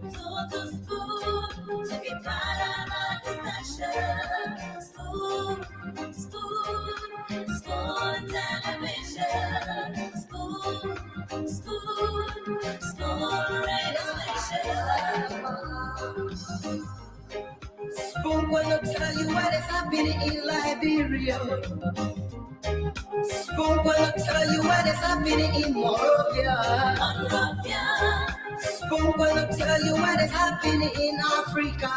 Todo school to be part of our discussion. School television. School radio station. Spoon gonna tell you what is happening in Liberia. Spoon gonna tell you what is happening in Monrovia. Spoon gonna tell you what is happening in Africa.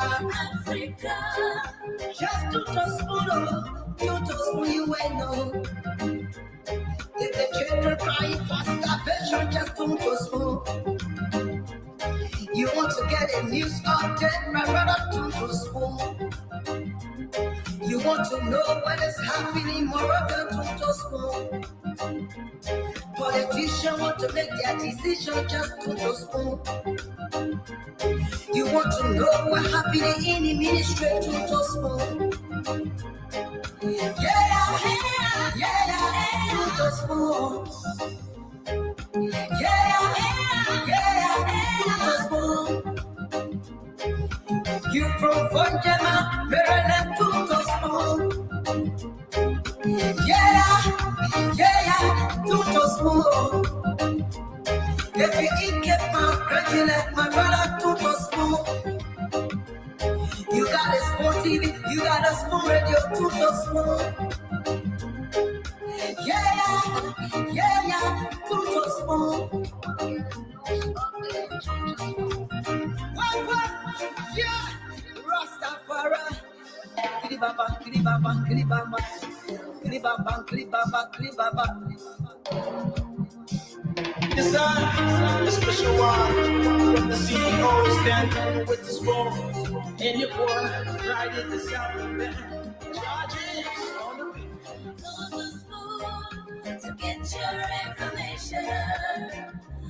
Just to spoon you ain't know. If the children crying for starvation, just to spoon. You want to get a news update, my brother, to spoon. You want to know what is happening, Morocco, to spoon. Politicians want to make their decision, just to spoon. You want to know what happening in the ministry, to spoon. Yeah, to spoon. Yeah, to spoon. You from Funjama, Maryland, to spoon. Yeah, to spoon. If you eat keep my graduate, my brother, to spoon. You got a spoon TV, you got a spoon radio, to spoon. Yeah, to spoon. What? Yeah, Rastafari. Kiribaba, kiribaba, kiribaba. Kiribaba, kiribaba, kiribaba. Design a special one from the CEO standing with the spoon. And your boy, right in the south of man. Charges on the beat. To the spoon to get your information.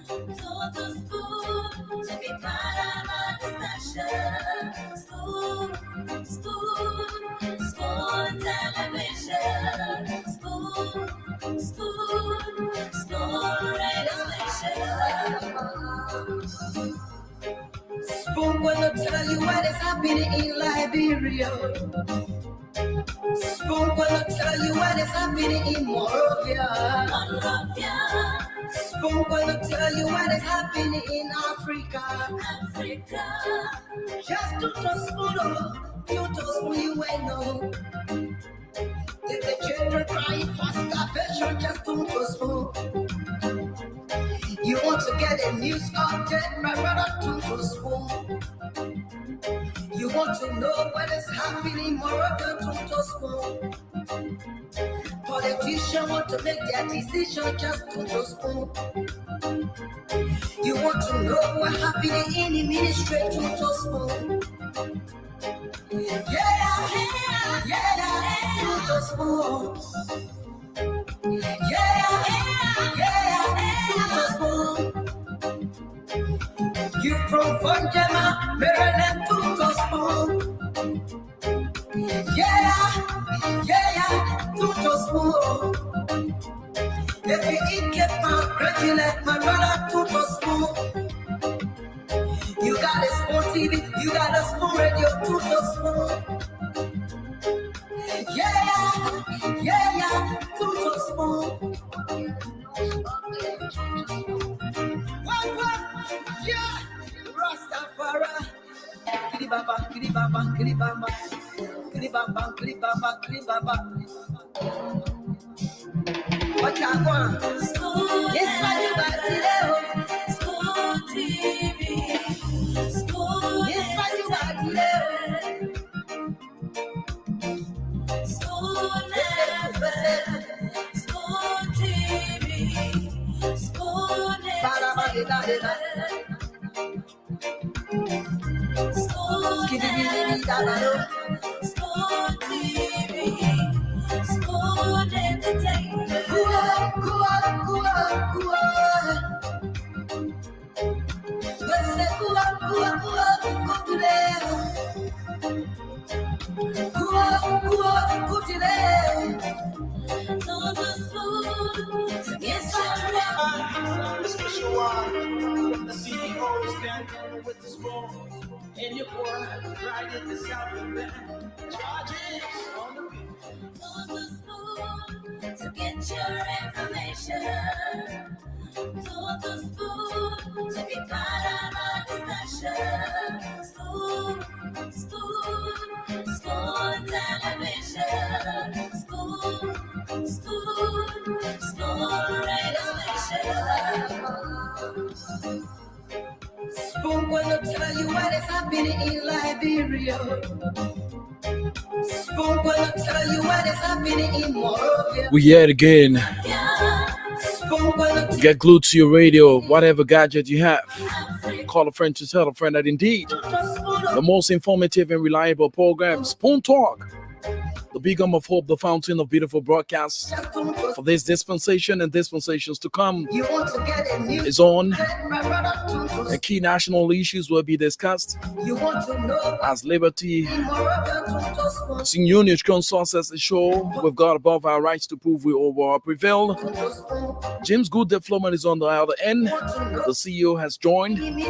To the spoon to be part of our discussion. School television. School radio station. Spoon gonna tell you what is happening in Liberia. Spoon gonna tell you what is happening in Monrovia. Spoon gonna tell you what is happening in Africa. Just to spoon you ain't know. If the children crying for starvation, just to spoon. You want to get a news update, my brother, to spoon. You want to know what is happening, Morocco, to spoon. Politicians want to make their decision, just to spoon. You want to know what happening in the ministry, to spoon. Yeah, to spoon. Yeah, to spoon. You from Funjama, Maryland, to spoon. Yeah, to spoon. If you eat keep my graduate, my brother, to spoon. You got a spoon TV, you got a spoon radio, to spoon. Yeah, to spoon. What? Yeah, Rastafari. Kiribaba, kiribaba, kiribaba. Kiribaba, kiribaba, kiribaba. What you want? Yes, what you got today? School TV. School. Yes, what you got today? School TV. School School entertainment. A special one from the CEO CEOs can with the spoon. And your boy right in the South Bend. Charges on the beat. To the spoon to get your information. To the spoon to be part of our discussion. Spoon television. Spoon radio station. Spoon gonna tell you what is happening in Liberia. Spoon gonna tell you what is happening in Morovia. We here again. Get glued to your radio, whatever gadget you have. Call a friend to tell a friend that indeed the most informative and reliable program, Spoon Talk, the beacon of hope, the fountain of beautiful broadcasts for this dispensation and dispensations to come, is on. And key national issues will be discussed as liberty, union consensus is show we've got above our rights to prove we overall prevail. James Good Diplomat is on the other end. The CEO has joined, and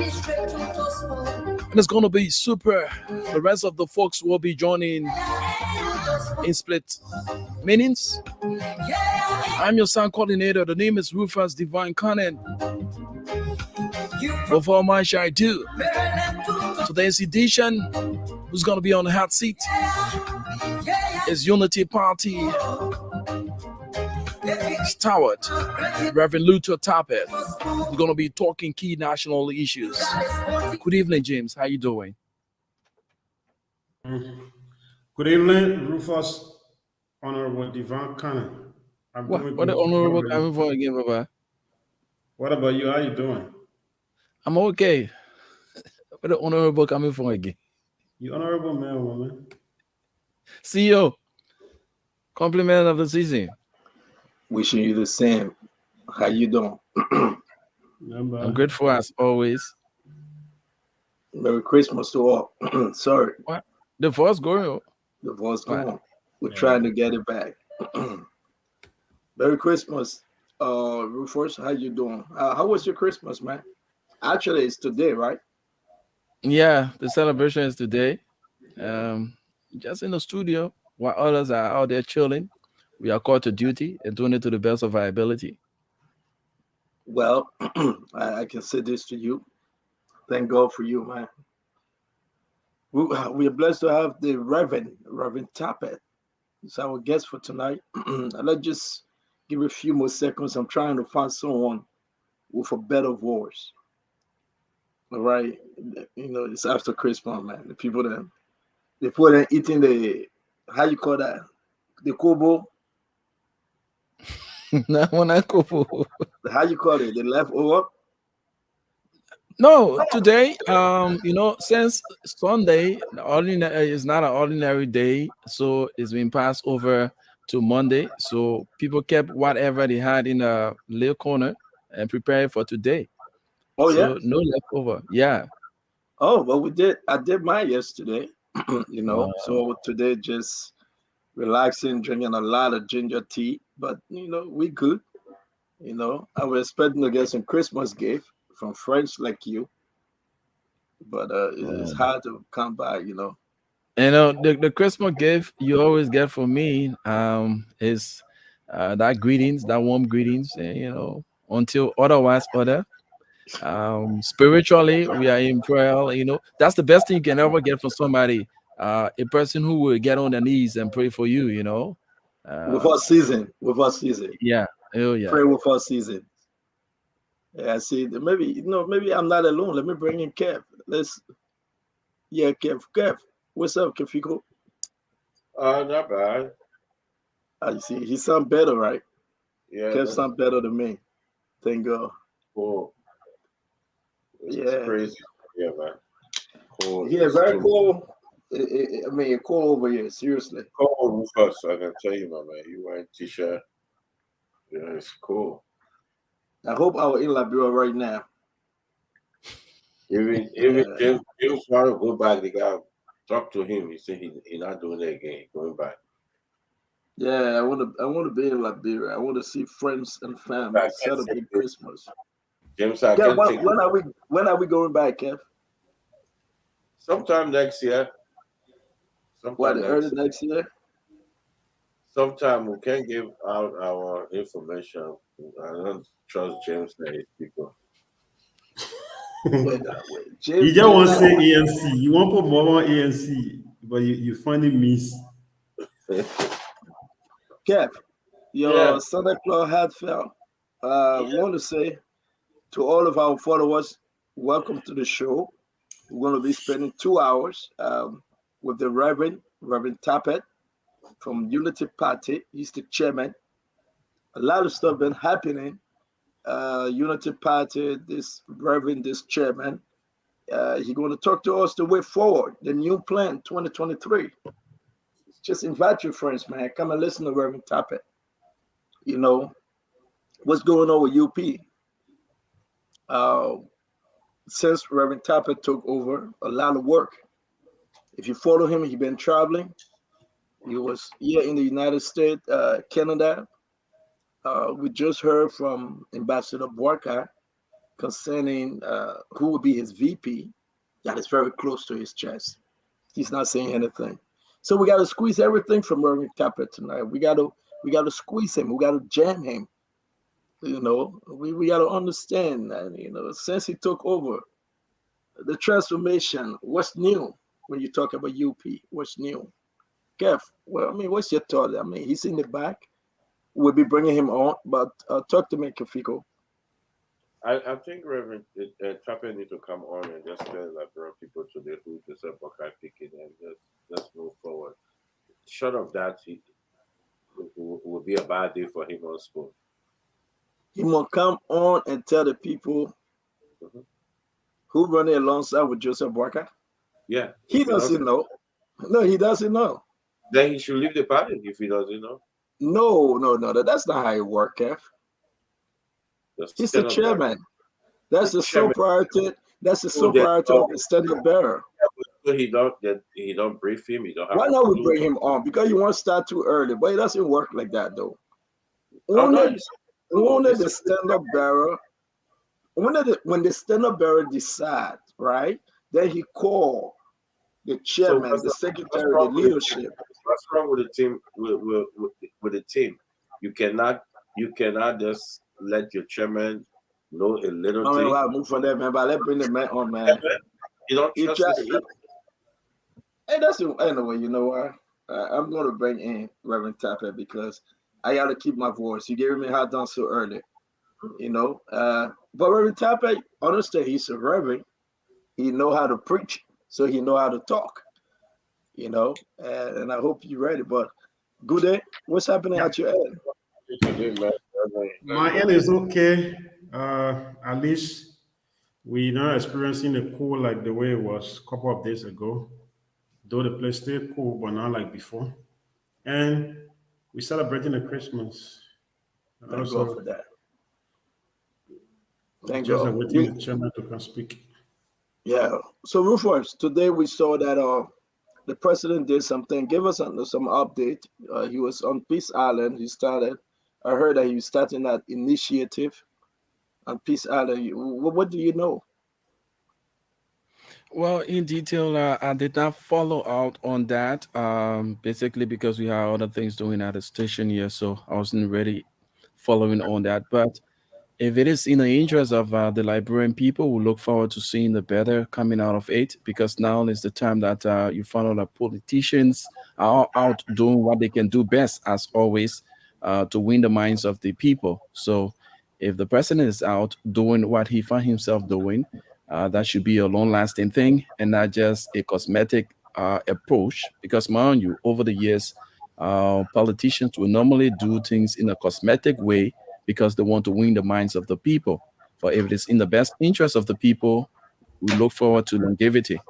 it's going to be super. The rest of the folks will be joining in split meanings. I'm your sound coordinator. The name is Rufus Divine Cannon. Before much I do, today's edition, who's going to be on the hot seat, is Unity Party Steward, Reverend Luther Tappet. We're going to be talking key national issues. Good evening, James. How you doing? Good evening, Rufus, Honorable Divine Cannon. What the honorable coming for again, Baba? What about you? How you doing? I'm okay. What the honorable coming for again? You honorable man, woman. CEO, compliment of the season. Wishing you the same. How you doing? I'm grateful as always. Merry Christmas to all. Sorry. What? The voice going? The voice going. We're trying to get it back. Merry Christmas, Rufus. How you doing? How was your Christmas, man? Actually, it's today, right? Yeah, the celebration is today. Just in the studio while others are out there chilling. We are called to duty and doing it to the best of our ability. Well, I can say this to you. Thank God for you, man. We are blessed to have the Reverend Tappet. He's our guest for tonight. Let's just give a few more seconds. I'm trying to find someone with a better voice. All right, you know, it's after Christmas, man. The people that eating the, how you call that? The kobo. How you call it? The leftover? No, today, since Sunday is not an ordinary day, so it's been passed over to Monday. So people kept whatever they had in a little corner and prepared for today. Oh, so yeah? No leftover. Yeah. Oh, well, I did mine yesterday, So today just relaxing, drinking a lot of ginger tea, but, we good. I was expecting to get some Christmas gift from friends like you, but it's hard to come by, The Christmas gift you always get from me is that greetings, that warm greetings, until otherwise other. Spiritually, we are in prayer. That's the best thing you can ever get from somebody. A person who will get on their knees and pray for you. With our season. Yeah. Oh yeah. Pray with our season. Yeah, see, maybe I'm not alone. Let me bring in Kev. Kev. What's up, Kefiko? Not bad. You see, he sound better, right? Yeah. Kev sound better than me. Thank God. Cool. It's crazy. Yeah, man. Cool. Yeah, very cool. You're cool over here, seriously. Cool, Rufus, I can tell you, my man. You wearing t-shirt. Yeah, it's cool. I hope I was in Liberia right now. Even James want to go back. The guy talk to him. He said he not doing that again. Going back. Yeah, I want to be in Liberia. I want to see friends and family celebrate Christmas. James, I Kev, can take when are we going back, Kev? sometime next year. What, early next year? Sometime we can give out our information. I don't trust James and his people. Wait, You James, just want to James, say ANC. You want to put more on ANC, but you find it miss. Kev, Yeah. your Santa Claus hat fell. Want to say to all of our followers, welcome to the show. We're going to be spending 2 hours with the Reverend Tappet from Unity Party. He's the chairman. A lot of stuff been happening. Unity Party, this Reverend, this chairman, he's going to talk to us the way forward, the new plan 2023. Just invite your friends, man. Come and listen to Reverend Tappet. You know, what's going on with UP? Since Reverend Tappet took over, a lot of work. If you follow him, he's been traveling. He was here in the United States, Canada. We just heard from Ambassador Borka concerning who will be his VP. That is very close to his chest. He's not saying anything. So we got to squeeze everything from Reverend Tappet tonight. We got to squeeze him. We got to jam him. You know, we got to understand that, you know, since he took over, the transformation, what's new when you talk about UP? What's new? Kev, well, I mean, what's your thought? I mean, he's in the back. We'll be bringing him on, but talk to me, Kafiko. I think Reverend Tappet need to come on and just tell bring people today who deserve Buckeye picking and just move forward. Short of that, it will be a bad day for him on school. He must come on and tell the people who running alongside with Joseph Barker. Yeah. He doesn't know. No, he doesn't know. Then he should leave the party if he doesn't know. No. That's not how it works, Kev. He's the chairman. That's the sole priority. That's the sole priority of the standard bearer. So he don't brief him. He don't have. Why not we bring him on? Because you want to start too early, but it doesn't work like that though. Only the stand-up bearer. When the stand-up bearer decides, right? Then he call the chairman, the secretary, the leadership. What's wrong with the team? With the team, you cannot just let your chairman know a little thing. I move for that, man. But let's bring the man on, man. You don't trust this. Hey, that's anyway. You know what? I'm going to bring in Reverend Tappet because I got to keep my voice. You gave me hot done so early, you know. But Reverend Tappet, understand, he's a reverend. He know how to preach, so he know how to talk, you know. And I hope you're ready. But good day. What's happening at your end? My end is okay. At least we're not experiencing the cold like the way it was a couple of days ago. Though the place still cool, but not like before. And we're celebrating the Christmas. Thank God for that. Thank just God. Waiting the chairman to come speak. Yeah. So Rufus, today we saw that the president did something. Give us some update. He was on Peace Island. I heard that he was starting that initiative on Peace Island. What do you know? Well, in detail, I did not follow out on that, basically because we have other things doing at the station here, so I wasn't really following on that. But if it is in the interest of the Liberian people, we look forward to seeing the better coming out of it, because now is the time that you find out that politicians are out doing what they can do best, as always, to win the minds of the people. So if the president is out doing what he found himself doing, that should be a long-lasting thing and not just a cosmetic approach. Because, mind you, over the years, politicians will normally do things in a cosmetic way because they want to win the minds of the people. But if it is in the best interest of the people, we look forward to longevity.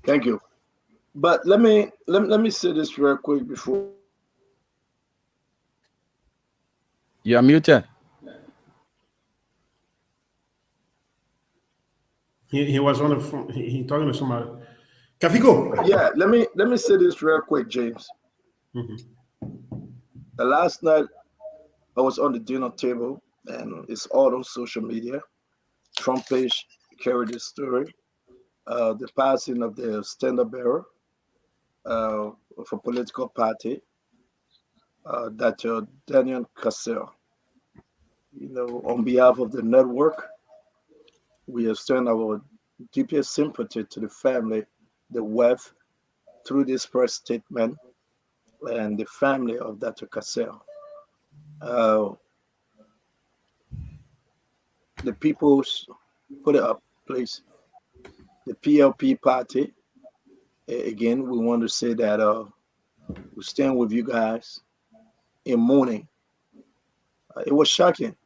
Thank you. But let me say this real quick before. You are muted. He was on the phone. He talking to somebody. Kafiko. Yeah, let me say this real quick, James. Last night I was on the dinner table, and it's all on social media. front page carried the story. The passing of the standard bearer of a political party, Dr. Daniel Cassell. On behalf of the network, we extend our deepest sympathy to the family, the wife, through this press statement, and the family of Dr. Cassell. The people's, put it up, please. The PLP party, again, we want to say that we stand with you guys in mourning. It was shocking.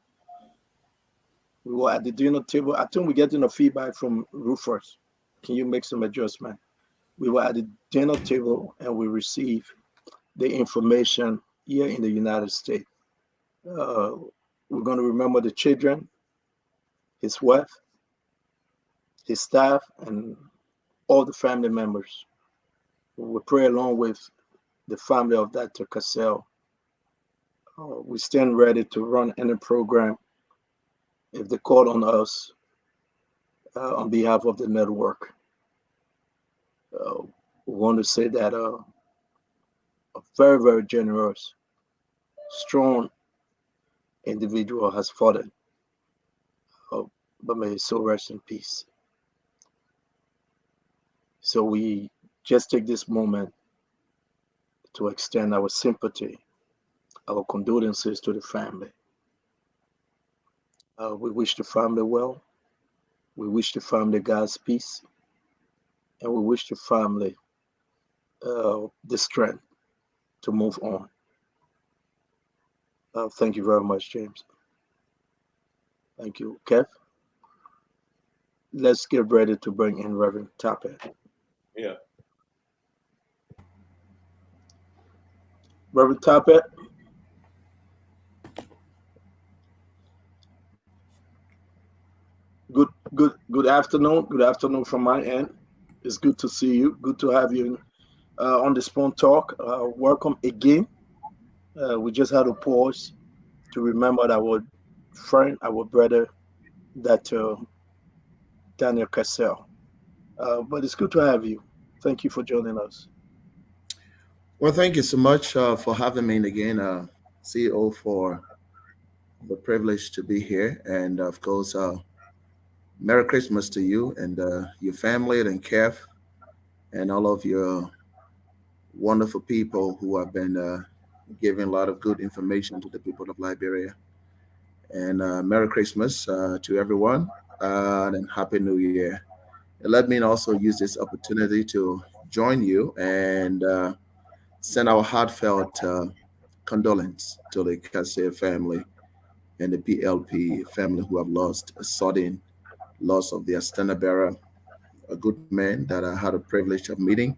We were at the dinner table. I think we're getting a feedback from Rufus. Can you make some adjustment? We were at the dinner table and we received the information here in the United States. We're going to remember the children, his wife, his staff, and all the family members. We pray along with the family of Dr. Cassell. We stand ready to run any program if they call on us on behalf of the network. We want to say that a very, very generous, strong individual has fallen, but may his soul rest in peace. So we just take this moment to extend our sympathy, our condolences to the family. We wish the family well. We wish the family God's peace. And we wish the family the strength to move on. Thank you very much, James. Thank you, Kev. Let's get ready to bring in Reverend Tappet. Yeah. Reverend Tappet. Good afternoon. Good afternoon from my end. It's good to see you. Good to have you on the Spoon Talk. Welcome again. We just had a pause to remember our friend, our brother, that Daniel Cassell. But it's good to have you. Thank you for joining us. Well, thank you so much for having me again, CEO, for the privilege to be here. And of course, Merry Christmas to you and your family and Kev and all of your wonderful people who have been giving a lot of good information to the people of Liberia. And Merry Christmas to everyone and Happy New Year. And let me also use this opportunity to join you and send our heartfelt condolence to the Cassell family and the PLP family who have lost a sudden loss of their standard bearer, a good man that I had a privilege of meeting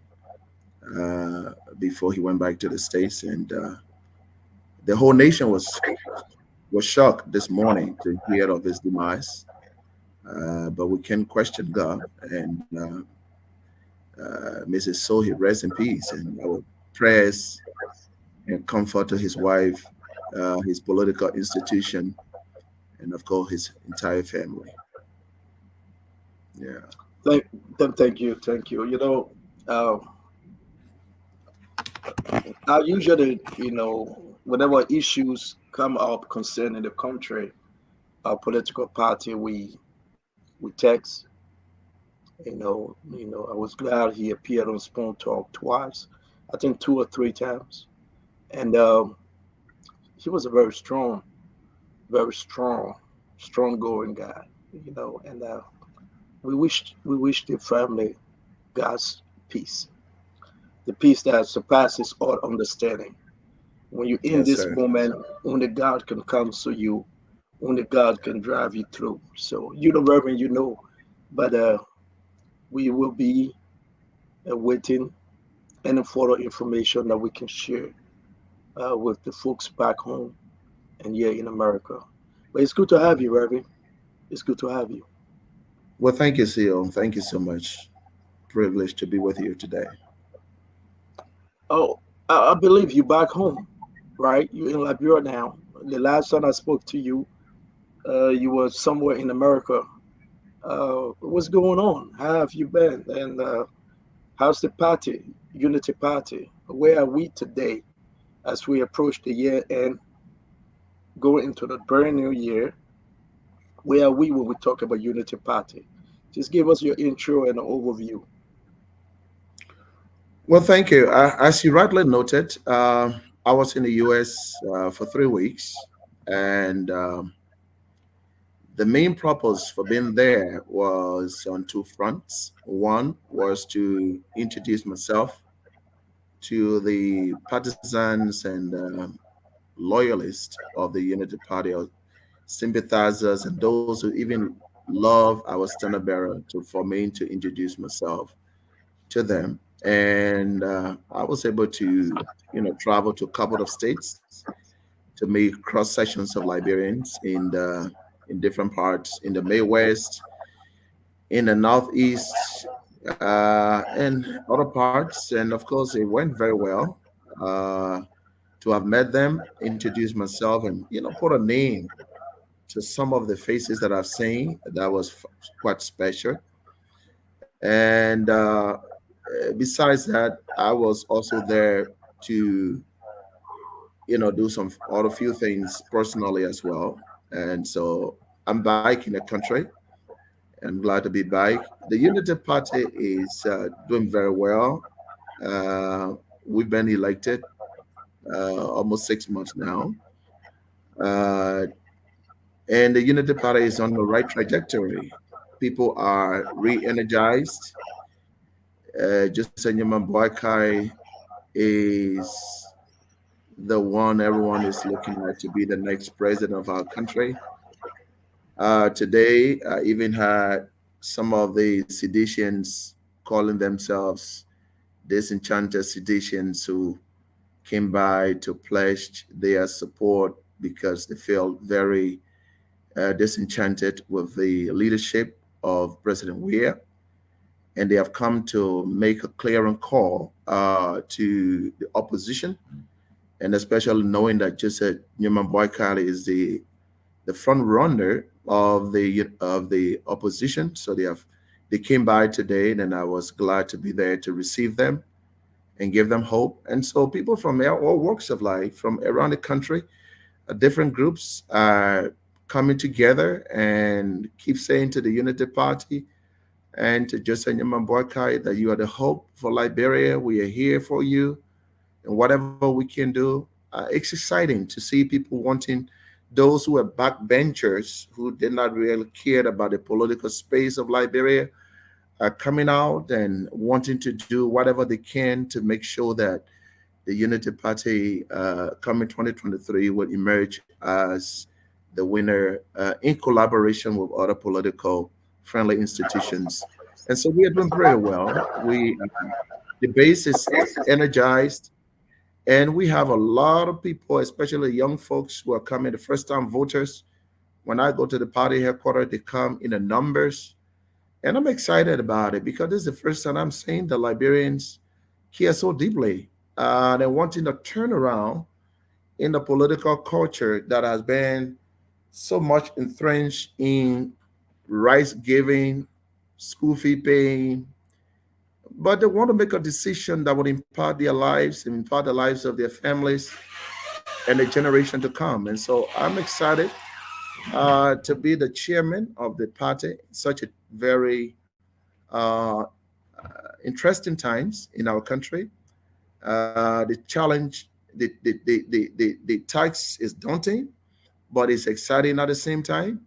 before he went back to the States. And the whole nation was shocked this morning to hear of his demise. But we can question God, and may his soul rest in peace, and our prayers and comfort to his wife, his political institution, and of course his entire family. Yeah. Thank you. I usually, whenever issues come up concerning the country, our political party, we text. I was glad he appeared on Spoon Talk twice, I think 2 or 3 times, and he was a very strong going guy, and we wish the family God's peace, the peace that surpasses all understanding. When you're in this moment, only God can counsel you, only God can drive you through. So Reverend, but we will be awaiting any further information that we can share with the folks back home and here in America. But it's good to have you, Reverend. It's good to have you. Well, thank you, CEO. Thank you so much. Privileged to be with you today. Oh, I believe you back home, right? You're in Liberia now. The last time I spoke to you, you were somewhere in America. What's going on? How have you been? And how's the party, Unity Party? Where are we today as we approach the year end, going into the brand new year? Where are we when we talk about Unity Party? Just give us your intro and an overview. Well, thank you. As you rightly noted, I was in the US for 3 weeks, and the main purpose for being there was on two fronts. One was to introduce myself to the partisans and loyalists of the Unity Party, or sympathizers, and those who even love our standard bearer, to for me to introduce myself to them. And I was able to, travel to a couple of states to make cross sections of Liberians in different parts in the Midwest, in the Northeast, and other parts. And of course, it went very well. Uh, to have met them, introduce myself, and put a name to some of the faces that I've seen, that was quite special. And besides that, I was also there to do some other few things personally as well. And so I'm back in the country. I'm glad to be back. The Unity Party is doing very well. We've been elected almost 6 months now. Uh, and the Unity Party is on the right trajectory. People are re-energized. Just Nyama Boakai is the one everyone is looking at to be the next president of our country. Today, I even had some of the seditions calling themselves disenchanted seditions, who came by to pledge their support because they felt very disenchanted with the leadership of President Weir, and they have come to make a clearing call to the opposition, and especially knowing that Joseph Newman Boycott is the front runner of the opposition. So they came by today, and I was glad to be there to receive them and give them hope. And so people from all walks of life from around the country, different groups are coming together and keep saying to the Unity Party and to Joseph Nyaman Boakai that you are the hope for Liberia. We are here for you, and whatever we can do. It's exciting to see people wanting, those who are backbenchers who did not really care about the political space of Liberia, are coming out and wanting to do whatever they can to make sure that the Unity Party coming 2023 will emerge as the winner in collaboration with other political friendly institutions. And so we are doing pretty well. The base is energized, and we have a lot of people, especially young folks who are coming, the first time voters. When I go to the party headquarters, they come in the numbers. And I'm excited about it because this is the first time I'm seeing the Liberians care so deeply. They're wanting a turnaround in the political culture that has been so much entrenched in rights giving, school fee paying, but they want to make a decision that would impact their lives and impact the lives of their families and the generation to come. And so I'm excited to be the chairman of the party. Such a very interesting times in our country. The challenge, the tax is daunting, but it's exciting at the same time.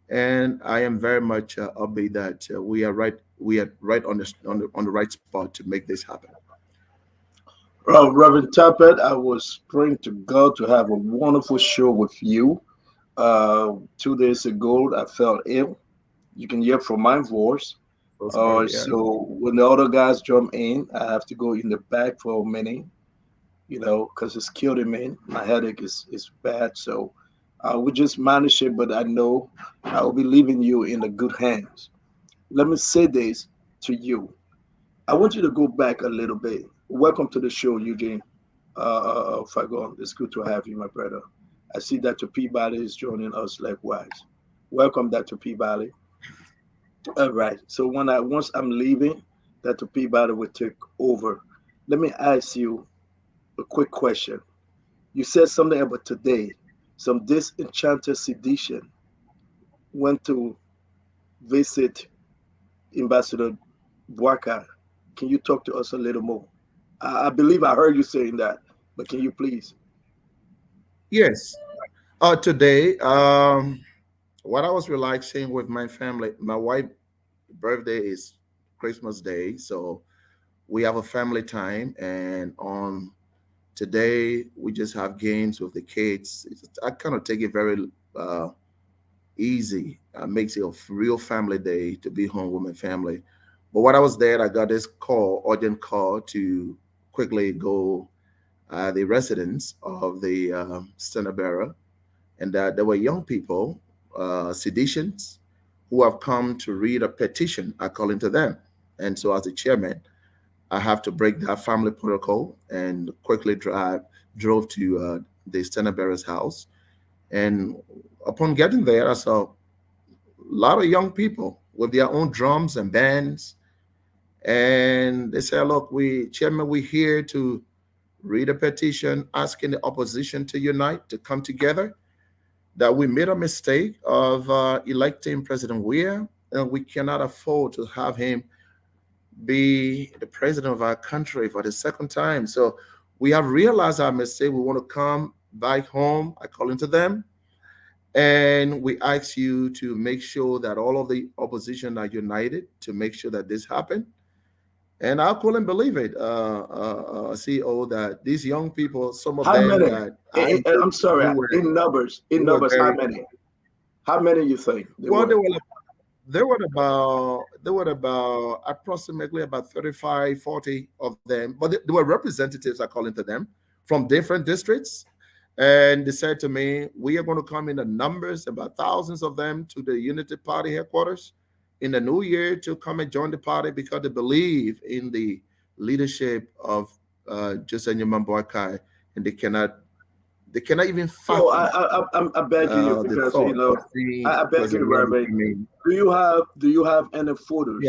And I am very much upbeat that we are right on the right spot to make this happen. Well, Reverend Tappet, I was praying to God to have a wonderful show with you. 2 days ago, I felt ill. You can hear from my voice. So sorry, yeah. So when the other guys jump in, I have to go in the back for a minute, because it's killing me. My headache is bad. So I will just manage it, but I know I will be leaving you in the good hands. Let me say this to you. I want you to go back a little bit. Welcome to the show, Eugene Fagon. It's good to have you, my brother. I see Dr. Peabody is joining us likewise. Welcome, Dr. Peabody. All right. So once I'm leaving, Dr. Peabody will take over. Let me ask you a quick question. You said something about today. Some disenchanted sedition went to visit Ambassador Boakai. Can you talk to us a little more? I believe I heard you saying that, but can you please? Yes. Today, what I was relaxing with my family. My wife's birthday is Christmas Day, so we have a family time. And on today, we just have games with the kids. I kind of take it very easy. Makes it a real family day to be home with my family. But when I was there, I got this call, urgent call, to quickly go the residents of the standard bearer, and that there were young people, seditions, who have come to read a petition according to them. And so, as the chairman, I have to break that family protocol and quickly drove to the standard bearer's house. And upon getting there, I saw a lot of young people with their own drums and bands. And they said, "Look, we, chairman, we're here to read a petition asking the opposition to unite, to come together, that we made a mistake of electing President Weir, and we cannot afford to have him be the president of our country for the second time. So we have realized our mistake. We want to come back home, according to them, and we ask you to make sure that all of the opposition are united to make sure that this happened." And I couldn't believe it, CEO, that these young people, some of How them many? that I knew I'm sorry. In numbers, who were how very many? How many you think they well. were? There were about approximately about 35, 40 of them, but they were representatives, according to them, from different districts. And they said to me, "We are going to come in the numbers, about thousands of them, to the Unity Party headquarters in the new year to come and join the party because they believe in the leadership of Jose Nyuman Boakai, and they cannot even So fathom I beg you the because thought of seeing I beg you, President Yemi Reverend. coming." Do you have any Yeah, photos,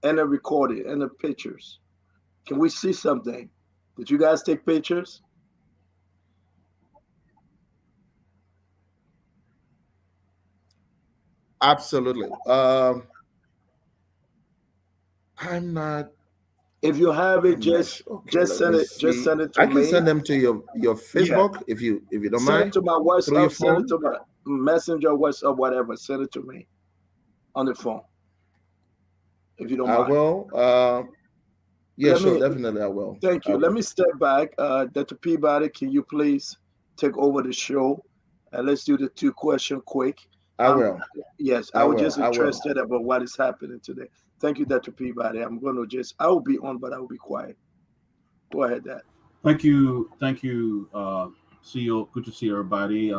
any recording, any pictures? Can we see something? Did you guys take pictures? absolutely. I'm not. If you have it, I'm not sure. Okay, just let me send it. Just see. send it to I can me. send them to your Yeah, Facebook if you don't send it mind, to my through your WhatsApp. Send it phone. to my Messenger, WhatsApp, whatever. Send it to me on the phone if you don't I mind. will. Yeah, Let sure, me definitely I will. thank I you. Let will. me step back. Dr. Peabody, can you please take over the show? And let's do the two question quick. I Um, will. yes, I I was will. just I will. interested about what is happening today. Thank you, Dr. Peabody. I will be on, but I will be quiet. Go ahead, Dad. Thank you, CEO. Good to see everybody.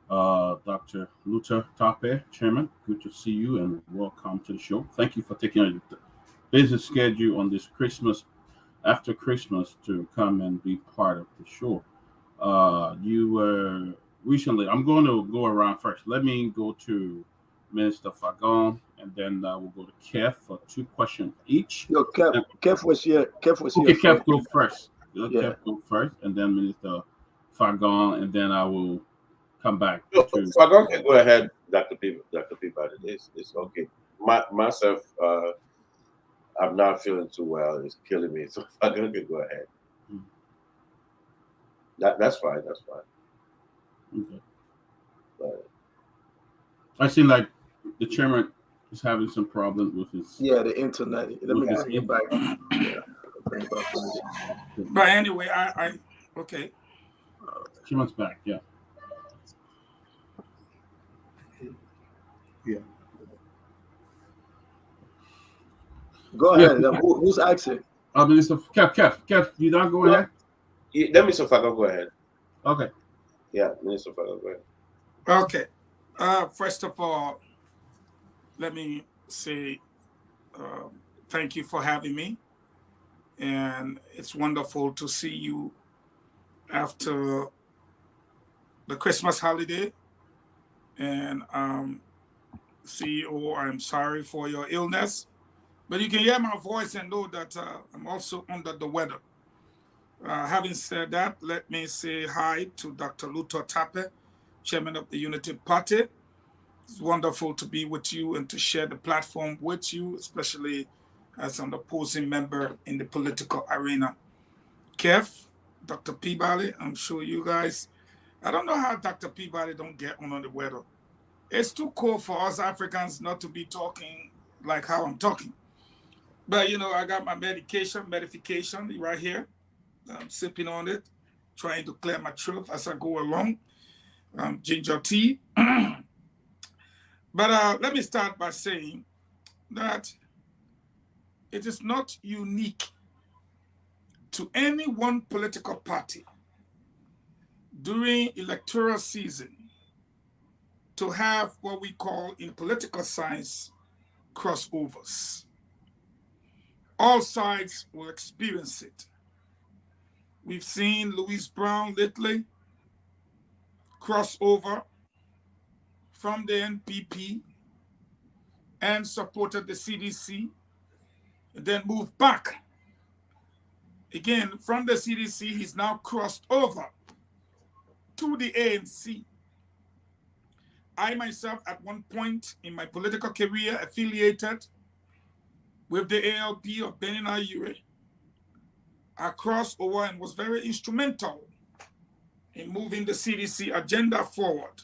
Dr. Luther Tape, Chairman. Good to see you and welcome to the show. Thank you for taking a busy schedule on this Christmas, after Christmas, to come and be part of the show. You were recently, I'm going to go around first. Let me go to Minister Fagon, and then we'll go to Kev for two questions each. Yo, And, Kev was here. Kev was here okay, first. Kev, go first. Let Yeah. Kev go first, and then Minister Fagon, and then I will come back So, to. Fagon can go ahead, Dr. Peabody. It's okay. Myself, I'm not feeling too well. It's killing me. So Fagon can go ahead. That's fine. That's fine. Okay. But, I seem like the chairman is having some problems with his. Yeah, the internet. Let me With his bring it back. Yeah, bring it back. But anyway, I okay. Chairman's back. Yeah. Yeah. Go Yeah. ahead. Who's asking? Minister Kev, you not go ahead. let me so Fagon go ahead. Okay. Yeah, Minister Fagon go ahead. Okay. First of all, let me say thank you for having me, and it's wonderful to see you after the Christmas holiday, and CEO, I'm sorry for your illness, but you can hear my voice and know that I'm also under the weather. Having said that, let me say hi to Dr. Lofa County, Chairman of the Unity Party. It's wonderful to be with you and to share the platform with you, especially as an opposing member in the political arena. Kev, Dr. Peabody, I'm sure you guys, I don't know how Dr. Peabody don't get under the weather. It's too cold for us Africans not to be talking like how I'm talking. But you know, I got my medication right here. I'm sipping on it, trying to clear my throat as I go along. Ginger tea. But let me start by saying that it is not unique to any one political party during electoral season to have what we call in political science crossovers. All sides will experience it. We've seen Louise Brown lately cross over from the NPP and supported the CDC, and then moved back. Again, from the CDC, he's now crossed over to the ANC. I myself, at one point in my political career, affiliated with the ALP of Benin Ayure. I crossed over and was very instrumental in moving the CDC agenda forward.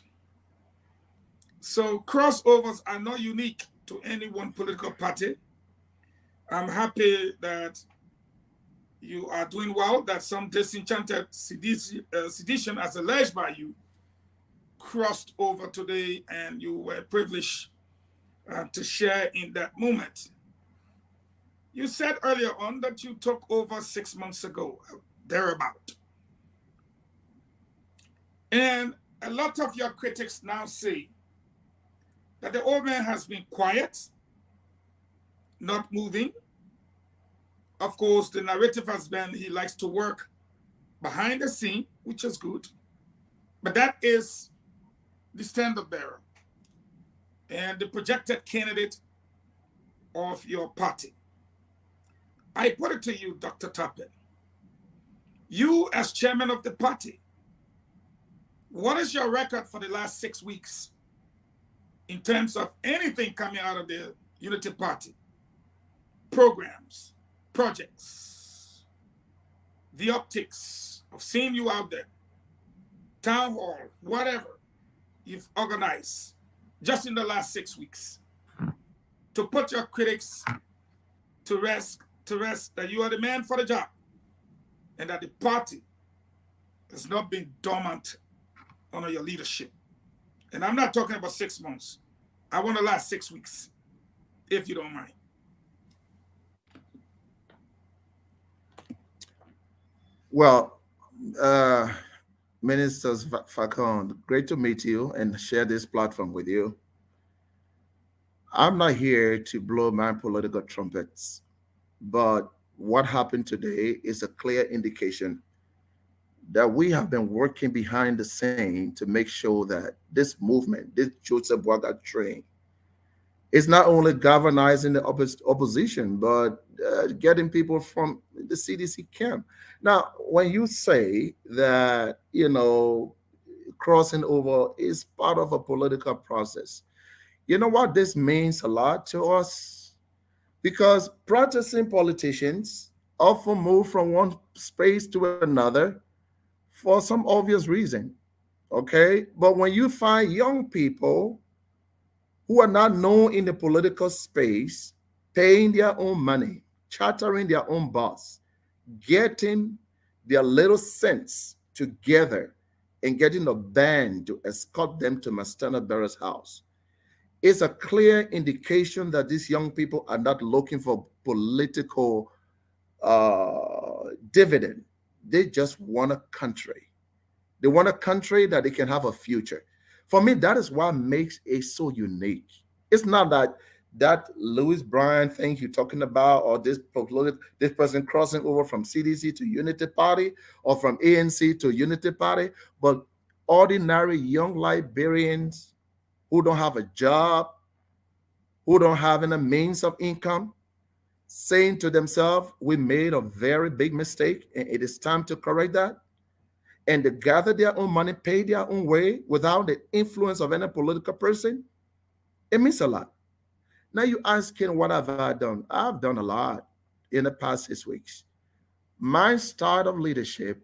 So crossovers are not unique to any one political party. I'm happy that you are doing well, that some disenchanted sedition, as alleged by you, crossed over today and you were privileged to share in that moment. You said earlier on that you took over 6 months ago, thereabout. And a lot of your critics now say that the old man has been quiet, not moving. Of course, the narrative has been he likes to work behind the scene, which is good. But that is the standard bearer and the projected candidate of your party. I put it to you, Dr. Tappet. You, as chairman of the party, what is your record for the last 6 weeks in terms of anything coming out of the Unity Party? Programs, projects, the optics of seeing you out there, town hall, whatever you've organized just in the last 6 weeks to put your critics to rest that you are the man for the job and that the party has not been dormant under your leadership. And I'm not talking about 6 months. I want the last 6 weeks, if you don't mind. Well, Minister Falcon, great to meet you and share this platform with you. I'm not here to blow my political trumpets, but what happened today is a clear indication that we have been working behind the scene to make sure that this movement, this Joseph Boaga train, is not only galvanizing the opposition, but getting people from the CDC camp. Now, when you say that, you know, crossing over is part of a political process, you know what this means a lot to us? Because practicing politicians often move from one space to another for some obvious reason, okay? But when you find young people who are not known in the political space, paying their own money, chartering their own bus, getting their little cents together and getting a band to escort them to Mastana Bearer's house, it's a clear indication that these young people are not looking for political dividend. They just want a country. They want a country that they can have a future. For me, that is what makes it so unique. It's not that Louis Bryan thing you're talking about, or this person crossing over from CDC to Unity Party, or from ANC to Unity Party, but ordinary young Liberians who don't have a job, who don't have any means of income, saying to themselves, we made a very big mistake and it is time to correct that. And they gather their own money, pay their own way without the influence of any political person. It means a lot. Now you asking, what have I done? I've done a lot in the past 6 weeks. My style of leadership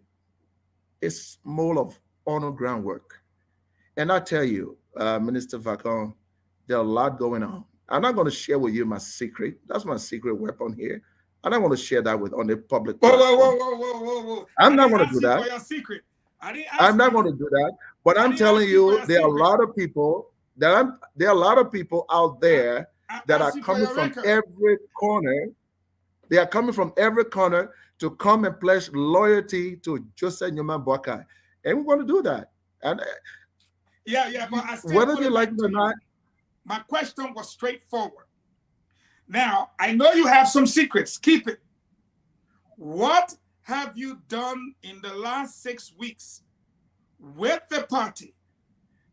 is more of on the groundwork. And I tell you, Minister Vacon, there's a lot going on. I'm not going to share with you my secret. That's my secret weapon here. I don't want to share that with on the public platform. Whoa. I'm not going to do that. For your secret. I'm not going to do that. But I'm telling you, there are a lot of people out there that are coming from every corner. They are coming from every corner to come and pledge loyalty to Joseph Newman Boakai. And we're going to do that. And yeah, but I still whether you like it or not. My question was straightforward. Now, I know you have some secrets. Keep it. What have you done in the last 6 weeks with the party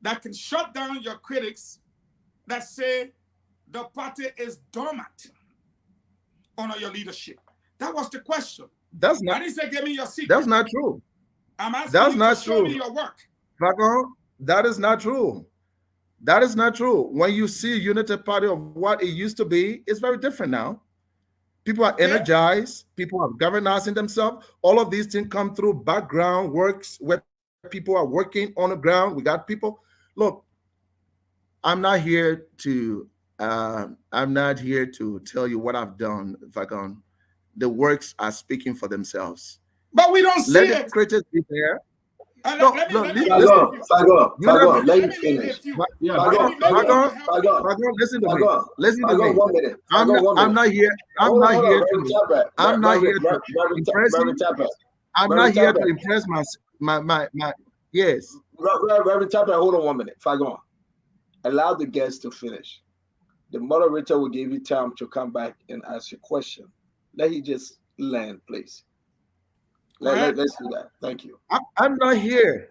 that can shut down your critics that say the party is dormant under your leadership? That was the question. That's not. I didn't say give me your secret. That's not true. I'm asking that's you not to true. show me your work. That is not true. That is not true. When you see a unity party of what it used to be, it's very different now. People are energized. People have governance in themselves. All of these things come through background works where people are working on the ground. We got people. Look, I'm not here to tell you what I've done, Vagon. The works are speaking for themselves. But we don't see it. Let the critics be there. Let me finish. Listen to me. 1 minute. I'm not here to impress my yes. Reverend Tapper, hold on 1 minute. Fagon, allow the guests to finish. The moderator will give you time to come back and ask your question. Let you just land, please. Let's do that. Thank you. I'm not here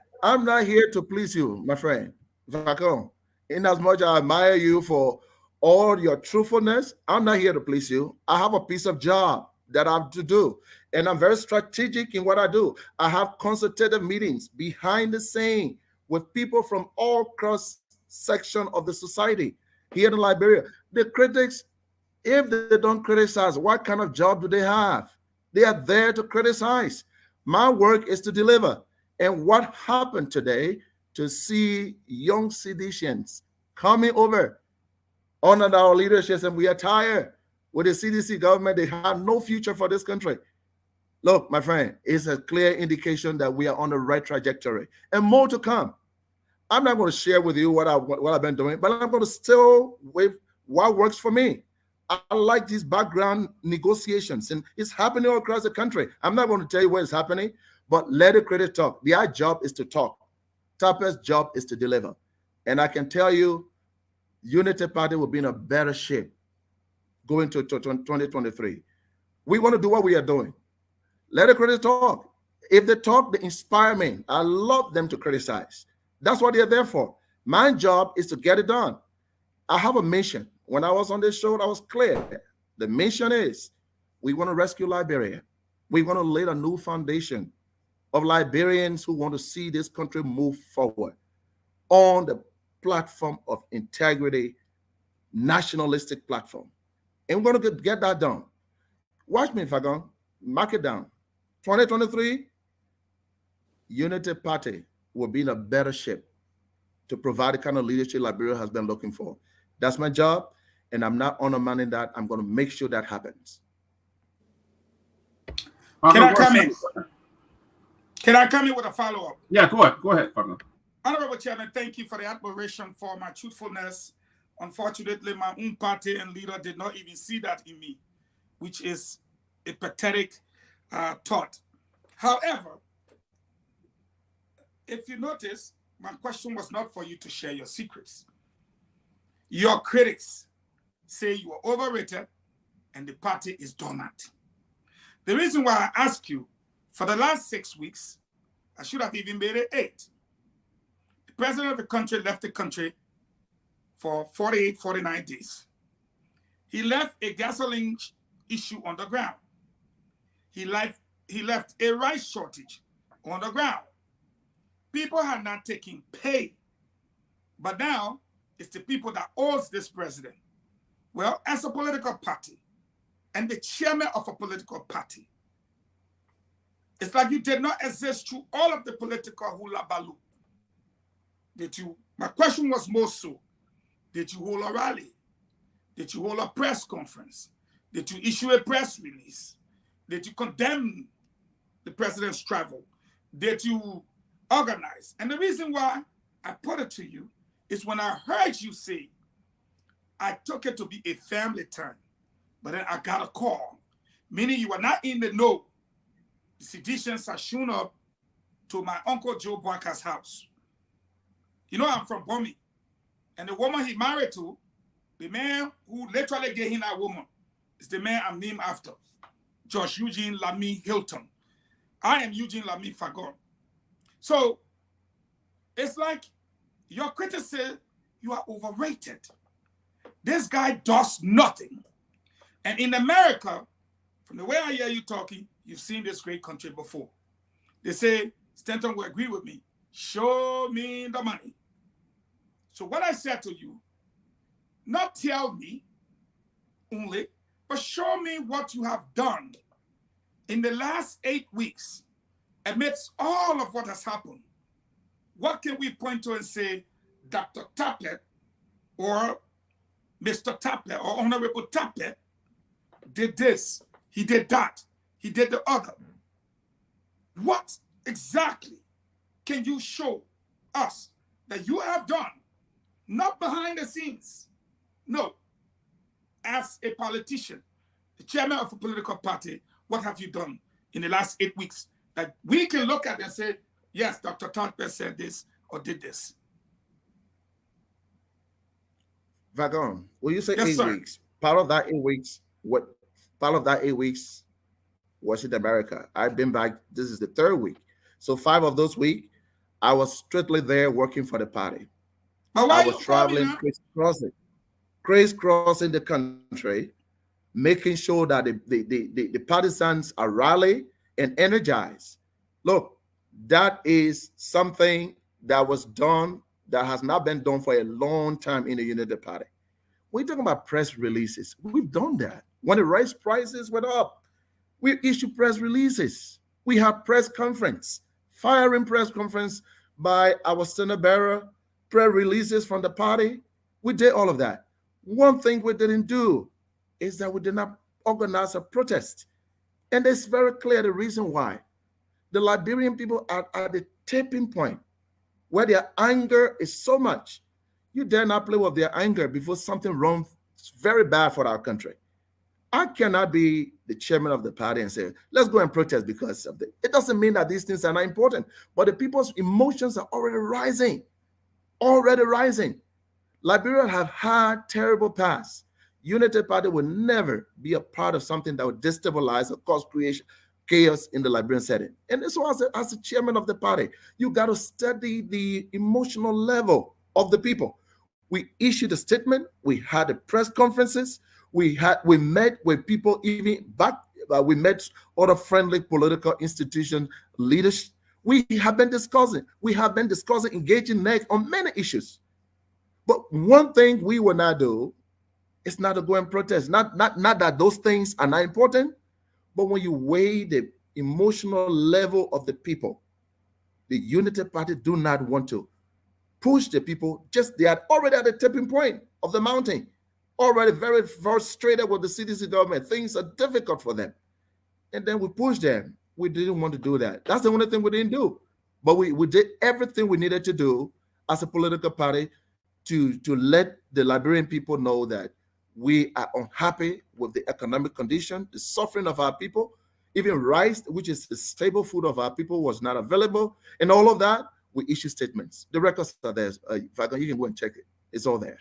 to please you, my friend. Vacon, in as much as I admire you for all your truthfulness, I'm not here to please you. I have a piece of job that I have to do, and I'm very strategic in what I do. I have consultative meetings behind the scene with people from all cross section of the society here in Liberia. The critics, if they don't criticize, what kind of job do they have? They are there to criticize. My work is to deliver. And what happened today to see young citizens coming over under our leadership, and we are tired with the CDC government. They have no future for this country. Look, my friend, it's a clear indication that we are on the right trajectory and more to come. I'm not going to share with you what I've been doing, but I'm going to still with what works for me. I like these background negotiations, and it's happening all across the country. I'm not going to tell you where it's happening, but let the critic talk. Their job is to talk. Tapper's job is to deliver. And I can tell you, Unity Party will be in a better shape going to 2023. We want to do what we are doing. Let the critics talk. If they talk, they inspire me. I love them to criticize. That's what they're there for. My job is to get it done. I have a mission. When I was on this show, I was clear. The mission is we want to rescue Liberia. We want to lay a new foundation of Liberians who want to see this country move forward on the platform of integrity, nationalistic platform. And we're going to get that done. Watch me, Fagon. Mark it down. 2023, Unity Party will be in a better shape to provide the kind of leadership Liberia has been looking for. That's my job, and I'm not undermining that. I'm going to make sure that happens. Can I come in? Can I come in with a follow-up? Yeah, go ahead, partner. Honorable Chairman, thank you for the admiration for my truthfulness. Unfortunately, my own party and leader did not even see that in me, which is a pathetic thought. However, if you notice, my question was not for you to share your secrets. Your critics say you are overrated and the party is dormant. The reason why I ask you, for the last 6 weeks, I should have even made it 8. The president of the country left the country for 48, 49 days. He left a gasoline issue on the ground. He left a rice shortage on the ground. People had not taken pay, but now it's the people that owes this president. Well, as a political party and the chairman of a political party, it's like you did not exist through all of the political hula baloo. My question was more so, did you hold a rally? Did you hold a press conference? Did you issue a press release? Did you condemn the president's travel? Did you organize? And the reason why I put it to you is when I heard you say, I took it to be a family time, but then I got a call, meaning you were not in the know. The seditions are shown up to my Uncle Joe Barker's house. You know, I'm from Bomi. And the woman he married to, the man who literally gave him that woman, is the man I'm named after, George Eugene Lamy Hilton. I am Eugene Lamy Fagon. So it's like your critics say you are overrated. This guy does nothing. And in America, from the way I hear you talking, you've seen this great country before. They say, Stanton will agree with me, show me the money. So what I said to you, not tell me only, but show me what you have done in the last 8 weeks amidst all of what has happened. What can we point to and say, Dr. Tappet or Mr. Tappet or Honorable Tappet did this, he did that, he did the other. What exactly can you show us that you have done? Not behind the scenes. No. As a politician, the chairman of a political party, what have you done in the last 8 weeks that we can look at and say, yes, Dr. Tappet said this or did this? Vagon, will you say Yes, 8 sir. weeks? Part of that 8 weeks, part of that 8 weeks was in America. I've been back, this is the 3rd week. So 5 of those weeks, I was strictly there working for the party. But why I was traveling, crisscrossing the country, making sure that the partisans are rallied and energized. Look, that is something that was done that has not been done for a long time in the United Party. We're talking about press releases. We've done that. When the rice prices went up, we issued press releases. We had press conference, firing press conference by our Senate bearer, press releases from the party. We did all of that. One thing we didn't do is that we did not organize a protest. And it's very clear the reason why. The Liberian people are at the tipping point where their anger is so much. You dare not play with their anger before something wrong, very bad for our country. I cannot be the chairman of the party and say, let's go and protest because of it. It doesn't mean that these things are not important, but the people's emotions are already rising. Liberia have had terrible past. United Party will never be a part of something that would destabilize or cause chaos in the Liberian setting. And so as a chairman of the party, you got to study the emotional level of the people. We issued a statement. We had the press conferences. We met with people even back. We met other friendly political institution leaders. We have been discussing engaging next on many issues. But one thing we will not do is not to go and protest. Not that those things are not important, but when you weigh the emotional level of the people, the United Party do not want to push the people. They are already at the tipping point of the mountain, already very frustrated with the CDC government. Things are difficult for them. And then we push them. We didn't want to do that. That's the only thing we didn't do. But we did everything we needed to do as a political party to let the Liberian people know that we are unhappy with the economic condition, the suffering of our people. Even rice, which is the staple food of our people, was not available. And all of that, we issue statements. The records are there. You can go and check it. It's all there.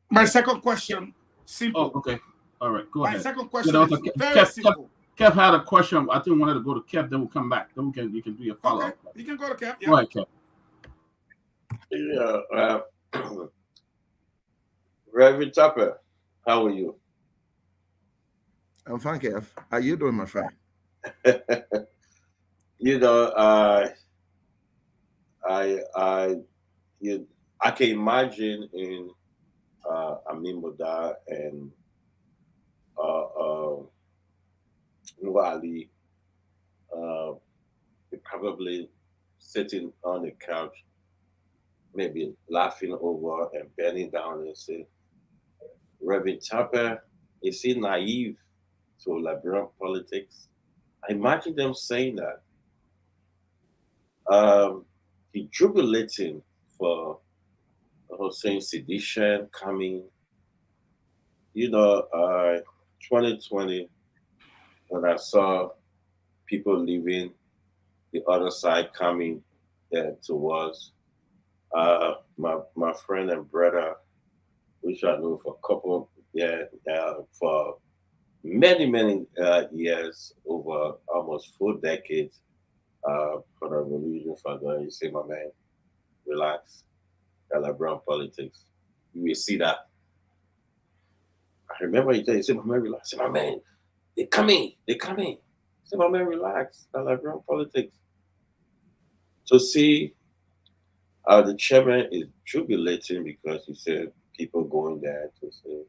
My second question, simple. Oh, okay. All right, go ahead. My second question is very simple. Kev had a question. I think we wanted to go to Kev, then we'll come back. Then you can do your follow-up. Okay. You can go to Kev. Yeah. Go ahead, Kev. Yeah, Reverend Tapper, how are you? I'm fine, Kev. How you doing, my friend? You know, I can imagine in Amimoda and Nwali, probably sitting on the couch, maybe laughing over and bending down and say, Reverend Chapel, is he naive to Liberian politics? I imagine them saying that. He jubilating for saying sedition coming. 2020, when I saw people leaving the other side coming towards my friend and brother, which I know for a couple, for many years, over almost 4 decades, for the religion father, you say, my man, relax, Brown politics. You will see that. I remember you say, my man, relax. Say, my man, they're coming. Say, my man, relax, Brown politics. To see the chairman is jubilating because he said people going there to say,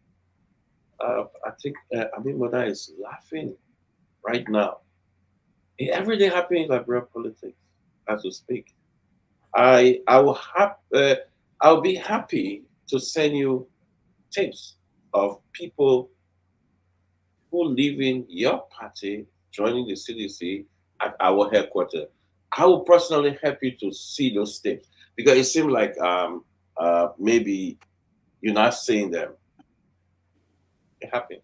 I think Mother is laughing right now. Every day happening in Liberian politics as we speak. I'll be happy to send you tapes of people who live in your party joining the CDC at our headquarters. I will personally help you to see those tapes because it seems like maybe you're not seeing them. It happened.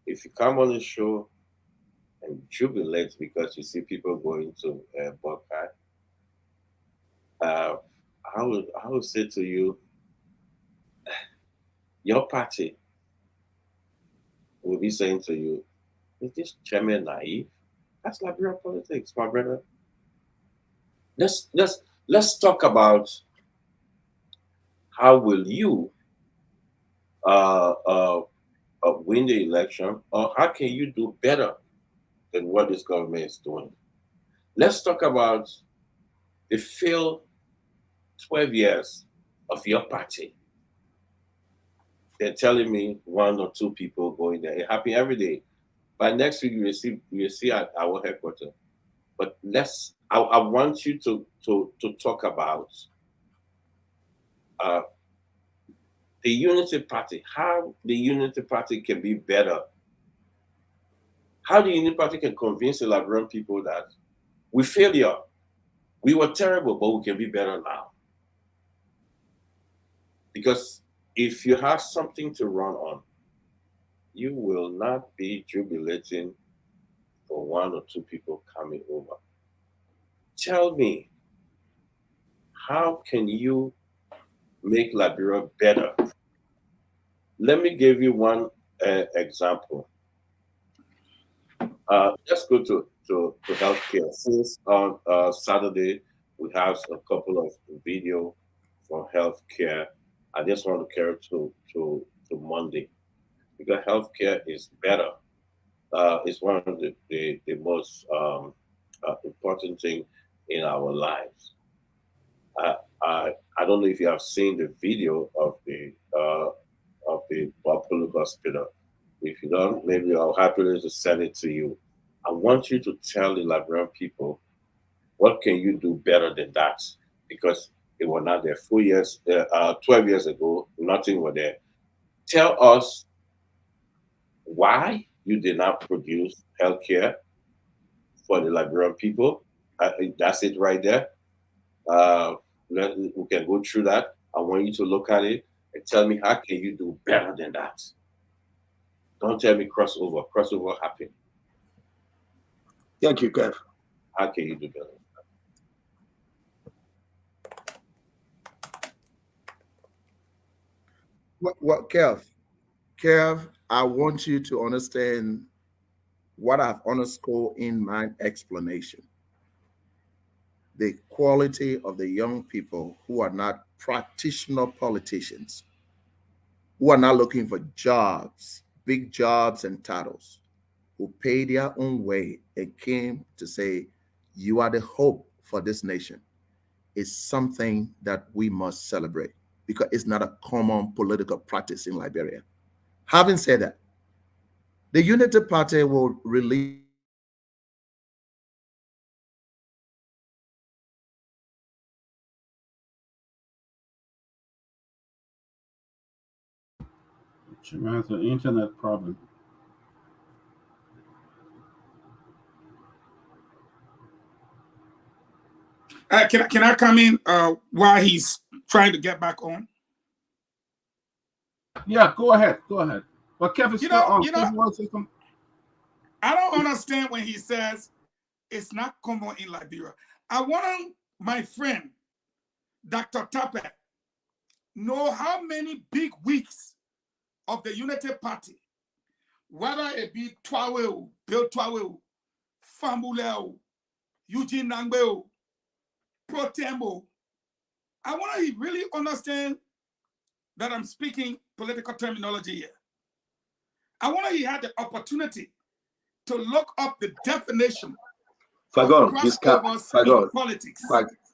If you come on the show and jubilate because you see people going to Buckeye, I would say to you, your party will be saying to you, is this chairman naive? That's Liberian politics, my brother. Let's talk about how will you win the election, or how can you do better than what this government is doing? Let's talk about the failed 12 years of your party. They're telling me 1 or 2 people going there. It happens every day. By next week, you will see at our headquarters. But I want you to talk about the Unity Party, how the Unity Party can be better. How the Unity Party can convince the Liberian people that we failure. We were terrible, but we can be better now. Because if you have something to run on, you will not be jubilating for 1 or 2 people coming over. Tell me, how can you make Liberia better? Let me give you one example. Let's go to healthcare. Since on Saturday, we have a couple of video from healthcare. I just want to carry to Monday because healthcare is better. It's one of the most important thing in our lives. I don't know if you have seen the video of the Buffalo Hospital. If you don't, maybe I'll happily just send it to you. I want you to tell the Liberian people what can you do better than that, because they were not there 12 years ago. Nothing was there. Tell us why you did not produce healthcare for the Liberian people. That's it right there. We can go through that. I want you to look at it and tell me how can you do better than that. Don't tell me crossover. Crossover happened. Thank you, Kev. How can you do better? Well, Kev, I want you to understand what I've underscored in my explanation. The quality of the young people who are not practitioner politicians, who are not looking for jobs big jobs and titles, who paid their own way and came to say, "You are the hope for this nation," is something that we must celebrate because it's not a common political practice in Liberia. Having said that, the Unity Party will release Chairman has an internet problem. Can I come in while he's trying to get back on? Yeah, go ahead. Go ahead. But Kevin's still on. I don't understand when he says it's not common in Liberia. I want my friend, Dr. Tape, know how many big weeks of the Unity Party, whether it be Twawe, Bill Twawe, Famuleo, Eugene Nangbe, Protemo. I want to really understand that I'm speaking political terminology here. I want he had the opportunity to look up the definition of crossovers in politics.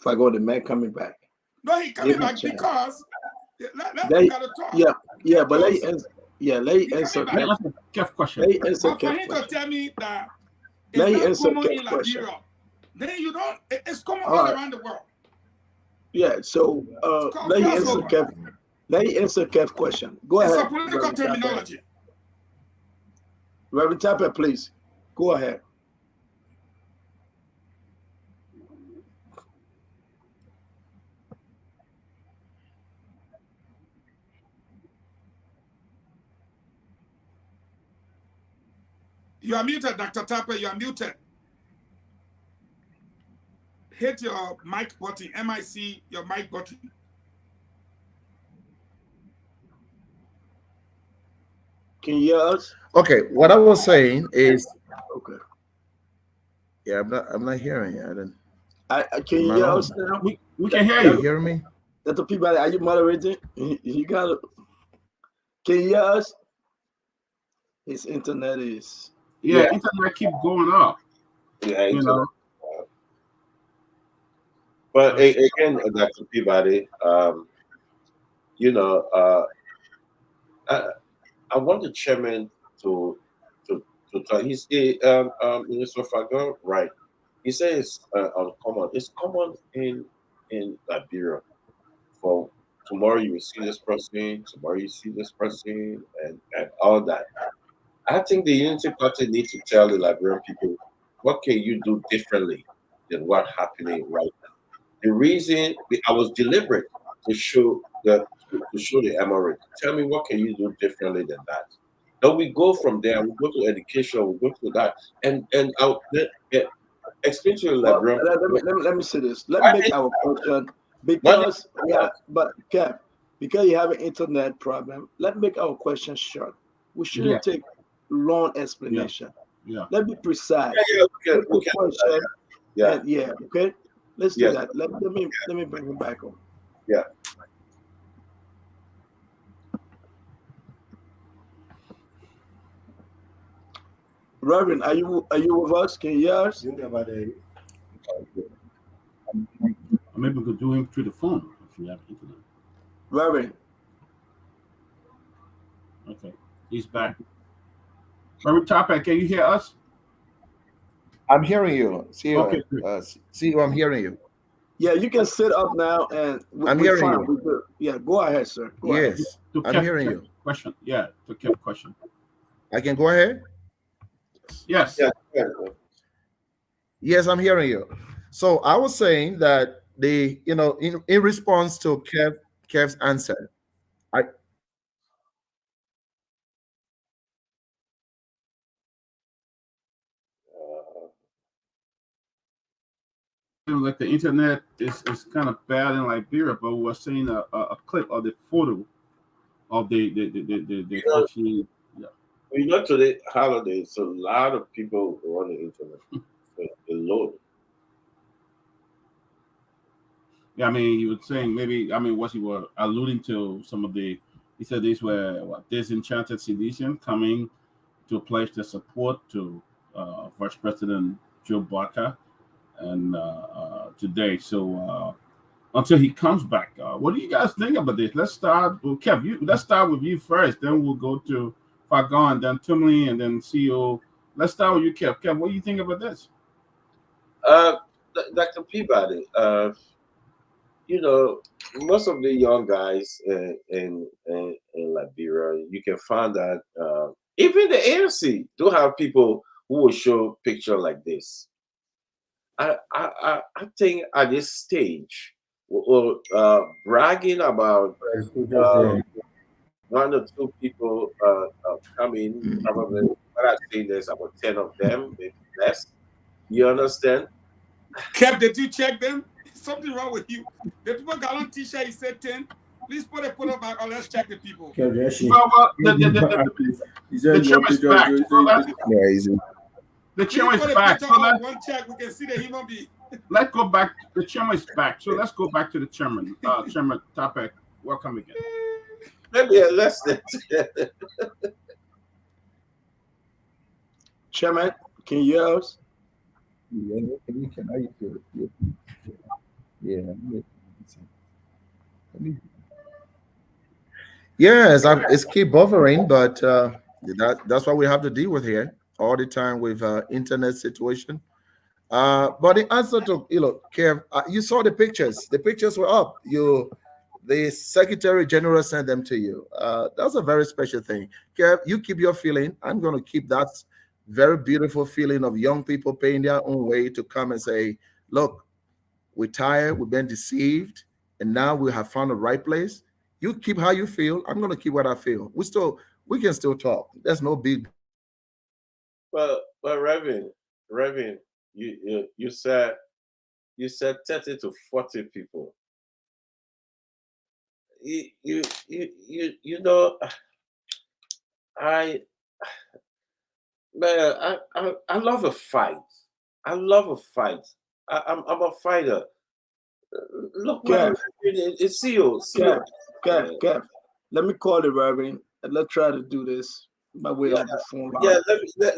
Fago, the man coming back. No, he coming back because let they, gotta talk. Yeah, but let me answer. Yeah, let me answer. Kev question. Let me answer. But for him to tell me that let me it's answer not common in question. Liberia, then you don't. It's common all around the world. Yeah, so let me answer Kev. Let me answer Kev's question. Go ahead. It's a political terminology. Reverend Tapper, please. Go ahead. You are muted, Dr. Tapper. You are muted. Hit your mic button. MIC, your mic button. Can you hear us? Okay, what I was saying is, okay. Yeah, I'm not hearing you. I can you hear us now? We can hear you. You hear me? That's the people. Are you moderating? You gotta. Can you hear us? His internet is. Yeah, internet keep going up. Yeah, you know. But again, Dr. Peabody, you know, I want the chairman to talk. He's Minister Fago, right? He says uncommon. It's common in Liberia. For tomorrow you will see this person, tomorrow you see this person, and all that. I think the Unity Party needs to tell the Liberian people what can you do differently than what's happening right now. The reason I was deliberate to show the emirate. Tell me what can you do differently than that. Then we go from there. We go to education. We go to that, and I'll explain to the Liberian. Let me say this. Let me make our question because but Kev, because you have an internet problem. Let's make our question short. We shouldn't take long explanation. Yeah. Let's be precise. Yeah. Okay. Let's do that. Let me bring him back on. Yeah. Reverend, are you with us? Can you hear us? Maybe we could do him through the phone if you have internet. Reverend. Okay, he's back. Reverend Topak, can you hear us? I'm hearing you. See, okay. I'm hearing you. Yeah, you can sit up now, and I'm hearing you. Yeah, go ahead, sir. Go ahead. I'm hearing you. Question. Yeah, to Kev question. I can go ahead. Yes. Yes, I'm hearing you. So I was saying that in response to Kev's answer, like the internet is kind of bad in Liberia, but we're seeing a clip of the photo of the functioning. Yeah. You know, today holidays, so a lot of people on the internet. Load. Yeah, I mean, he was saying maybe. I mean, what he was alluding to some of the. He He said these were disenchanted citizens coming to pledge their support to Vice President Joe Barker and today. So until he comes back, what do you guys think about this? Let's start with Kev. Let's start with you first. Then we'll go to Fagon, then Tumley, and then CEO. Let's start with you, Kev. Kev, what do you think about this? Dr. Peabody, most of the young guys in Liberia, you can find that even the ANC do have people who will show picture like this. I think at this stage, bragging about one or two people coming, probably, but I think there's about 10 of them, maybe less. You understand? Kev, did you check them? Something wrong with you. The people got on t-shirt, he said 10. Please put it back, or let's check the people. The chairman is back. The chairman is back. One check, we can see the human being. Let's go back. The chairman is back. So let's go back to the chairman. Chairman Topek, welcome again. Maybe less than Chairman, can you hear us? Yes, it's keep buffering, but that's what we have to deal with here all the time with internet situation. But the answer to Kev, you saw the pictures. The pictures were up. The Secretary General sent them to you. That's a very special thing. Kev, you keep your feeling. I'm going to keep that very beautiful feeling of young people paying their own way to come and say, look, we're tired, we've been deceived, and now we have found the right place. You keep how you feel. I'm going to keep what I feel. We can still talk. There's no big. Well, Reverend, you said 30 to 40 people. You know, I love a fight. I love a fight. I'm a fighter. Look, it's CEO. Kev, let me call the Reverend and let's try to do this by way of the phone line. Yeah,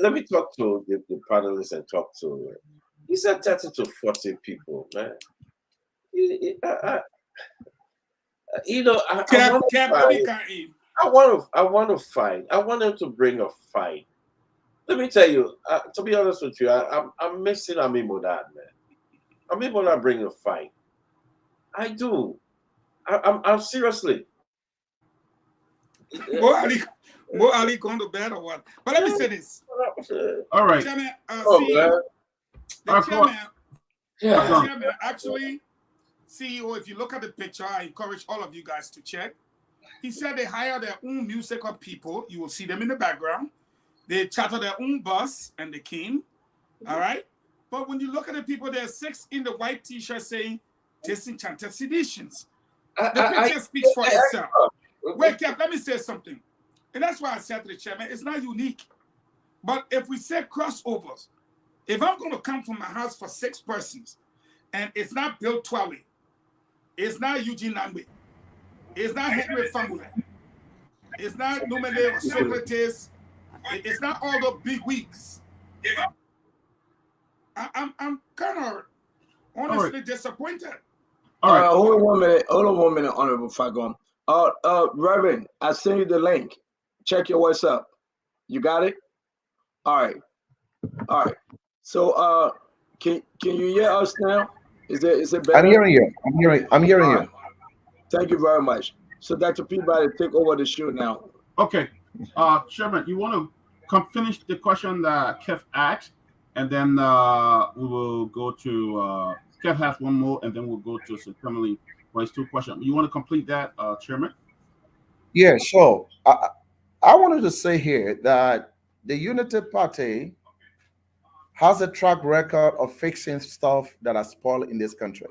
let me talk to the panelists and talk to. He said 30 to 40 people, man. I want to fight. I want him to bring a fight. Let me tell you, to be honest with you, I'm missing Amimodad, man. Amimodad bring a fight. I do. I'm seriously. More Ali going to bed or what? But let me say this. All right. Chairman, chairman, actually, CEO, if you look at the picture, I encourage all of you guys to check. He said they hire their own musical people. You will see them in the background. They charter their own bus and they came. All right. But when you look at the people, there are 6 in the white t-shirt saying disenchanted seditions. The picture speaks for itself. Wait, Kev, let me say something. And that's why I said to the chairman, it's not unique. But if we say crossovers, if I'm going to come from my house for 6 persons, and it's not Bill Twally, it's not Eugene Langbe, it's not Henry Famula, it's not Numene or Socrates, it's not all the big wigs. I'm kind of honestly disappointed. All right, hold on 1 minute, Honorable Fagon. Reverend, I sent you the link. Check your WhatsApp. You got it? All right. So can you hear us now? Is it better? I'm hearing you. I'm hearing you. Thank you very much. So Dr. Peabody, take over the show now. Okay. Chairman, you want to finish the question that Kev asked, and then we will go to Kev has one more, and then we'll go to Supremely for his 2 questions. You want to complete that, Chairman? Yeah, sure. I wanted to say here that the Unity Party has a track record of fixing stuff that are spoiled in this country.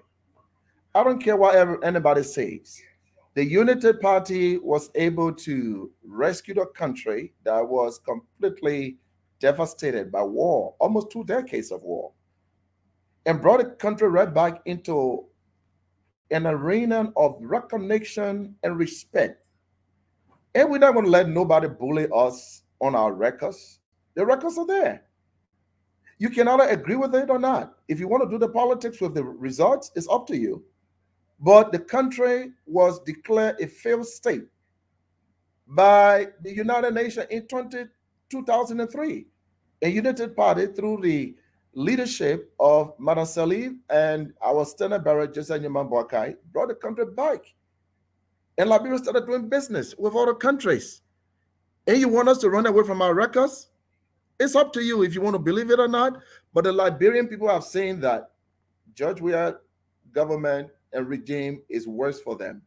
I don't care what anybody says. The Unity Party was able to rescue the country that was completely devastated by war, almost 2 decades of war, and brought the country right back into an arena of recognition and respect. And we're not going to let nobody bully us on our records. The records are there. You can either agree with it or not. If you want to do the politics with the results, it's up to you. But the country was declared a failed state by the United Nations in 2003. A United Party, through the leadership of Madam Salif and our standard bearer, Joseph Nyaman Boakai, brought the country back. And Liberia started doing business with other countries. And you want us to run away from our records? It's up to you if you want to believe it or not. But the Liberian people have saying that George Weah government and regime is worse for them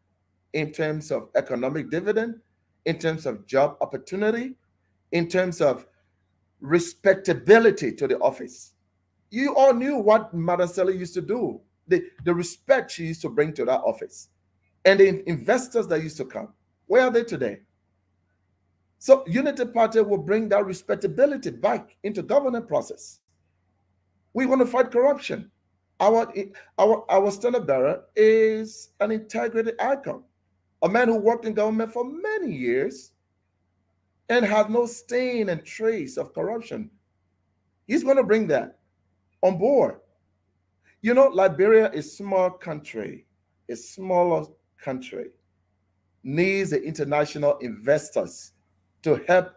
in terms of economic dividend, in terms of job opportunity, in terms of respectability to the office. You all knew what Madam Salif used to do, the respect she used to bring to that office, and the investors that used to come. Where are they today? So Unity Party will bring that respectability back into governance process. We want to fight corruption. Our standard bearer is an integrity icon, a man who worked in government for many years and has no stain and trace of corruption. He's going to bring that on board. You know, Liberia is a small country, a smaller country, needs the international investors to help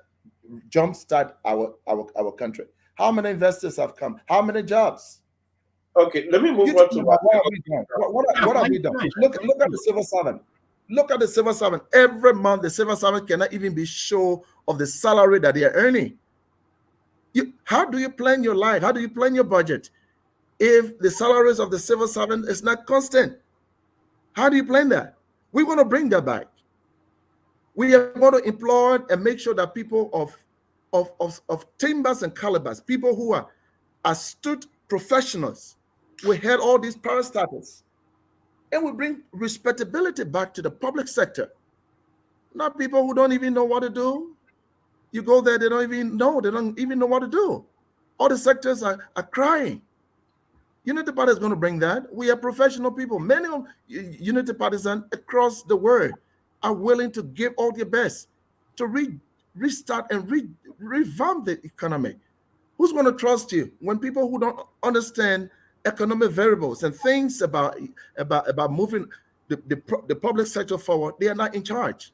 jumpstart our country. How many investors have come? How many jobs? Okay, let me move on to what have we done? Look at the civil servant. Look at the civil servant. Every month, the civil servant cannot even be sure of the salary that they are earning. How do you plan your life? How do you plan your budget if the salaries of the civil servant is not constant? How do you plan that? We want to bring that back. We are going to employ and make sure that people of timbers and calibers, people who are astute professionals, we had all these parastatals, and we bring respectability back to the public sector. Not people who don't even know what to do. You go there, they don't even know what to do. All the sectors are crying. Unity Party is going to bring that. We are professional people. Many of Unity partisans across the world are willing to give all their best to restart and revamp the economy. Who's going to trust you when people who don't understand economic variables and things about moving the public sector forward, they are not in charge?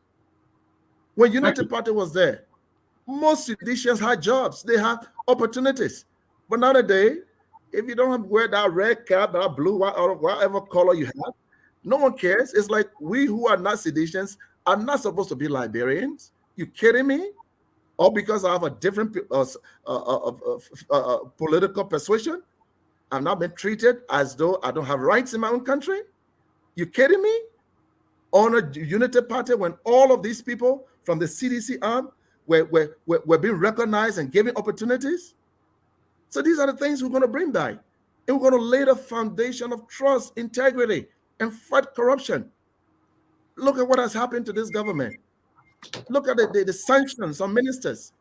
When Unity Party was there, most citizens had jobs, they have opportunities. But nowadays, if you don't wear that red cap, that blue, whatever color you have, no one cares. It's like we who are not citizens are not supposed to be Liberians. You kidding me? Or because I have a different political persuasion, I've not been treated as though I don't have rights in my own country? You kidding me? On a Unity Party, when all of these people from the CDC arm were being recognized and given opportunities? So these are the things we're going to bring back. And we're going to lay the foundation of trust, integrity, and fight corruption. Look at what has happened to this government. Look at the sanctions on ministers.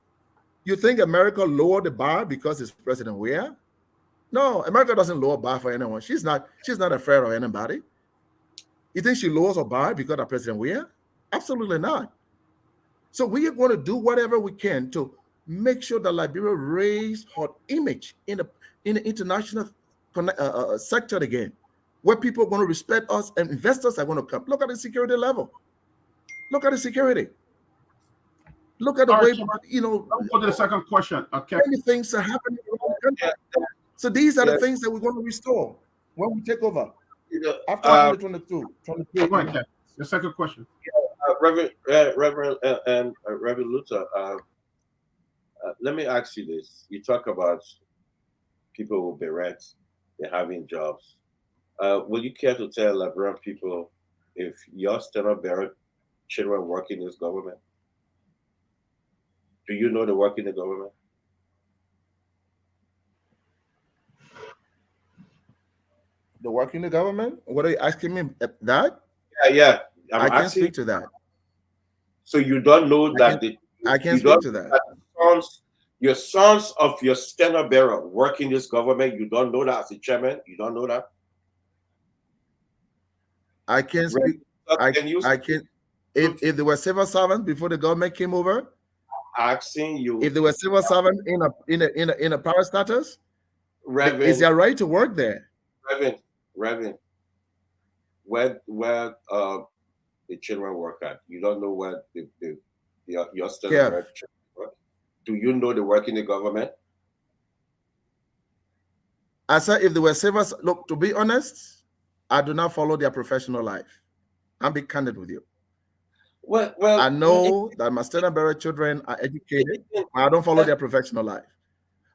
You think America lowered the bar because it's President Weah? No, America doesn't lower bar for anyone. She's not afraid of anybody. You think she lowers her bar because of President Weah? Absolutely not. So we are going to do whatever we can to make sure that Liberia raise her image in the international sector again, where people are going to respect us and investors are going to come. Look at the security level. Look at the security. Look at the way, Go to the second question. Okay. Many things are happening around the country. So these are the things that we're going to restore when we take over after 2022. Go ahead, the second question. Reverend Luther, let me ask you this. You talk about people with berets, they're having jobs. Will you care to tell Liberian people if your standard bearer children work in this government? Do you know they work in the government? They work in the government? What are you asking me? That? Yeah. I can't speak to that. So you don't know that I can't speak to that. Your sons of your standard bearer work in this government. You don't know that as a chairman. You don't know that. I can't speak. I can't. If they were civil servants before the government came over, asking you if they were civil servants in a power status, Reverend, is their right to work there? Reverend, where the children work at? You don't know where your still children work? Do you know they work in the government? I said if they were civil, look, to be honest, I do not follow their professional life. I'll be candid with you. Well, I know that my student bearer children are educated, but I don't follow their professional life.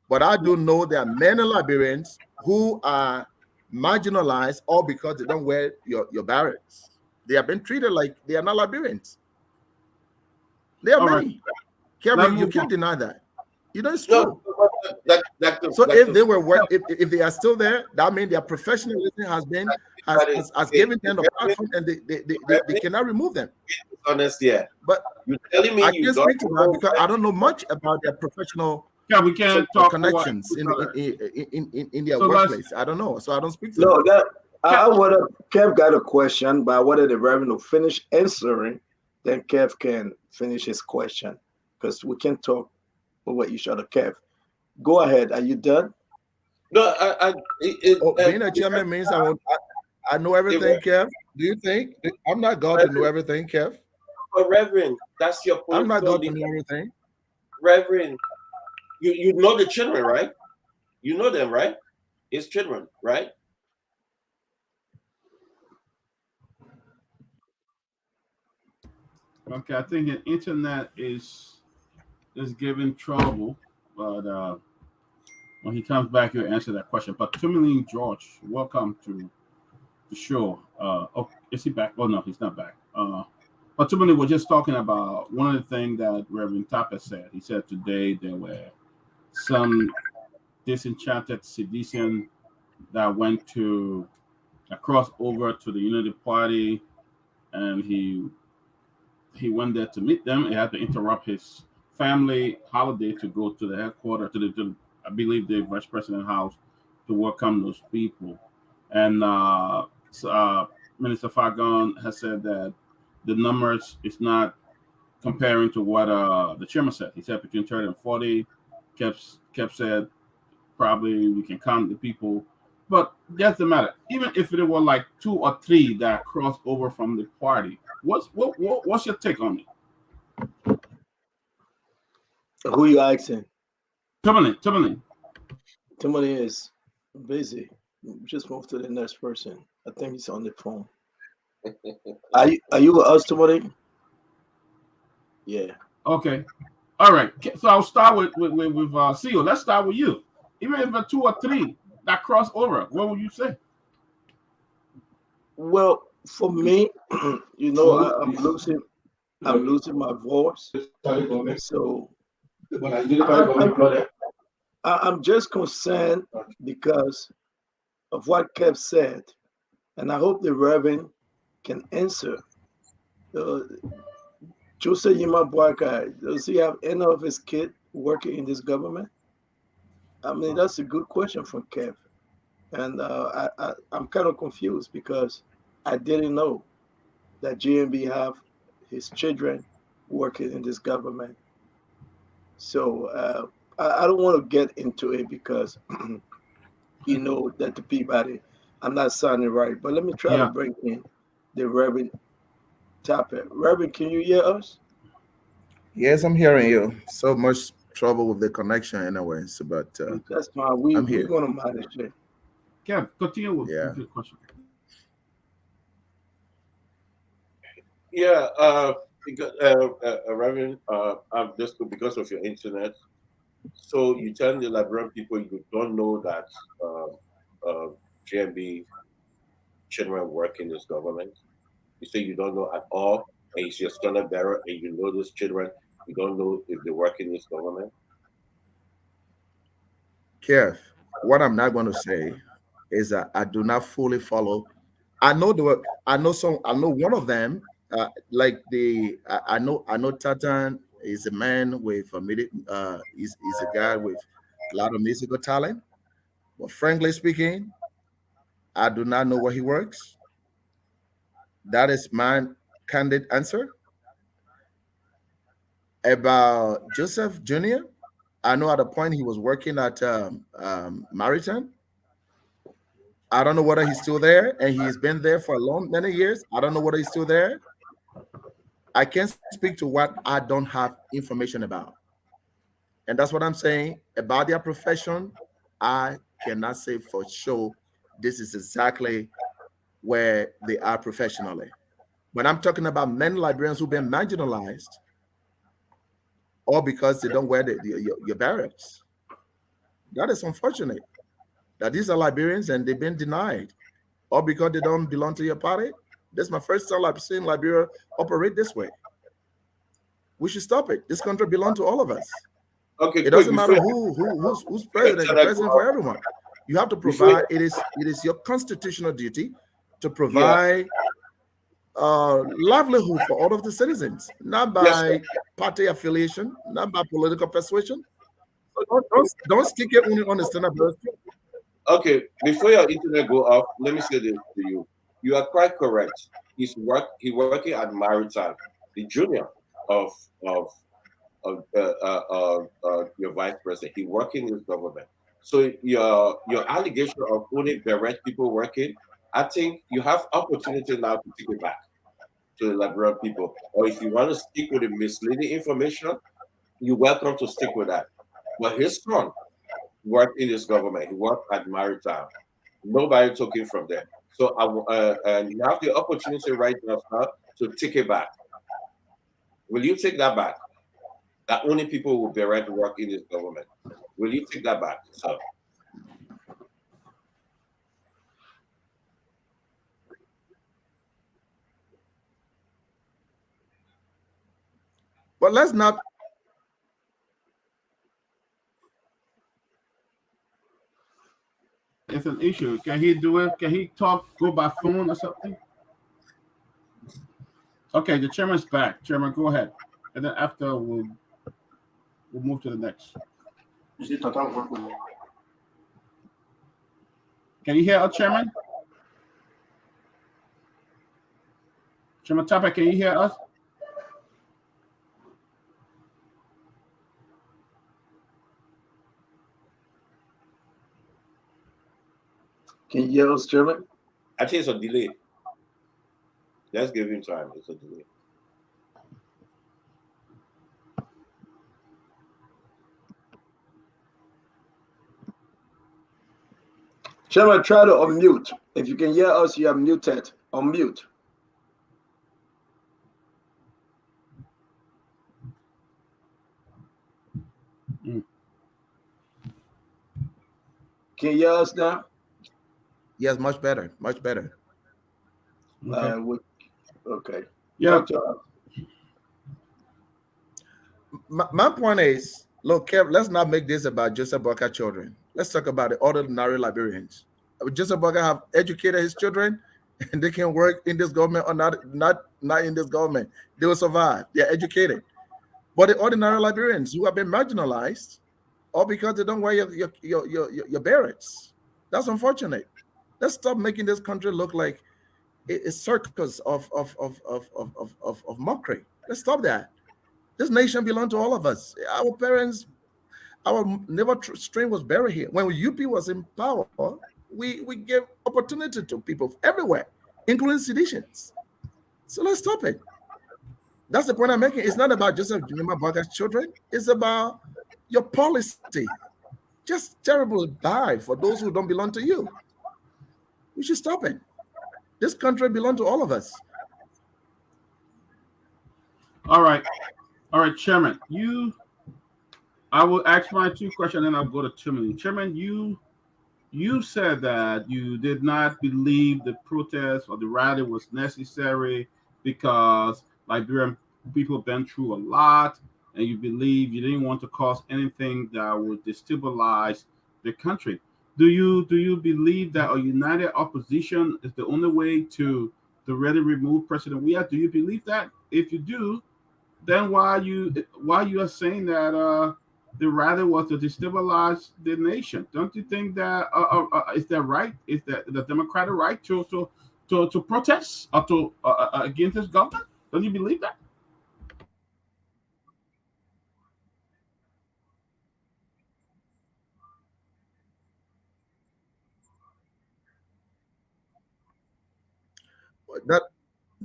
But I do know there are many Liberians who are marginalized all because they don't wear your barracks. They have been treated like they are not Liberians. There are many. Kevin, you can't deny that. You know, it's true. So if they were if they are still there, that means their professionalism has given them the platform, and they cannot remove them. Honest, yeah. But you're telling me I can't speak to that because I don't know much about their professional we can't talk connections in their workplace. I don't know, so I don't speak to them. No, I would have. Kev got a question, but I wanted the Reverend to finish answering, then Kev can finish his question because we can talk over each other. Kev, go ahead. Are you done? No, being a chairman means I know everything, Kev. Do you think I'm not God to know everything, Kev? But Reverend, that's your point. I'm not God to know everything. Reverend, you know the children, right? You know them, right? It's children, right? Okay, I think the internet is giving trouble, but when he comes back, he'll answer that question. But Tumeline George, welcome to the show. Oh, is he back? Oh no, he's not back. But Tumeline, we're just talking about one of the things that Reverend Tapper said. He said today there were some disenchanted citizens that went to cross over to the Unity Party, and he went there to meet them. He had to interrupt his family holiday to go to the headquarters, to I believe the vice president house, to welcome those people. And Minister Fagon has said that the numbers is not comparing to what the chairman said. He said between 30 and 40. Kept said probably we can count the people, but that doesn't matter. Even if there were like 2 or 3 that crossed over from the party, what's your take on it? Who you asking? Tumeline is busy. Just move to the next person. I think he's on the phone. Are you with us, Tumeline? Yeah. Okay. All right. So I'll start with CEO. Let's start with you. Even if there 2 or 3 that cross over, what would you say? Well, for me, I'm losing my voice. So I'm just concerned because of what Kev said, and I hope the Reverend can answer. Jose Yimabwaka, does he have any of his kids working in this government? I mean, that's a good question from Kev. And I'm kind of confused because I didn't know that GMB have his children working in this government. So I don't want to get into it because that the Peabody, I'm not sounding right. But let me try to bring in the Reverend Tapper. Reverend, can you hear us? Yes, I'm hearing you. So much trouble with the connection anyways, but that's fine. We're going to manage it. Kev, continue with your question. Yeah, because Reverend, just because of your internet. So you tell the Liberian people you don't know that GMB children work in this government. You say you don't know at all, and it's your standard bearer, and you know those children. You don't know if they work in this government. Kev, what I'm not going to say is that I do not fully follow. I know one of them. I know Tatan is a man with he's a guy with a lot of musical talent. But frankly speaking, I do not know where he works. That is my candid answer. About Joseph Jr., I know at a point he was working at Maritime. I don't know whether he's still there, and he's been there for many years. I don't know whether he's still there. I can't speak to what I don't have information about. And that's what I'm saying about their profession. I cannot say for sure this is exactly where they are professionally. When I'm talking about many Liberians who've been marginalized, all because they don't wear your barracks. That is unfortunate. That these are Liberians and they've been denied, or because they don't belong to your party. This is my first time I've seen Liberia operate this way. We should stop it. This country belongs to all of us. Okay, It doesn't matter who's president. The president for everyone. You have to provide. It is your constitutional duty to provide livelihood for all of the citizens, not by party affiliation, not by political persuasion. So don't stick it only on the standard. Okay, before your internet go off, let me say this to you. You are quite correct. He's working at Maritime, the junior of your vice president. He working in his government. So your allegation of only direct people working, I think you have opportunity now to take it back to the Liberian people. Or if you want to stick with the misleading information, you're welcome to stick with that. But his son worked in this government. He worked at Maritime. Nobody took him from there. So and you have the opportunity right now to take it back. Will you take that back? That only people will be right to work in this government. Will you take that back, sir? But let's not. It's an issue. Can he do it? Can he go by phone or something? Okay, the chairman's back. Chairman, go ahead. And then after we'll move to the next. Can you hear us, Chairman? Chairman Topic, can you hear us? Can you hear us, Chairman? I think it's a delay. Let's give him time. It's a delay. Chairman, try to unmute. If you can hear us, you are muted. Unmute. Can you hear us now? Yes, much better. Much better. Okay. Okay. Yeah. My point is, look, Kev, let's not make this about Joseph Boakai children. Let's talk about the ordinary Liberians. Joseph Boakai have educated his children, and they can work in this government or not in this government. They will survive. They are educated. But the ordinary Liberians who have been marginalized, all because they don't wear your berets. That's unfortunate. Let's stop making this country look like a circus of mockery. Let's stop that. This nation belongs to all of us. Our parents, our naval stream was buried here. When UP was in power, we gave opportunity to people everywhere, including seditions. So let's stop it. That's the point I'm making. It's not about Joseph Junior Boakai's children. It's about your policy. Just terrible bad for those who don't belong to you. We should stop it. This country belongs to all of us. All right, Chairman. I will ask my two questions, and then I'll go to Chairman. Chairman, you said that you did not believe the protest or the rally was necessary because Liberian people have been through a lot, and you believe you didn't want to cause anything that would destabilize the country. Do you believe that a united opposition is the only way to really remove President Weah? Do you believe that? If you do, then why you are saying that the rally was to destabilize the nation? Don't you think that is that right? Is that the democratic right to protest or to against this government? Don't you believe that?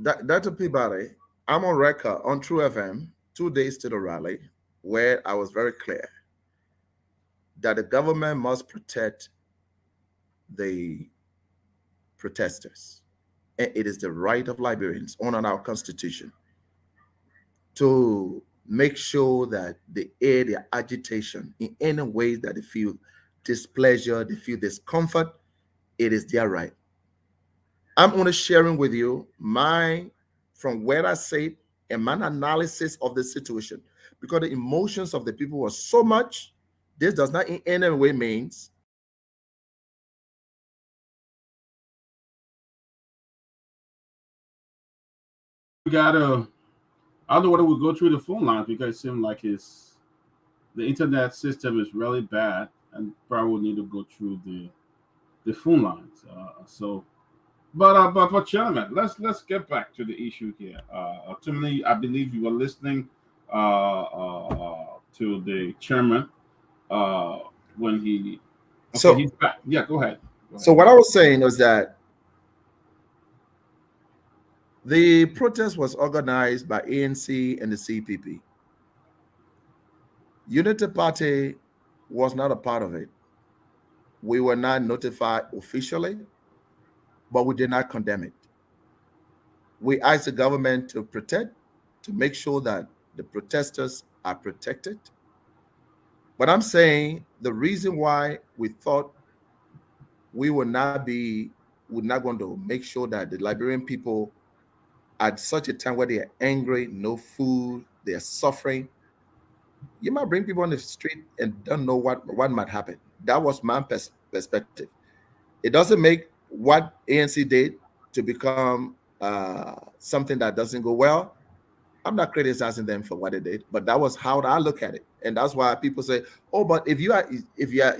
Dr. Peabody, I'm on record on True FM 2 days to the rally where I was very clear that the government must protect the protesters. And it is the right of Liberians on our constitution to make sure that they air their agitation in any way that they feel displeasure, they feel discomfort. It is their right. I'm only sharing with you from where I sit and my analysis of the situation, because the emotions of the people were so much. This does not in any way means We gotta. I don't know whether we go through the phone lines because it seems like the internet system is really bad, and probably will need to go through the phone lines. But gentlemen, let's get back to the issue here. Ultimately, I believe you were listening to the chairman when he. Okay, so. he's back. Yeah, go ahead. So what I was saying was that the protest was organized by ANC and the CPP. Unity Party was not a part of it. We were not notified officially, but we did not condemn it. We asked the government to make sure that the protesters are protected. But I'm saying the reason why we thought we would not going to make sure that the Liberian people at such a time where they are angry, no food, they are suffering, you might bring people on the street and don't know what might happen. That was my perspective. It doesn't make what ANC did to become something that doesn't go well. I'm not criticizing them for what they did, but that was how I look at it, and that's why people say, "Oh, but if you are a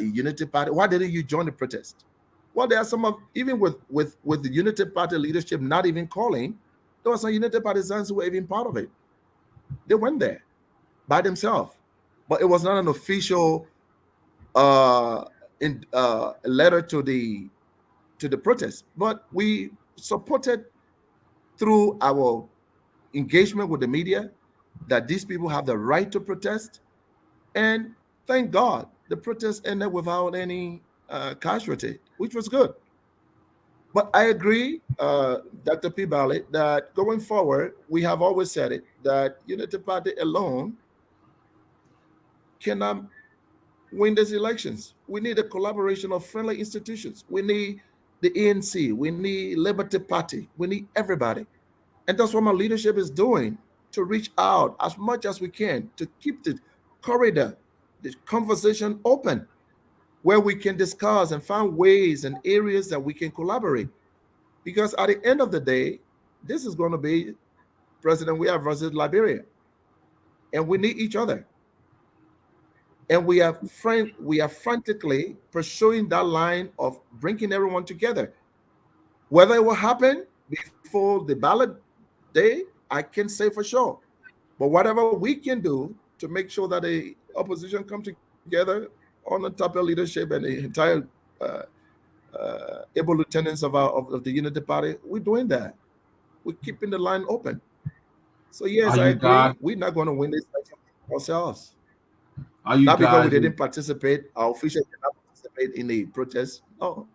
Unity Party, why didn't you join the protest?" Well, there are some of even with the Unity Party leadership not even calling, there were some Unity partisans who were even part of it. They went there by themselves, but it was not an official letter to the protest. But we supported through our engagement with the media that these people have the right to protest, and thank God the protest ended without any casualty, which was good. But I agree, Dr. Peabody, that going forward, we have always said it, that Unity Party alone cannot win these elections. We need a collaboration of friendly institutions. We need the ANC. We need Liberty Party. We need everybody. And that's what my leadership is doing, to reach out as much as we can to keep the corridor, the conversation open, where we can discuss and find ways and areas that we can collaborate. Because at the end of the day, this is going to be President we have versus Liberia. And we need each other. And we are frantically pursuing that line of bringing everyone together. Whether it will happen before the ballot day, I can say for sure. But whatever we can do to make sure that the opposition come together on the top of leadership and the entire able lieutenants of the Unity Party, we're doing that. We're keeping the line open. So yes, I agree. We're not going to win this ourselves. Are you not because we guys didn't participate, our officials did not participate in the protest. No.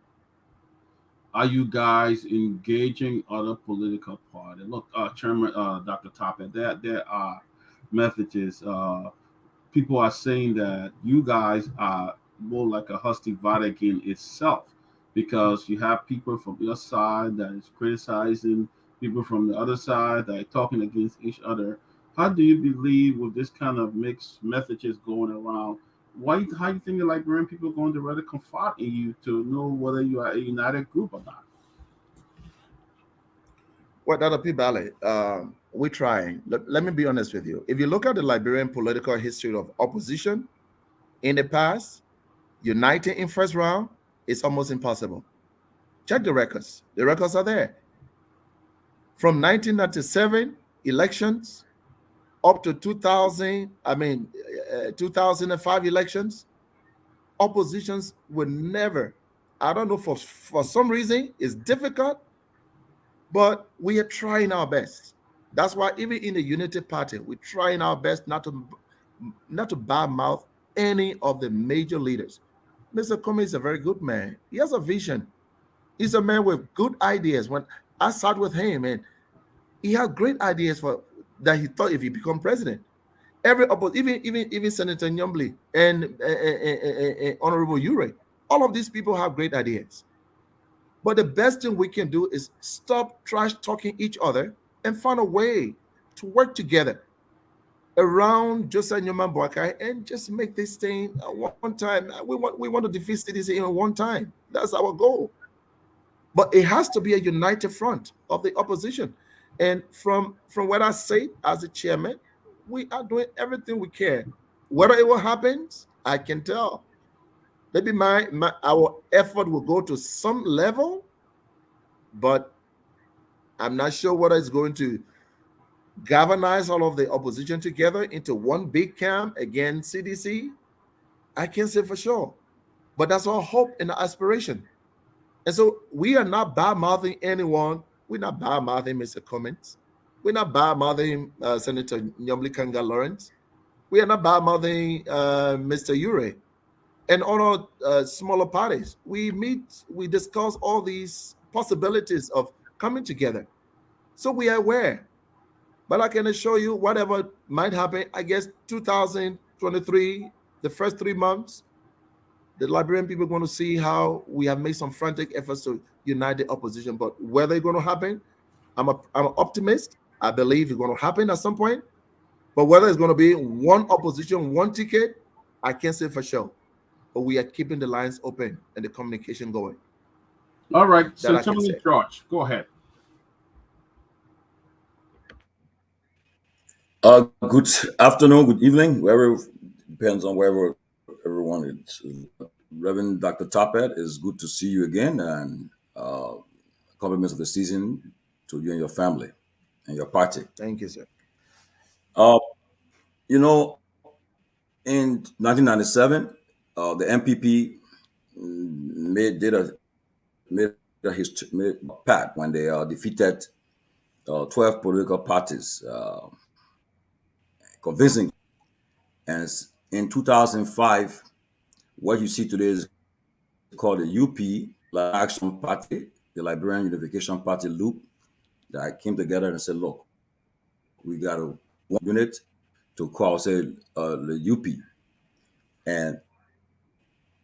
Are you guys engaging other political parties? Look, Chairman, Dr. Toppin, there are messages. People are saying that you guys are more like a Husky Vatican itself, because you have people from your side that is criticizing people from the other side that are talking against each other. How do you believe with this kind of mixed messages going around? How you think the Liberian people are going to rather confide in you to know whether you are a united group or not? Well, Dr. Peabody, we're trying. Let me be honest with you. If you look at the Liberian political history of opposition in the past, uniting in first round is almost impossible. Check the records. The records are there. From 1997 elections up to 2005 elections, oppositions would never, I don't know, for some reason, it's difficult But we are trying our best. That's why even in the Unity Party, we're trying our best not to badmouth any of the major leaders. Mr. Comey is a very good man. He has a vision. He's a man with good ideas. When I sat with him, and he had great ideas for that he thought if he become president. Even Senator Nyambly and Honorable Ure, all of these people have great ideas. But the best thing we can do is stop trash talking each other and find a way to work together around Joseph Newman Boakai and just make this thing one time. We want to defeat CDC in one time. That's our goal. But it has to be a united front of the opposition. And from what I say as a chairman, we are doing everything we can. Whether it will happen, I can tell. Maybe our effort will go to some level, but I'm not sure whether it's going to galvanize all of the opposition together into one big camp against CDC. I can't say for sure, but that's our hope and aspiration. And so we are not bad mouthing anyone. We're not bad mouthing Mr. Cummins. We're not bad mouthing Senator Nyambly Kanga Lawrence. We are not bad mouthing Mr. Ure and all smaller parties. We meet, we discuss all these possibilities of coming together. So we are aware. But I can assure you, whatever might happen, I guess 2023, the first 3 months, the Liberian people are going to see how we have made some frantic efforts to unite the opposition. But whether it's going to happen, I'm an optimist. I believe it's going to happen at some point. But whether it's going to be one opposition, one ticket, I can't say for sure. But we are keeping the lines open and the communication going. All right, so tell me, George, go ahead. Good afternoon, good evening, wherever, depends on wherever everyone is. Reverend Dr. Topet, it's good to see you again, and compliments of the season to you and your family and your party. Thank you, sir. You know, in 1997, the MPP made a pact when they defeated 12 political parties convincingly. And in 2005, what you see today is called the UP Action Party, the Liberian Unification Party loop, that came together and said, look, we got a one unit to call, say, the UP. And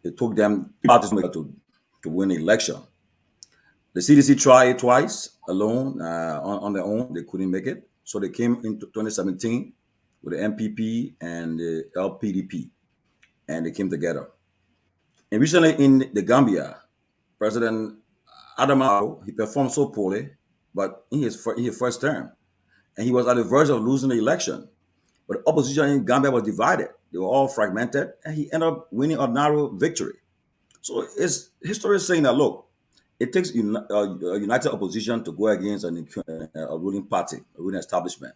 it took them parties to win the election. The CDC tried it twice alone, on their own. They couldn't make it. So they came into 2017 with the MPP and the LPDP, and they came together. And recently in the Gambia, President Adama, he performed so poorly, but in his first term, and he was at the verge of losing the election. But the opposition in Gambia was divided. They were all fragmented, and he ended up winning a narrow victory. So history is saying that, look, it takes a united opposition to go against a ruling party, a ruling establishment.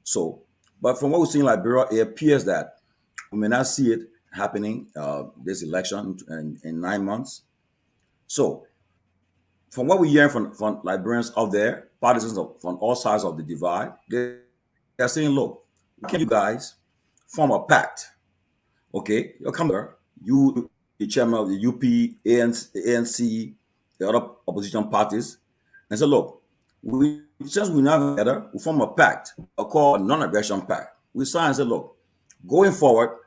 So, but from what we see in Liberia, it appears that we may not see it happening this election in 9 months. So, from what we hear from Liberians out there, partisans from all sides of the divide, they're saying, look, can you guys form a pact? Okay, you'll come there, you, the chairman of the UP, ANC, the other opposition parties, and say, look, since we're not together, we form a pact, called a non-aggression pact. We sign and say, look, going forward,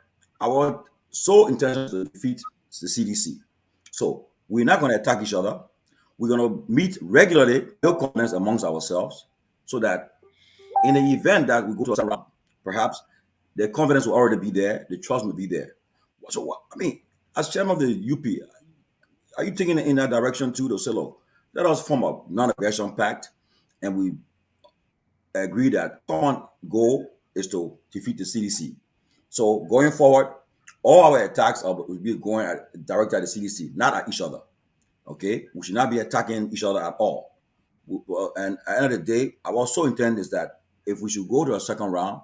our sole intention is to defeat the CDC. So we're not going to attack each other. We're going to meet regularly, build confidence amongst ourselves, so that in the event that we go to a round, perhaps the confidence will already be there, the trust will be there. So, I mean, as chairman of the UP, are you thinking in that direction too, to say, look, let us form a non-aggression pact, and we agree that common goal is to defeat the CDC. So going forward, all our attacks will be going directly at the CDC, not at each other. Okay, we should not be attacking each other at all. And at the end of the day, our sole intent is that if we should go to a second round,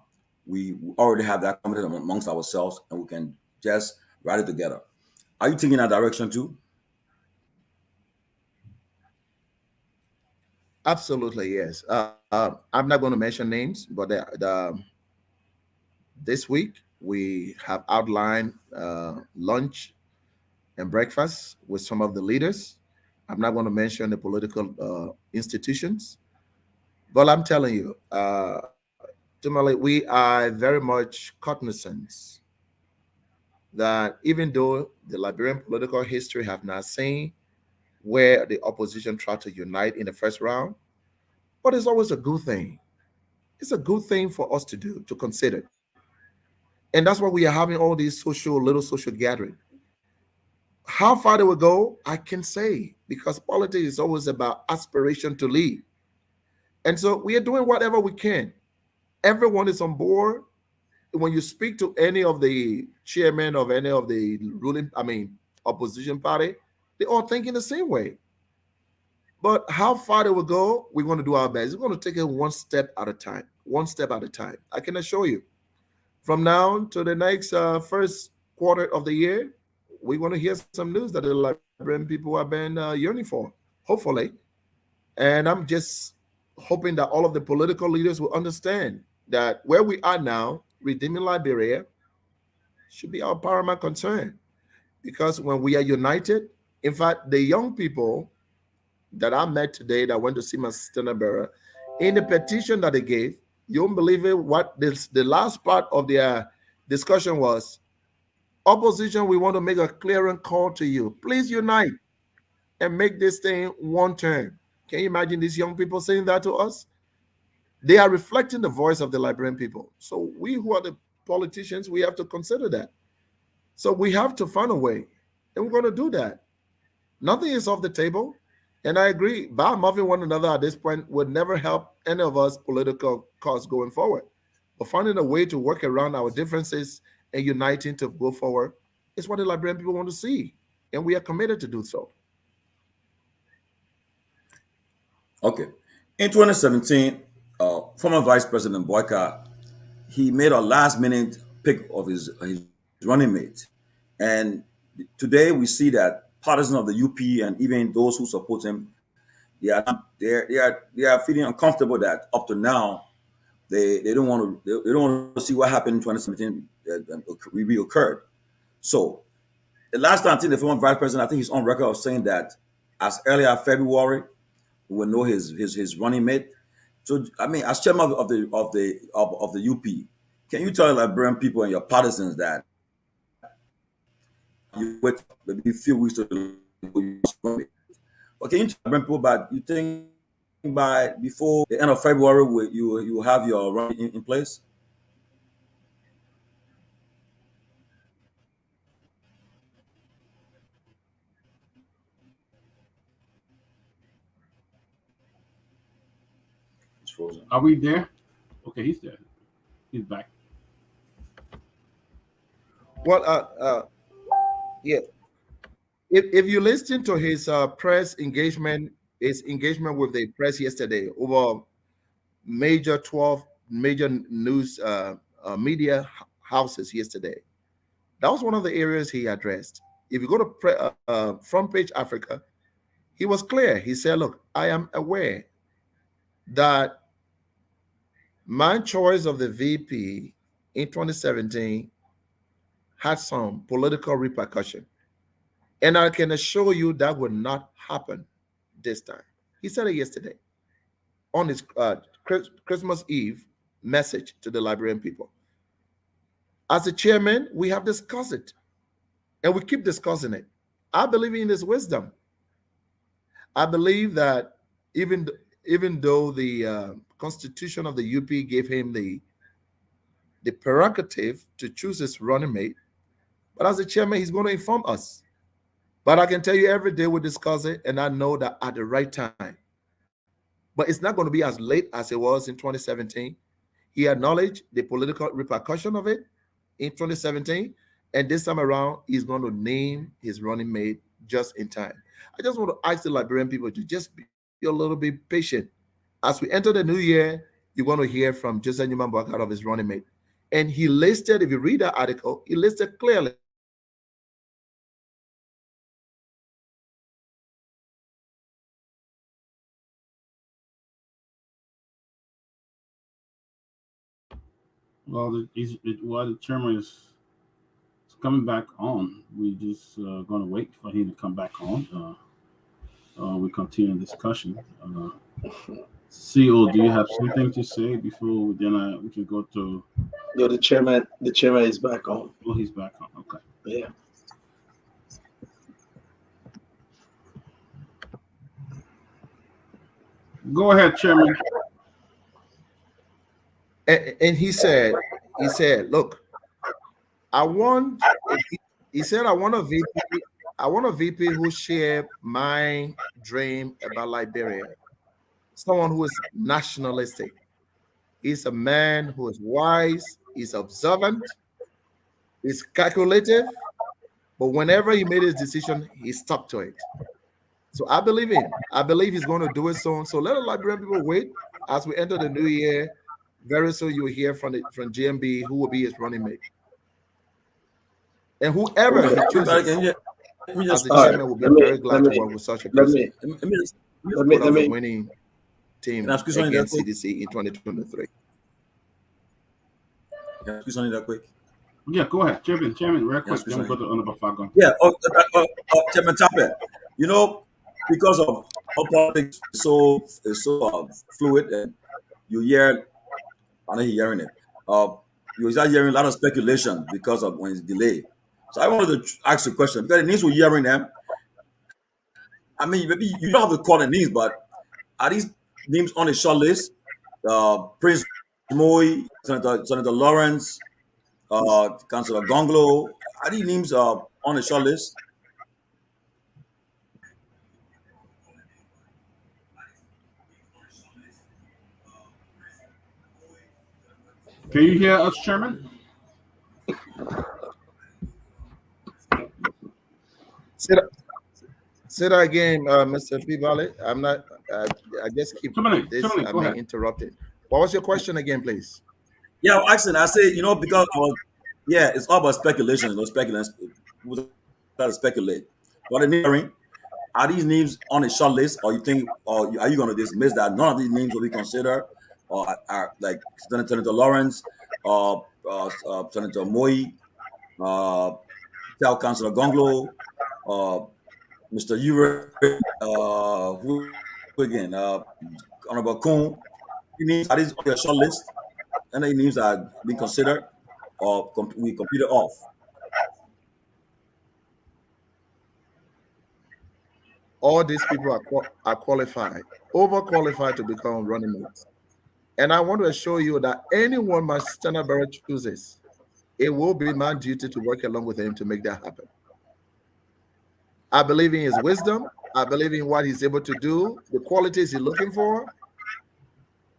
we already have that confidence amongst ourselves, and we can just ride it together. Are you thinking that direction too? Absolutely, yes. I'm not going to mention names, but this week we have outlined lunch and breakfast with some of the leaders. I'm not going to mention the political institutions, but I'm telling you, ultimately, we are very much cognizant that even though the Liberian political history have not seen where the opposition tried to unite in the first round, but it's always a good thing. It's a good thing for us to do, to consider. And that's why we are having all these little social gathering. How far they will go, I can say, because politics is always about aspiration to lead. And so we are doing whatever we can. Everyone is on board. When you speak to any of the chairmen of any of the opposition party, they all thinking the same way. But how far they will go, we're going to do our best. We're going to take it one step at a time, one step at a time. I can assure you, from now to the next first quarter of the year, we're going to hear some news that the Liberian people have been yearning for, hopefully. And I'm just hoping that all of the political leaders will understand that where we are now, redeeming Liberia, should be our paramount concern. Because when we are united, in fact, the young people that I met today that went to see my sister Bearer, in the petition that they gave, you won't believe it, what this, the last part of their discussion was, opposition, we want to make a clearing call to you. Please unite and make this thing one term. Can you imagine these young people saying that to us? They are reflecting the voice of the Liberian people. So we who are the politicians, we have to consider that. So we have to find a way, and we're going to do that. Nothing is off the table. And I agree, bad mouthing one another at this point would never help any of us political cause going forward. But finding a way to work around our differences and uniting to go forward is what the Liberian people want to see. And we are committed to do so. Okay. In 2017, former Vice President Boyka, he made a last minute pick of his running mate. And today we see that partisans of the UP and even those who support him, they are feeling uncomfortable that up to now they don't want to they don't want to see what happened in 2017 reoccurred. So the last time I think the former vice president, I think he's on record of saying that as early as February we will know his running mate. So I mean, as chairman of the UP, can you tell the Liberian people and your partisans that you wait maybe a few weeks to but can you tell Liberian people about you think by before the end of February you will have your run in place? It's frozen. Are we there? Okay, he's there. He's back. Well, yeah. If you listen to his press engagement, his engagement with the press yesterday over major 12 major news media houses yesterday, that was one of the areas he addressed. If you go to Front Page Africa, he was clear. He said, look, I am aware that my choice of the VP in 2017 had some political repercussion. And I can assure you that would not happen this time. He said it yesterday on his Christmas Eve message to the Liberian people. As a chairman, we have discussed it and we keep discussing it. I believe in his wisdom. I believe that even though the constitution of the UP gave him the prerogative to choose his running mate, but as a chairman, he's going to inform us. But I can tell you every day we discuss it, and I know that at the right time. But it's not going to be as late as it was in 2017. He acknowledged the political repercussion of it in 2017, and this time around, he's going to name his running mate just in time. I just want to ask the Liberian people to just be a little bit patient. As we enter the new year, you're going to hear from Joseph Newman Bokar of his running mate. And he listed, if you read that article, he listed clearly Well, while the chairman is coming back on, we just going to wait for him to come back on. We continue the discussion. CO, do you have something to say before then we can go to? Yo, the chairman is back on. Oh, he's back on. Okay. Yeah. Go ahead, Chairman. And he said, look, I want a VP who share my dream about Liberia. Someone who is nationalistic. He's a man who is wise, he's observant, he's calculative, but whenever he made his decision, he stuck to it. So I believe in him. I believe he's going to do it soon. So let the Liberian people wait as we enter the new year. Very soon you will hear from GMB who will be his running mate. And whoever he chooses as the chairman will be very glad to work with such a person. Let me winning team against CDC in 2023. That quick. Yeah, go ahead, Chairman, real quick. Then we go to Honorable Fagon. Yeah, Chairman Tappe, you know, because of how politics is so fluid, and you hear, I know you're hearing it. You start hearing a lot of speculation because of when it's delayed. So I wanted to ask a question because the names we're hearing them. I mean, maybe you don't have to call the names, but are these names on the short list? Prince Moy, Senator Lawrence, Councillor Gonglo, are these names on the short list? Can you hear us, Chairman? Say that again, Mr. P. I'm not. I just keep this. I'm being interrupted. What was your question again, please? Yeah, actually, I say, you know, because it's all about speculation. You know, speculation. People try to speculate. What I'm hearing, are these names on a short list, or you think, or are you going to dismiss that none of these names will be considered, or are like Senator Lawrence, Senator Moy, Councillor Gonglo, Mr. Ure, who again, Honorable Kuhn, names are these on your short list? And the names are being considered or we competed off? All these people are qualified, overqualified to become running mates. And I want to assure you that anyone my standard bearer chooses, it will be my duty to work along with him to make that happen. I believe in his wisdom. I believe in what he's able to do, the qualities he's looking for.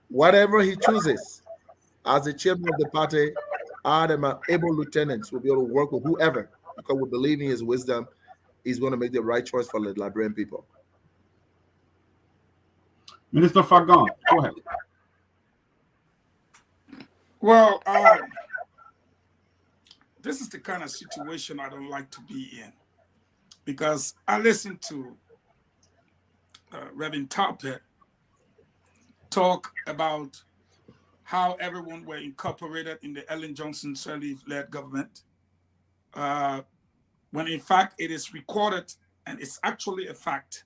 Whatever he chooses, as the chairman of the party, I and my able lieutenants will be able to work with whoever, because we believe in his wisdom. He's going to make the right choice for the Liberian people. Minister Fagon, go ahead. Well, this is the kind of situation I don't like to be in, because I listened to Reverend Tappe talk about how everyone were incorporated in the Ellen Johnson Sirleaf-led government, when in fact it is recorded, and it's actually a fact,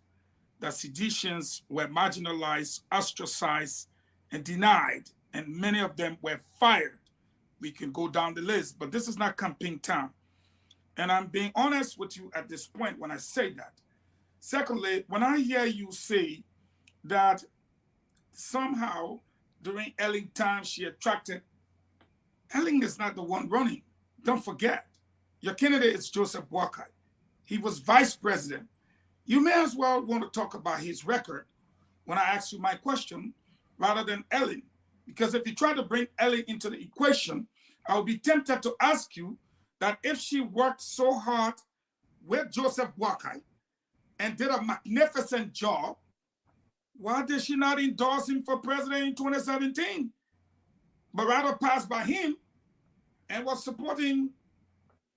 that seditionists were marginalized, ostracized, and denied, and many of them were fired. We can go down the list, but this is not campaign time. And I'm being honest with you at this point when I say that. Secondly, when I hear you say that somehow during Ellen time she attracted, Ellen is not the one running. Don't forget, your candidate is Joseph Boakai. He was vice president. You may as well want to talk about his record when I ask you my question rather than Ellen. Because if you try to bring Ellen into the equation, I would be tempted to ask you that if she worked so hard with Joseph Boakai and did a magnificent job, why did she not endorse him for president in 2017? But rather passed by him and was supporting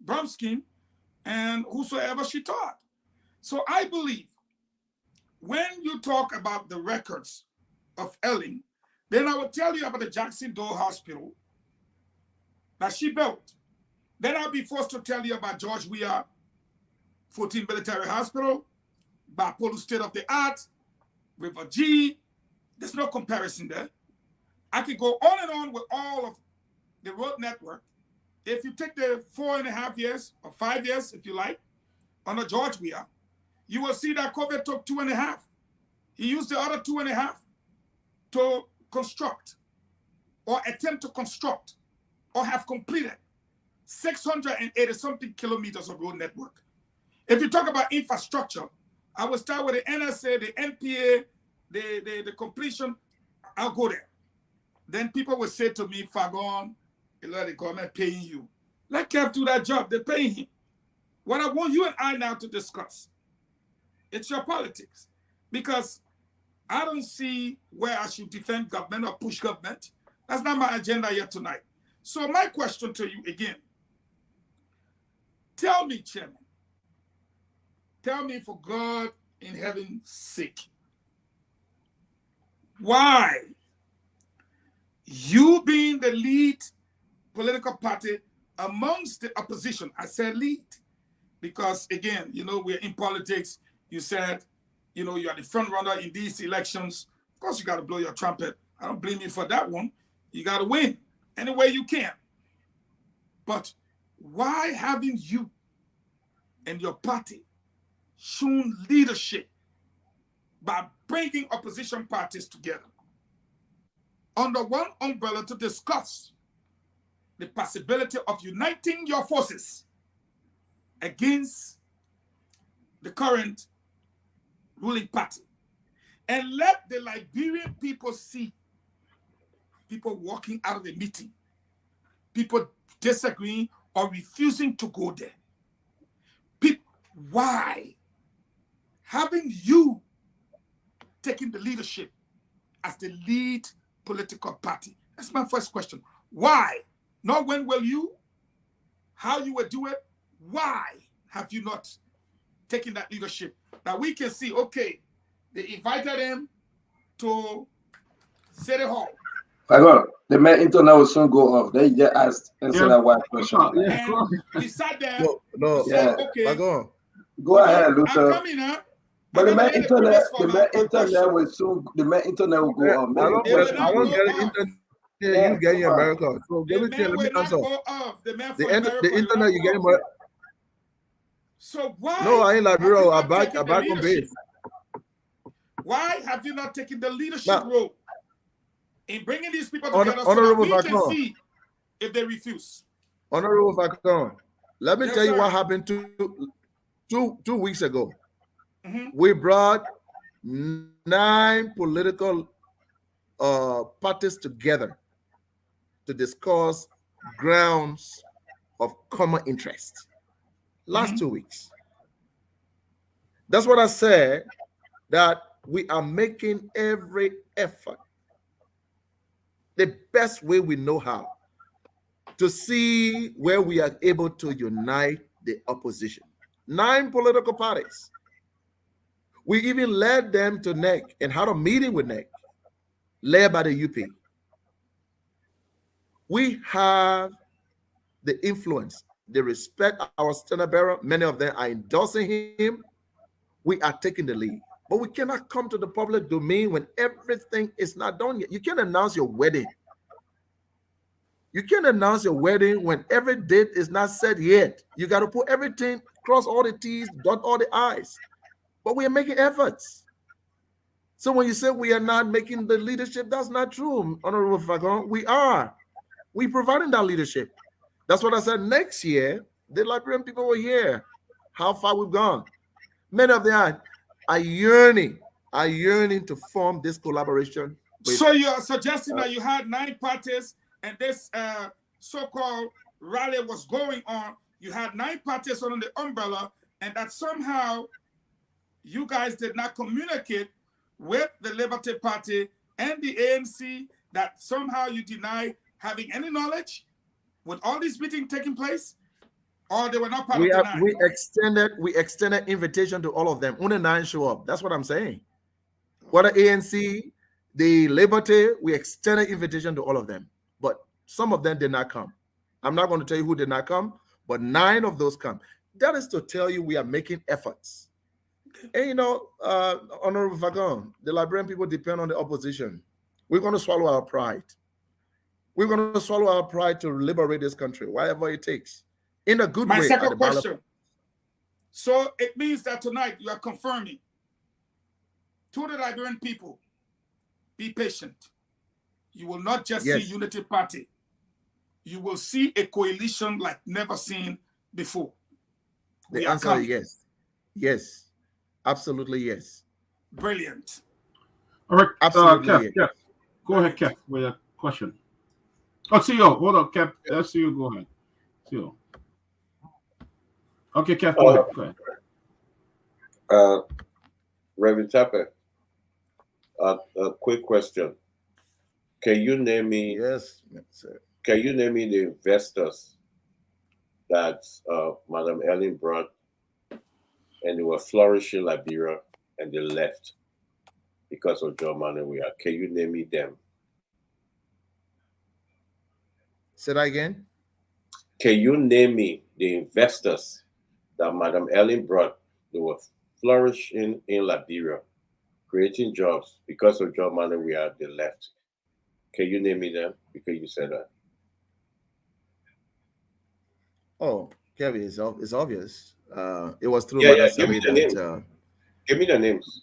Bromsky and whosoever she taught. So I believe when you talk about the records of Ellen, then I will tell you about the Jackson Dole Hospital, that she built. Then I'll be forced to tell you about George Weah 14 Military Hospital, bipolar state of the art, River G. There's no comparison there. I could go on and on with all of the road network. If you take the 4.5 years or 5 years, if you like, under George Weah, you will see that COVID took 2.5. He used the other 2.5 to construct or attempt to construct or have completed 680-something kilometers of road network. If you talk about infrastructure, I will start with the NSA, the NPA, the completion. I'll go there. Then people will say to me, Fagon, let the government paying you. Let Kev do that job. They're paying him. What I want you and I now to discuss, it's your politics. Because I don't see where I should defend government or push government. That's not my agenda yet tonight. So my question to you again, tell me, Chairman, tell me for God in heaven's sake, why you being the lead political party amongst the opposition, I said lead, because again, you know, we're in politics. You said, you know, you are the front runner in these elections. Of course, you got to blow your trumpet. I don't blame you for that one. You got to win any way you can. But why haven't you and your party shown leadership by bringing opposition parties together under one umbrella to discuss the possibility of uniting your forces against the current ruling party, and let the Liberian people see people walking out of the meeting, people disagreeing or refusing to go there? Why haven't you taken the leadership as the lead political party? That's my first question. Why? Not when will you, how you will do it. Why have you not taken that leadership? That we can see, okay, they invited them to City Hall. I got the main internet will soon go off. They just asked answer that one question. And we sat there. No, said, okay, go ahead, Luther. I'm coming, huh? But the main internet will soon. The main internet will go off. I don't get the internet. You get in America. So The man will not answer. go off. The man for The internet you get in America. So why? No, I ain't Liberia. I'm have back you not taken the on base. Why have you not taken the leadership role in bringing these people together so Honorable that we can Facon. see if they refuse? Honorable Facon, let me Yes, tell you sir. what happened two weeks ago. Mhm. We brought 9 political parties together to discuss grounds of common interest. Last 2 weeks. That's what I said, that we are making every effort, the best way we know how, to see where we are able to unite the opposition. 9 political parties. We even led them to NEC and had a meeting with NEC, led by the UP. We have the influence. They respect our standard bearer. Many of them are endorsing him. We are taking the lead. But we cannot come to the public domain when everything is not done yet. You can't announce your wedding. You can't announce your wedding when every date is not set yet. You got to put everything, cross all the T's, dot all the I's. But we are making efforts. So when you say we are not making the leadership, that's not true, Honorable Fagon. We are. We're providing that leadership. That's what I said. Next year, the Liberian people will hear how far we've gone. Many of them are yearning to form this collaboration. So you are suggesting that you had 9 parties and this so-called rally was going on. You had 9 parties under the umbrella, and that somehow you guys did not communicate with the Liberty Party and the ANC, that somehow you deny having any knowledge with all these meetings taking place, or they were not part of the 9? We extended invitation to all of them. Only 9 show up. That's what I'm saying. Whether ANC, the Liberty, we extended invitation to all of them, but some of them did not come. I'm not going to tell you who did not come, but 9 of those come. That is to tell you we are making efforts. And you know, Honorable Fagon, the Liberian people depend on the opposition. We're going to swallow our pride. We're going to swallow our pride to liberate this country, whatever it takes, in a good way. My second question. So it means that tonight you are confirming to the Liberian people, be patient. You will not just see Unity Party. You will see a coalition like never seen before. The answer is yes. Yes. Absolutely yes. Brilliant. All right. Absolutely. Kev. Go ahead, Kev, with a question. Oh, CEO. Hold on, Kev. CEO, go ahead. CEO. Okay, Kev, go ahead. Reverend Tapper, a quick question. Can you name me? Yes, sir. Can you name me the investors that Madam Ellen brought, and they were flourishing Liberia, and they left because of John Manuel? Can you name me them? Say that again. Can you name me the investors that Madam Ellen brought? They were flourishing in Liberia, creating jobs because of John Manuel. They left. Can you name me them? Because you said that. Oh, Kevin, it's obvious. It was through Give me the names. Give me the names.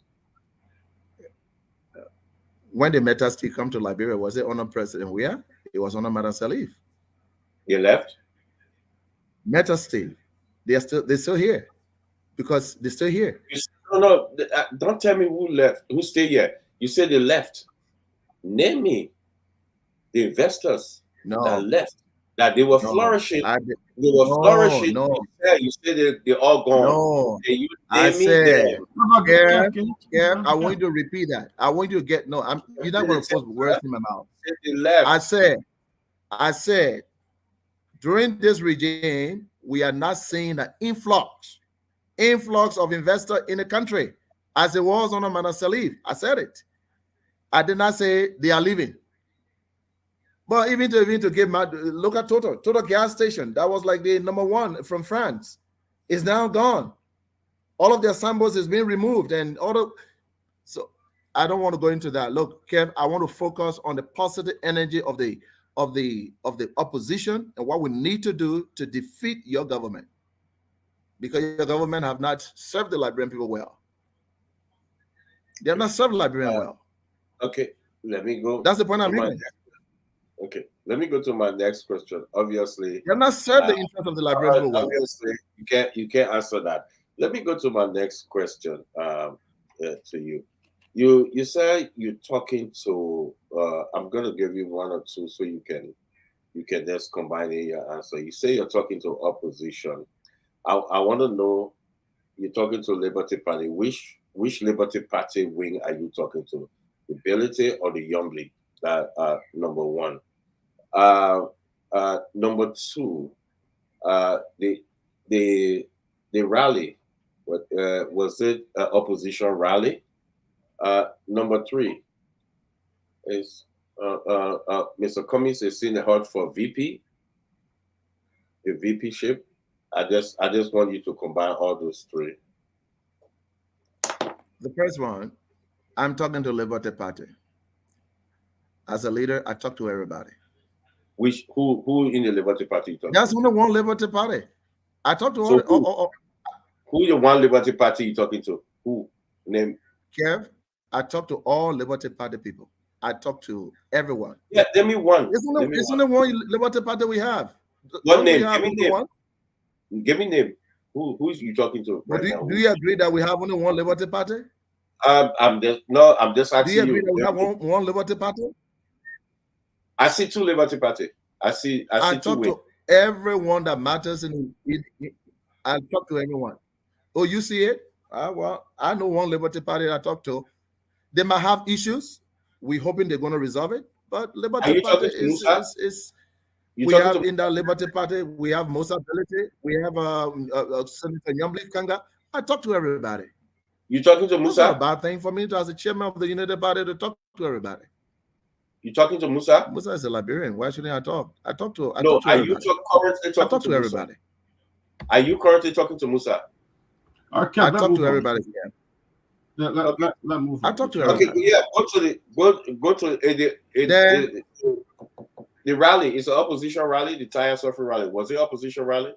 When the Meta still come to Liberia, was it under President Weah? It was under Madam Salif. They left? Meta still. They're still here. Because they're still here. No, don't tell me who left, who stayed here. You said they left. Name me the investors that left. That they were flourishing. They were flourishing. No. You said they're all gone. No. Can you I name me said, them? yeah, I want you to repeat that. I want you to get you're not going to force words in my mouth. They left. I said, during this regime, we are not seeing an influx of investors in the country as it was under Madam Salif. I said it. I did not say they are leaving. But even to give look at Total gas station, that was like the #1 from France, is now gone. All of their samples is being removed, and so I don't want to go into that. Look, Kev, I want to focus on the positive energy of the opposition and what we need to do to defeat your government, because your government have not served the Liberian people well. They have not served the Liberian well. Okay, let me go. That's the point I'm making. Okay, let me go to my next question. Obviously, you're not served the interest of the Liberian people well. Obviously, you can't answer that. Let me go to my next question to you. You say you're talking to. I'm going to give you one or two so you can just combine in your answer. You say you're talking to opposition. I want to know, you're talking to Liberty Party. Which Liberty Party wing are you talking to? The Ability or the Young League? Number one. Number two, the rally, was it an opposition rally? Number three is Mr. Cummings is in the hunt for VP, the VP ship. I just want you to combine all those three. The first one, I'm talking to Liberty Party. As a leader, I talk to everybody. Who in the Liberty Party you talking There's to? only one Liberty Party. I talk to who the one Liberty Party you talking to? Who? Name? Kev, I talk to all Liberty Party people. I talk to everyone. Yeah, give me one. It's only one Liberty Party we have. What name? Give me name. Give me name. Who's you talking to? Right now? Do you agree that we have only one Liberty Party? I'm just asking you. Do you agree that we have one Liberty Party? I see two Liberty Party. I see talk to everyone that matters I talk to everyone. Oh, you see it? Well, I know one Liberty Party I talk to. They might have issues. We're hoping they're going to resolve it. But Liberty Party is we have in the Liberty Party, we have Musa Ability, we have Senator Nyambli Kanga. I talk to everybody. You talking to Musa? It's not a bad thing for me as a chairman of the United Party to talk to everybody. You talking to Musa? Musa is a Liberian. Why shouldn't I talk? I talk to No, talk to are everybody. you currently talking to everybody. Are you currently talking to Musa? All right, I talk to everybody. Yeah. Let move on. I talk to Okay, everybody. yeah, go to the rally. It's an opposition rally, the tire suffering rally. Was it opposition rally?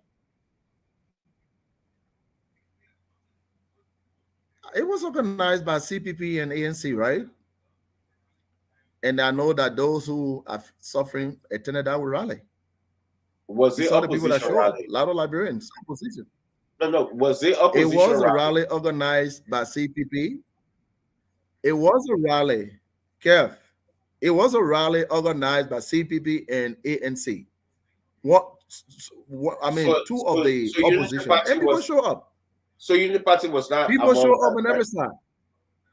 It was organized by CPP and ANC, right? And I know that those who are suffering attended our rally. Was you it saw the people that opposition showed up? rally? A lot of Liberians, opposition. No. Was it opposition It was a rally? rally organized by CPP. It was a rally, Kev. It was a rally organized by CPP and ANC. What I mean, two of the opposition, and people show up. So Unity Party was not. People show up on every side.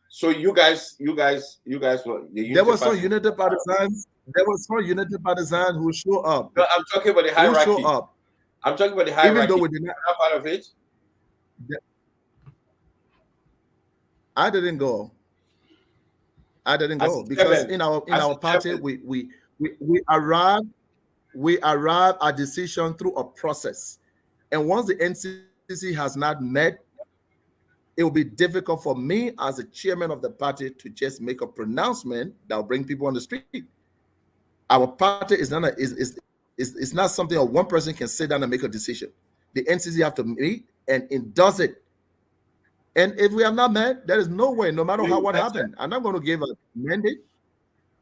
So you guys were the Unity There were Party. some Unity partisans. There were some Unity partisans who show up. No, I'm talking about the hierarchy. Who show up. I'm talking about the hierarchy. Even though we did not part of it. I didn't go. Because in our party we arrived at decision through a process, and once the NCC has not met, it will be difficult for me as a chairman of the party to just make a pronouncement that will bring people on the street. Our party is not it's not something that one person can sit down and make a decision. The NCC have to meet and endorse it. And if we have not met, there is no way, no matter what happened. I'm not going to give a mandate.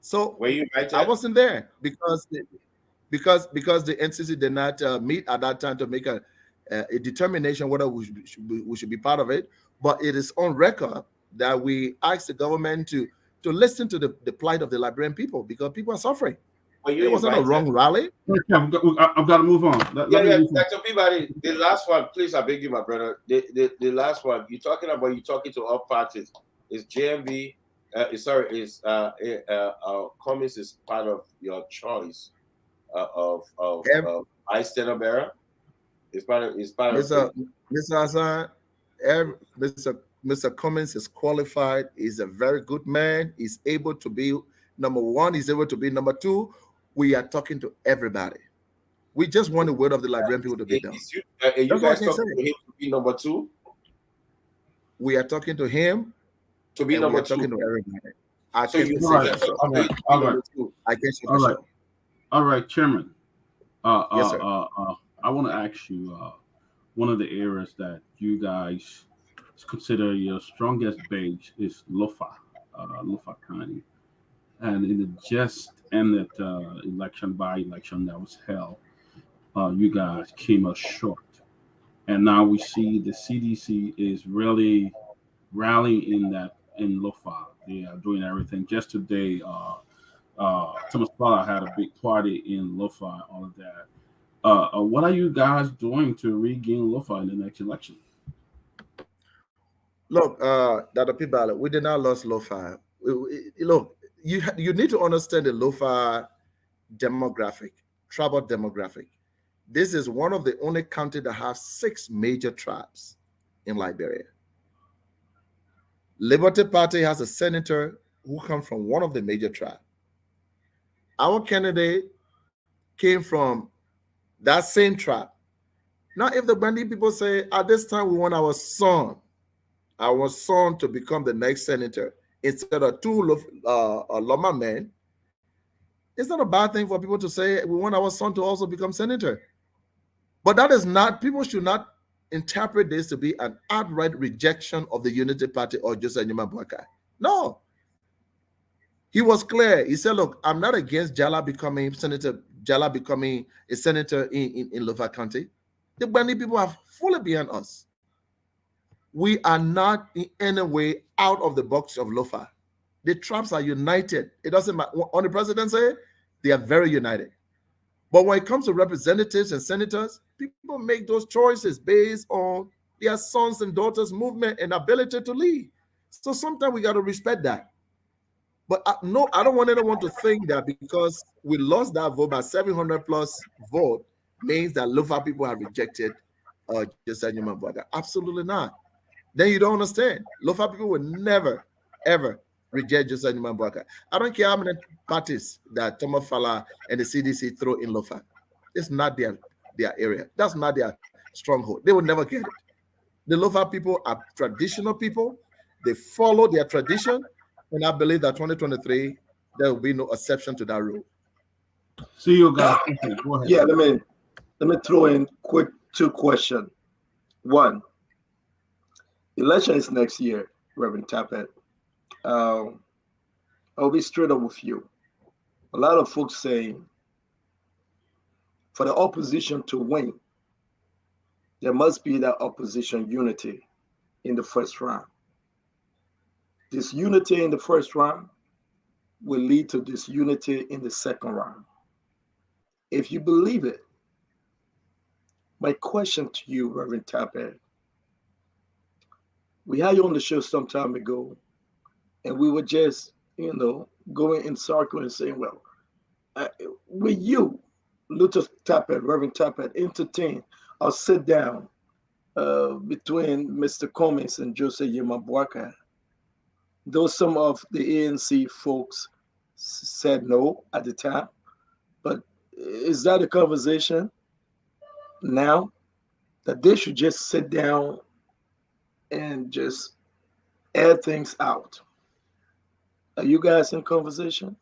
So were you invited? I wasn't there because the NCC did not meet at that time to make a determination whether we should be part of it. But it is on record that we asked the government to listen to the plight of the Liberian people, because people are suffering. It wasn't a wrong rally. I've got to move on. Dr. Peabody, the last one, please, I beg you, my brother. The last one, you're talking to all parties. Is JMB, Cummings is part of your choice of bystander bearer? It's part of Mr. Hassan, Mr. Cummings is qualified. He's a very good man. He's able to be number one. He's able to be number two. We are talking to everybody. We just want the word of the Liberian people to be done. You guys talking to him to be number two? We are talking to him to be number two. Talking to everybody. I can't. All right, Chairman. Yes, sir. I want to ask you one of the areas that you guys consider your strongest base is Lofa County, and in the just ended by-election that was held, you guys came up short, and now we see the CDC is really rallying in Lofa. They are doing everything. Just today, Thomas Fowler had a big party in Lofa, all of that. What are you guys doing to regain Lofa in the next election? Look, Dr. Peabody, we did not lose Lofa. Look, you need to understand the Lofa demographic, tribal demographic. This is one of the only counties that have 6 major tribes in Liberia. Liberty Party has a senator who comes from one of the major tribes. Our candidate came from that same tribe. Now, if the Bandi people say, at this time, we want our son to become the next senator instead of 2 Loma men, it's not a bad thing for people to say, we want our son to also become senator. But that is not, people should not interpret this to be an outright rejection of the Unity Party or Joseph Nyuma Boakai. No. He was clear. He said, look, I'm not against Jala becoming a senator in Lofa County. The Bandi people are fully behind us. We are not in any way out of the box of Lofa. The tribes are united. It doesn't matter. On the presidency, they are very united. But when it comes to representatives and senators, people make those choices based on their sons and daughters' movement and ability to lead. So sometimes we got to respect that. But no, I don't want anyone to think that because we lost that vote by 700 plus vote means that Lofa people have rejected Joseph Nyuma Boakai. Absolutely not. Then you don't understand. Lofa people will never, ever reject Joseph Nimambuaka. I don't care how many parties that Thomas Fala and the CDC throw in Lofa. It's not their area. That's not their stronghold. They will never get it. The Lofa people are traditional people. They follow their tradition, and I believe that 2023 there will be no exception to that rule. CEO got go ahead. Yeah, let me throw in quick 2 questions. 1, election is next year, Reverend Tappet. I'll be straight up with you. A lot of folks say for the opposition to win, there must be that opposition unity in the first round. This unity in the first round will lead to disunity in the second round. If you believe it, my question to you, Reverend Tappet, we had you on the show some time ago, and we were just, going in circle and saying, well, will you, Luther Tappet, Reverend Tappet, entertain or sit down between Mr. Cummings and Joseph Yemabwaka? Though some of the ANC folks said no at the time, but is that a conversation now that they should just sit down and just air things out? Are you guys in conversation?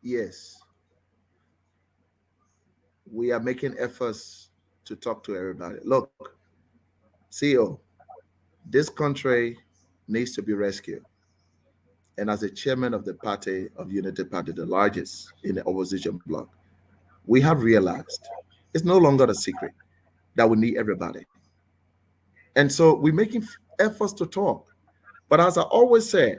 Yes. We are making efforts to talk to everybody. Look, CEO, this country needs to be rescued. And as a chairman of the party of Unity Party, the largest in the opposition bloc, we have realized it's no longer a secret that we need everybody. And so we're making efforts to talk. But as I always say,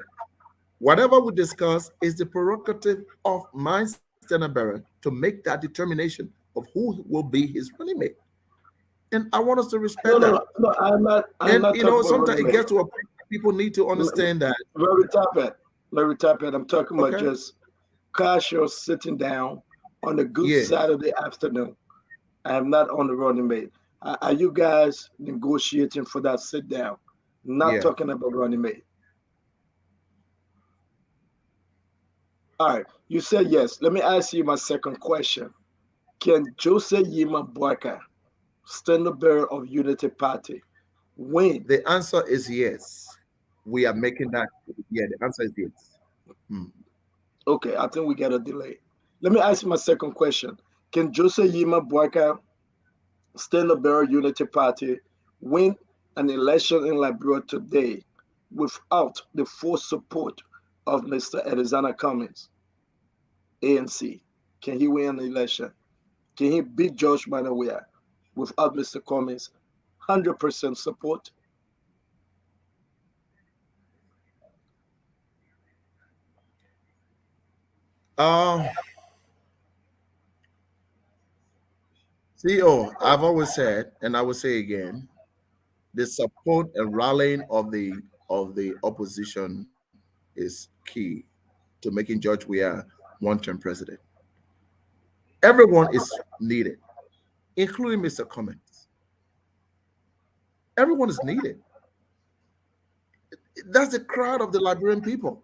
whatever we discuss is the prerogative of my standard bearer to make that determination of who will be his running mate. And I want us to respect that. No, I'm not. Sometimes it gets to a point people need to understand that. Very Tappet, I'm talking about just casual sitting down on a good Saturday afternoon. I am not on the running mate. Are you guys negotiating for that sit down? Not talking about running mate. All right, you said yes. Let me ask you my second question. Can Joseph Yemabwaka, standard bearer of Unity Party, win? The answer is yes. We are making that. Yeah, the answer is yes. Okay, I think we got a delay. Let me ask you my second question. Can Joseph Yemabwaka, standard bearer Unity Party, win an election in Liberia today without the full support of Mr. Alexander Cummings, ANC? Can he win an election? Can he beat George Manawea without Mr. Cummings' 100% support? CEO, I've always said, and I will say again, the support and rallying of the opposition is key to making George Weah one-term president. Everyone is needed, including Mr. Cummings. Everyone is needed. That's the crowd of the Liberian people.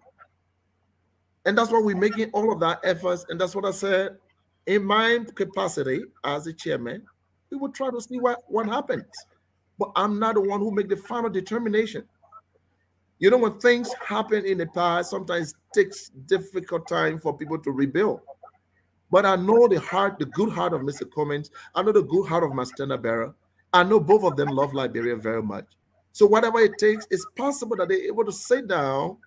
And that's why we're making all of that efforts. And that's what I said. In my capacity as a chairman, we will try to see what happens. But I'm not the one who make the final determination. When things happen in the past, sometimes it takes difficult time for people to rebuild. But I know the good heart of Mr. Cummings. I know the good heart of my standard bearer. I know both of them love Liberia very much. So whatever it takes, it's possible that they're able to sit down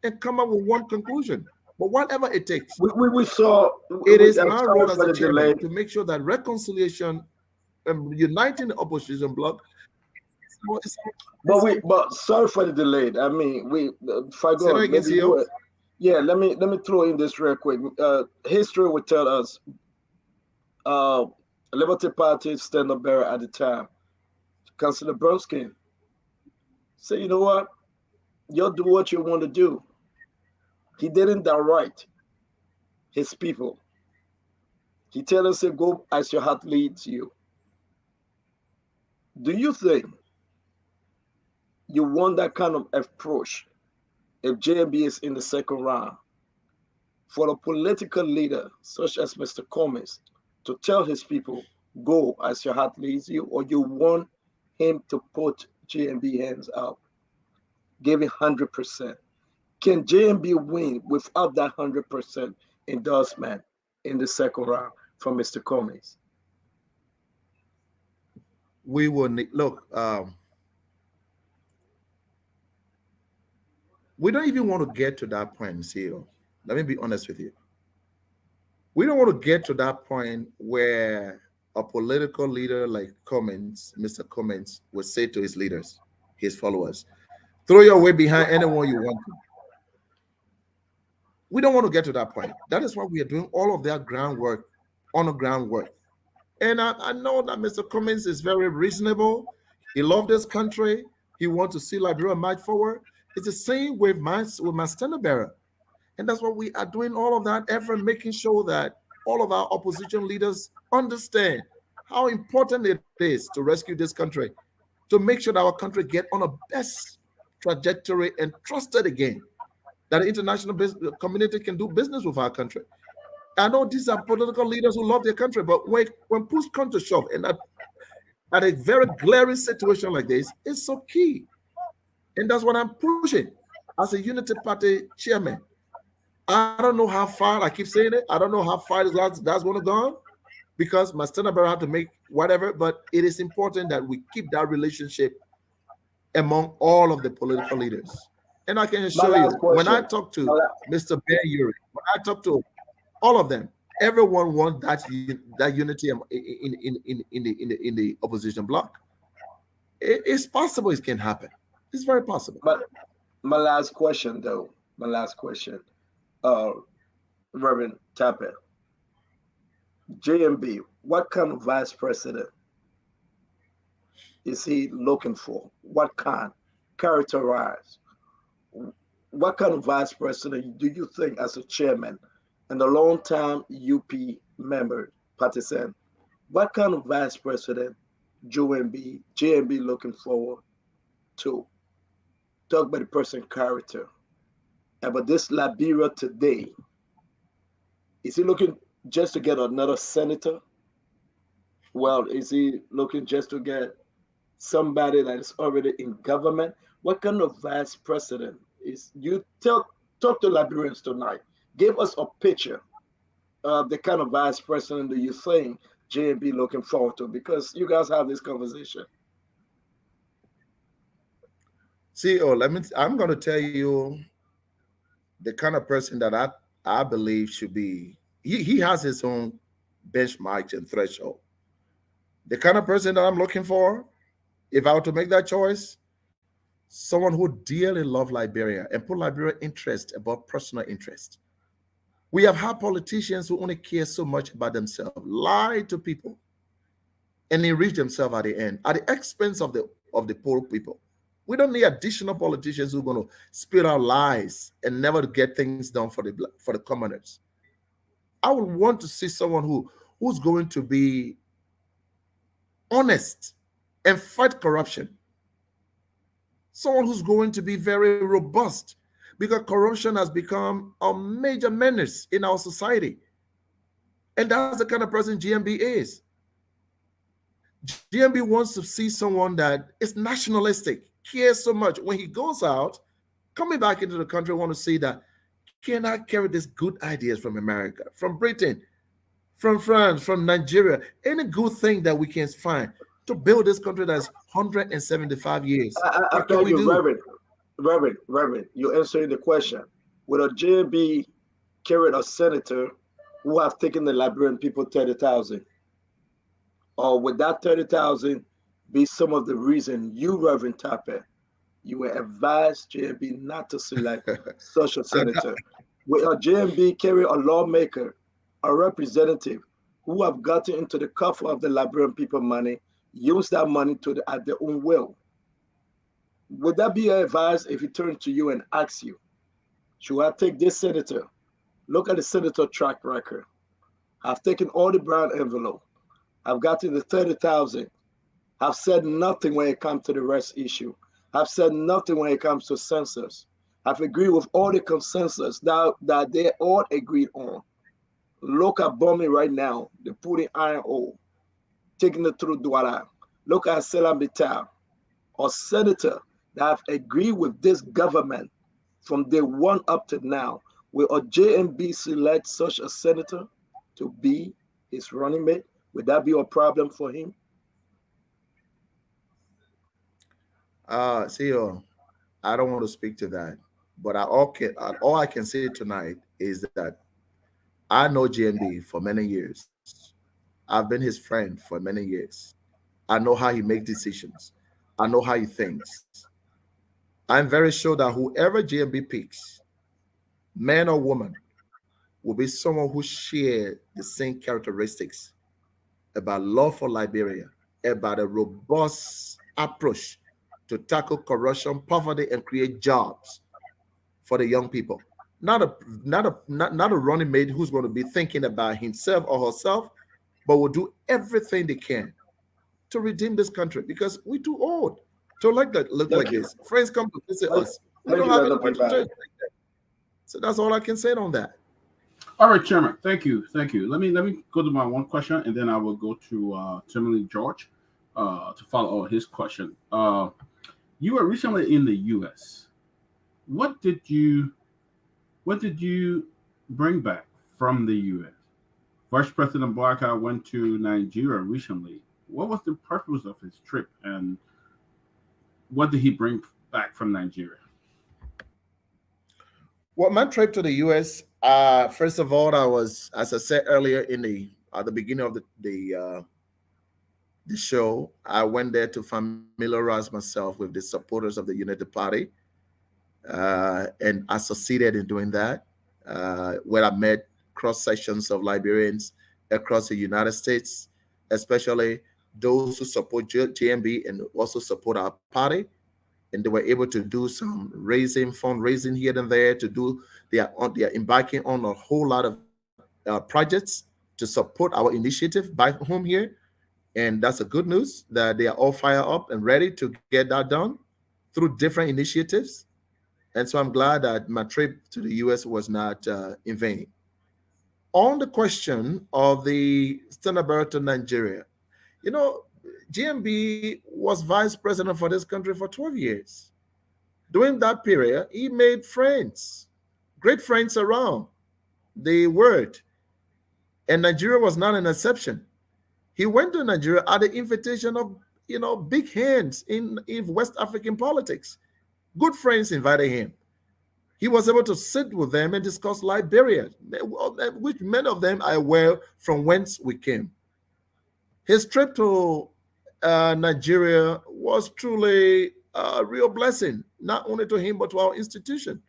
and come up with one conclusion. But whatever it takes, we saw it is my role as a chairman to make sure that reconciliation and uniting the opposition bloc. But sorry for the delay. I mean, if I go, let me throw in this real quick. History would tell us, Liberty Party standard bearer at the time, Councillor Bronski, say, you know what, you'll do what you want to do. He didn't direct his people. He tell us to go as your heart leads you. Do you think you want that kind of approach if JMB is in the second round for a political leader such as Mr. Cummings to tell his people, go as your heart leads you, or you want him to put JMB hands up, give it 100%. Can JMB win without that 100% endorsement in the second round from Mr. Cummings? We will look. We don't even want to get to that point, CEO. Let me be honest with you. We don't want to get to that point where a political leader like Cummings, Mr. Cummings, would say to his leaders, his followers, throw your weight behind anyone you want to. We don't want to get to that point. That is why we are doing all of that groundwork, on the groundwork. And I know that Mr. Cummings is very reasonable. He loves this country. He wants to see Liberia march forward. It's the same with my standard bearer. And that's why we are doing all of that effort, making sure that all of our opposition leaders understand how important it is to rescue this country, to make sure that our country get on a best trajectory and trusted again, that the international community can do business with our country. I know these are political leaders who love their country, but when push comes to shove, and at a very glaring situation like this, it's so key. And that's what I'm pushing as a Unity Party chairman. I don't know how far, I keep saying it, I don't know how far that's going to go, because my standard bearer have to make whatever, but it is important that we keep that relationship among all of the political leaders. And I can assure you, when I talk to Mr. Bear Yuri, when I talk to all of them, everyone wants that unity in the opposition bloc. It's possible it can happen. It's very possible. But my last question, though, Reverend Tapper, JMB, what kind of vice president is he looking for? What kind? Characterize. What kind of vice president do you think, as a chairman and a long-time UP member, partisan, what kind of vice president JMB looking forward to? Talk about the person's character. But this Liberia today, is he looking just to get another senator? Well, is he looking just to get somebody that is already in government? What kind of vice president is you? Talk to Liberians tonight. Give us a picture of the kind of vice president that you think JMB looking forward to, because you guys have this conversation. CEO, I'm going to tell you the kind of person that I believe should be, he has his own benchmarks and threshold. The kind of person that I'm looking for, if I were to make that choice, someone who dearly loves Liberia and put Liberia interest above personal interest. We have had politicians who only care so much about themselves, lie to people, and enrich themselves at the end, at the expense of the poor people. We don't need additional politicians who are going to spit out lies and never get things done for the commoners. I would want to see someone who's going to be honest and fight corruption. Someone who's going to be very robust, because corruption has become a major menace in our society. And that's the kind of person GMB is. GMB wants to see someone that is nationalistic, cares so much. When he goes out, coming back into the country, want to see that, can I carry these good ideas from America, from Britain, from France, from Nigeria, any good thing that we can find to build this country that's 175 years. What can we do? Reverend, you're answering the question. Would a JMB carry a senator who have taken the Liberian people 30,000? Or would that 30,000 be some of the reason you, Reverend Tapper, you were advised JMB not to select such a senator? Would a JMB carry a lawmaker, a representative who have gotten into the coffers of the Liberian people money, use that money at their own will? Would that be advised if he turned to you and asked you, should I take this senator? Look at the senator track record. I've taken all the brown envelope. I've gotten the 30,000. I've said nothing when it comes to the rest issue. have said nothing when it comes to census. I've agreed with all the consensus that they all agreed on. Look at bombing right now. They're putting iron ore, taking it through Douala. Look at Selam Bitar, or senator that have agreed with this government from day one up to now. Will a JMB select such a senator to be his running mate? Would that be a problem for him? CEO, I don't want to speak to that, but all I can say tonight is that I know GMB for many years. I've been his friend for many years. I know how he makes decisions. I know how he thinks. I'm very sure that whoever GMB picks, man or woman, will be someone who shares the same characteristics about love for Liberia, about a robust approach to tackle corruption, poverty, and create jobs for the young people. Not a running mate who's going to be thinking about himself or herself, but will do everything they can to redeem this country because we're too old to look like this. Friends come to visit us. We don't have anything to do. So that's all I can say on that. All right, Chairman. Thank you. Let me go to my one question, and then I will go to Timothy George to follow his question. You were recently in the U.S. What did you bring back from the U.S.? Vice President Barker went to Nigeria recently. What was the purpose of his trip, and what did he bring back from Nigeria? Well, my trip to the U.S. First of all, I was, as I said earlier at the beginning of the show, I went there to familiarize myself with the supporters of the United Party, and I succeeded in doing that. Where I met cross sections of Liberians across the United States, especially those who support GMB and also support our party. And they were able to do some fundraising here and there to do. They are embarking on a whole lot of projects to support our initiative back home here. And that's a good news that they are all fired up and ready to get that done through different initiatives. And so I'm glad that my trip to the U.S. was not in vain. On the question of the Stenabera to Nigeria, GMB was vice president for this country for 12 years. During that period, he made friends, great friends around the world. And Nigeria was not an exception. He went to Nigeria at the invitation of, big hands in West African politics. Good friends invited him. He was able to sit with them and discuss Liberia, which many of them are aware from whence we came. His trip to Nigeria was truly a real blessing, not only to him, but to our institution.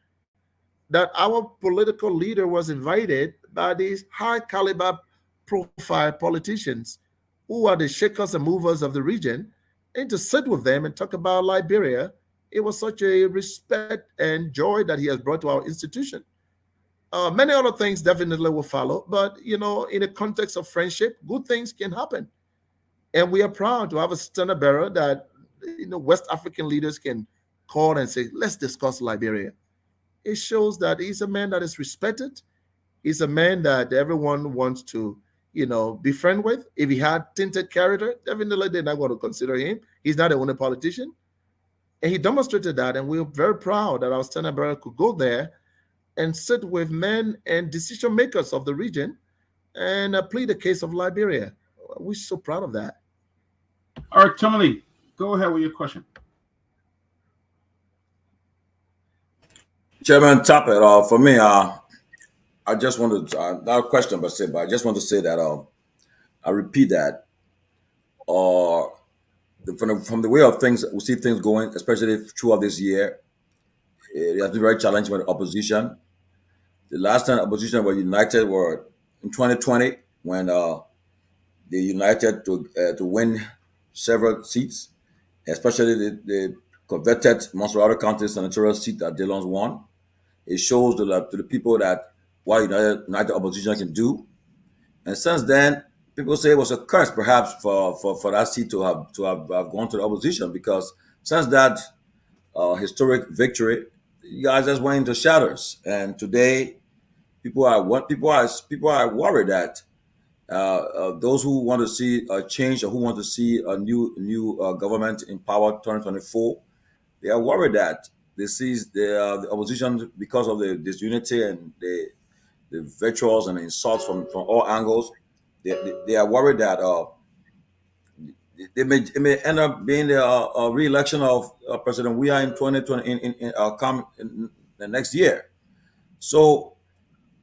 That our political leader was invited by these high caliber profile politicians who are the shakers and movers of the region, and to sit with them and talk about Liberia. It was such a respect and joy that he has brought to our institution. Many other things definitely will follow, but in the context of friendship, good things can happen. And we are proud to have a standard bearer that West African leaders can call and say, let's discuss Liberia. It shows that he's a man that is respected. He's a man that everyone wants to, be friend with. If he had tinted character, definitely they're not going to consider him. He's not the only politician. And he demonstrated that, and we're very proud that our standard bearer could go there and sit with men and decision makers of the region and plead the case of Liberia. We're so proud of that. All right, Timothy, go ahead with your question. Chairman Tappet, for me, I just wanted to, not a question, but I just want to say that I repeat that, from the way of things, we see things going, especially throughout this year, it has been very challenging with the opposition. The last time opposition were united were in 2020 when they united to win several seats, especially the coveted Moderator County senatorial seat that Dillon's won. It shows to the people that what united opposition can do. And since then, people say it was a curse, perhaps, for that seat to have gone to the opposition, because since that historic victory, you guys just went into shadows. And today, people are worried that those who want to see a change or who want to see a new government in power 2024, they are worried that they see the opposition because of the disunity and the virtuals and insults from all angles. They are worried that it may end up being a re-election of President Weah in 2020 come in the next year. So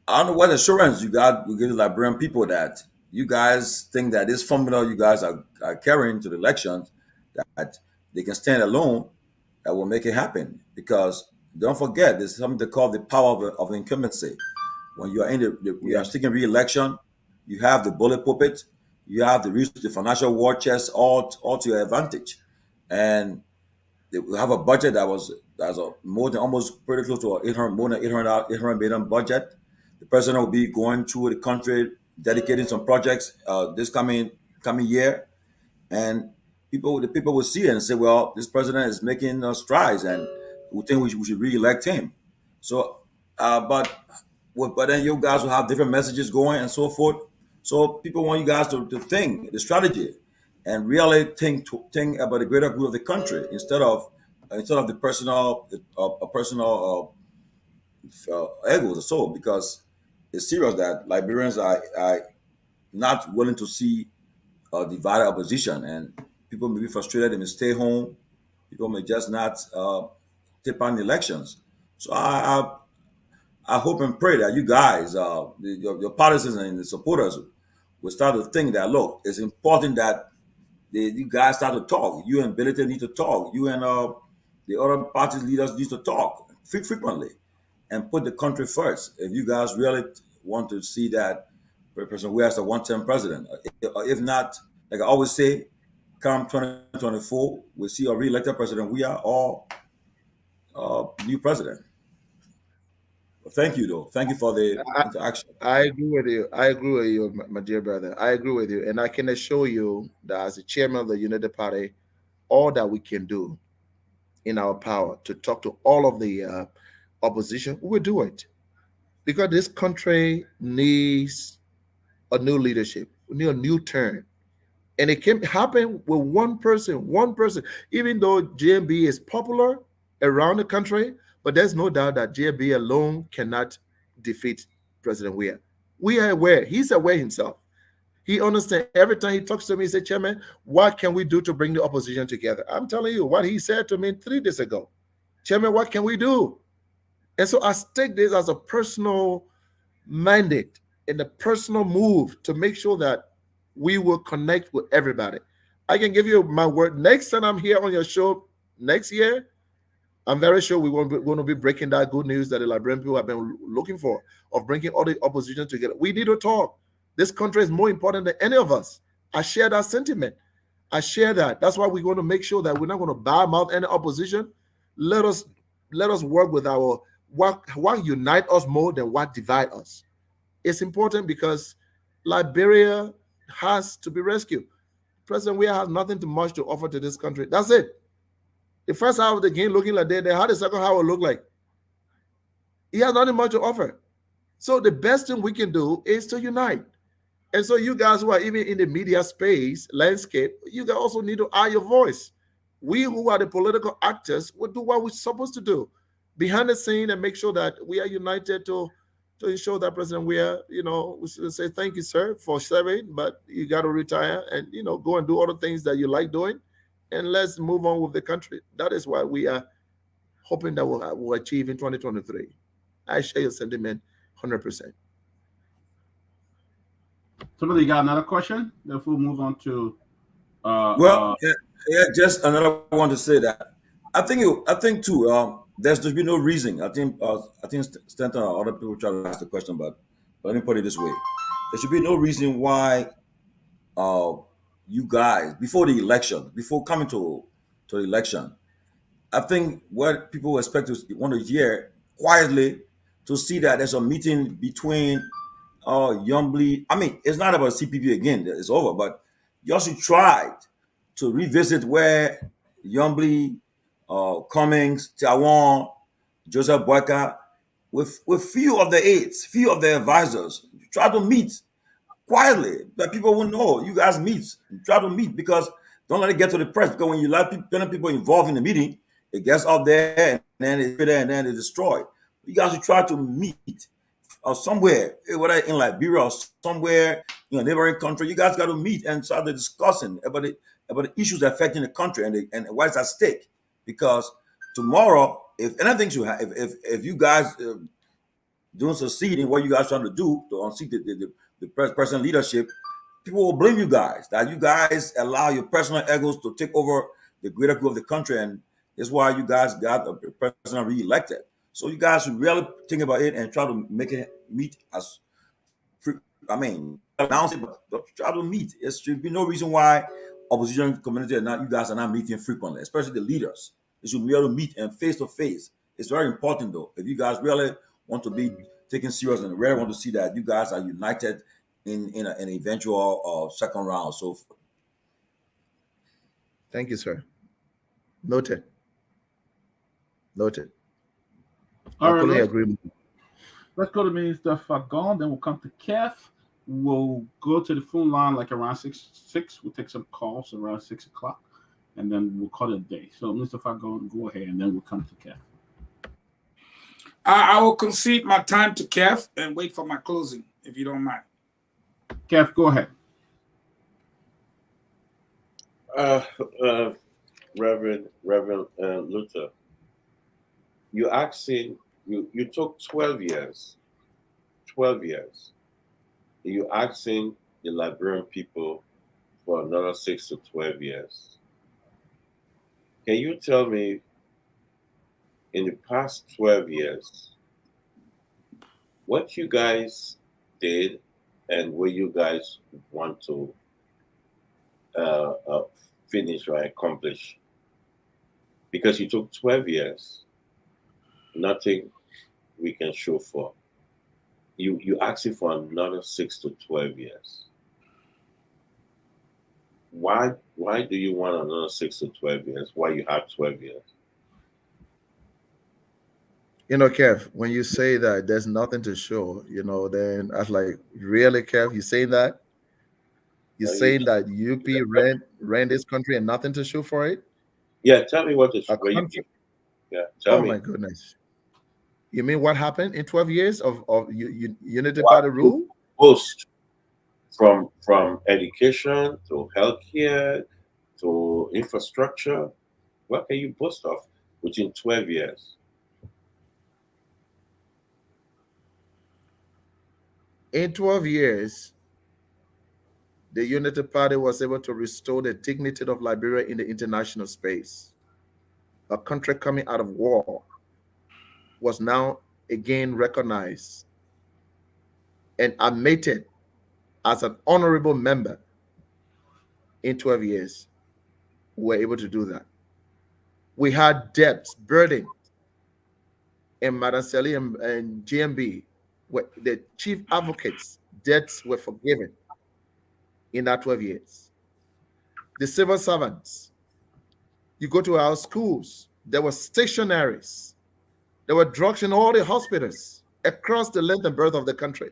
I don't know what assurance you got to give the Liberian people that you guys think that this formula you guys are carrying to the elections, that they can stand alone, that will make it happen. Because don't forget, there's something they call the power of incumbency. When you are we are seeking re-election, you have the bullet pulpit, you have the financial war chest all to your advantage, and we have a budget that's more than almost pretty close to 800 more than 800 million budget. The president will be going through the country, dedicating some projects this coming year, and the people will see it and say, well, this president is making strides, and we think we should re-elect him. So, but then you guys will have different messages going and so forth. So people want you guys to think the strategy and really think about the greater good of the country instead of the personal egos or so, because it's serious that Liberians are not willing to see a divided opposition, and people may be frustrated, they may stay home, people may just not take on the elections. So I hope and pray that you guys, your partisans and the supporters, will start to think that, look, it's important that you guys start to talk. You and Billy need to talk. You and the other party leaders need to talk frequently and put the country first. If you guys really want to see that President Weah as a one-term president, if not, like I always say, come 2024, we'll see a re-elected President Weah or new president. Well, thank you, though. Thank you for the interaction. I agree with you. I agree with you, my dear brother. I agree with you. And I can assure you that as the chairman of the United Party, all that we can do in our power to talk to all of the opposition, we will do it. Because this country needs a new leadership. We need a new turn. And it can happen with one person, even though JMB is popular around the country, but there's no doubt that JMB alone cannot defeat President Weah. We are aware. He's aware himself. He understands. Every time he talks to me, he says, Chairman, what can we do to bring the opposition together? I'm telling you what he said to me 3 days ago. Chairman, what can we do? And so I take this as a personal mandate and a personal move to make sure that we will connect with everybody. I can give you my word. Next time I'm here on your show next year, I'm very sure we're going to be breaking that good news that the Liberian people have been looking for, of bringing all the opposition together. We need to talk. This country is more important than any of us. I share that sentiment. I share that. That's why we're going to make sure that we're not going to badmouth any opposition. Let us work with our what unite us more than what divide us. It's important because Liberia has to be rescued. President Weah has nothing too much to offer to this country. That's it. The first half of the game looking like that, how the second half will look like. He has nothing much to offer. So the best thing we can do is to unite. And so you guys who are even in the media space, landscape, you guys also need to add your voice. We who are the political actors will do what we're supposed to do behind the scene and make sure that we are united to ensure that President Weah, we should say thank you, sir, for serving, but you got to retire and, go and do other things that you like doing, and let's move on with the country. That is what we are hoping that we'll achieve in 2023. I share your sentiment 100%. Somebody got another question? If we'll move on to... just another one to say that I think too, there should be no reason. I think Stanton or other people try to ask the question, but let me put it this way: there should be no reason why you guys before coming to the election, I think what people want to hear quietly to see that there's a meeting between Yombly. I mean, it's not about CPP again; it's over. But you also tried to revisit where Yombly Cummings, Tiawan, Joseph Boyka, with few of the aides, few of the advisors. Try to meet quietly that people will know you guys meet. Try to meet, because don't let it get to the press, because when you let people involved in the meeting, it gets up there and then it's destroyed. You guys should try to meet somewhere, whether in Liberia or somewhere in a neighboring country. You guys got to meet and start discussing about the issues affecting the country and what's at stake. Because tomorrow, if anything should happen, if you guys don't succeed in what you guys trying to do to unseat the present leadership, people will blame you guys, that you guys allow your personal egos to take over the greater good of the country, and that's why you guys got the president re-elected. So you guys should really think about it and try to make it meet as announce it, but try to meet. There should be no reason why opposition community you guys are not meeting frequently, especially the leaders. They should be able to meet and face to face. It's very important though. If you guys really want to be taken serious and really want to see that you guys are united in an eventual second round. So Thank you, sir. Noted. Noted. All I fully right, agree with you. let's go to Mr. Fagon, then we'll come to Kev. We'll go to the phone line like around 6. We'll take some calls around 6 o'clock, and then we'll call it a day. So, Mr. Fagon, go ahead, and then we'll come to Kev. I will concede my time to Kev and wait for my closing, if you don't mind. Kev, go ahead. Reverend Luther, you took 12 years. 12 years. You asking the Liberian people for another 6 to 12 years. Can you tell me, in the past 12 years, what you guys did and what you guys want to finish or accomplish? Because you took 12 years, nothing we can show for. You asking for another 6 to 12 years. Why do you want another 6 to 12 years? Why you have 12 years? You know, Kev, when you say that there's nothing to show, then I was like, really, Kev, you saying that? You're saying that UP ran this country and nothing to show for it? Yeah, tell me what is country. Yeah, tell me. Oh my goodness. You mean what happened in 12 years of Unity Party rule? Post from education to healthcare to infrastructure. What can you boast of within 12 years? In 12 years, the Unity Party was able to restore the dignity of Liberia in the international space. A country coming out of war was now again recognized and admitted as an honorable member. In 12 years, we were able to do that. We had debts, burden, and Madam Sally and GMB, where the chief advocates, debts were forgiven in that 12 years. The civil servants, you go to our schools, there were stationaries, there were drugs in all the hospitals across the length and breadth of the country.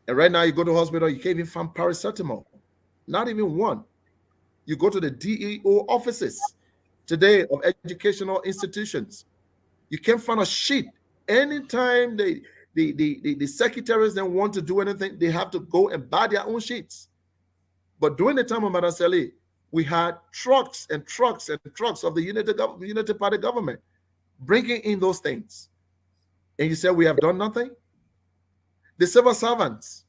And right now, you go to hospital, you can't even find paracetamol, not even one. You go to the DEO offices today of educational institutions, you can't find a sheet. Anytime the secretaries then want to do anything, they have to go and buy their own sheets. But during the time of Madam Sally, we had trucks and trucks and trucks of the Unity Party government bringing in those things. And you say we have done nothing? The civil servants,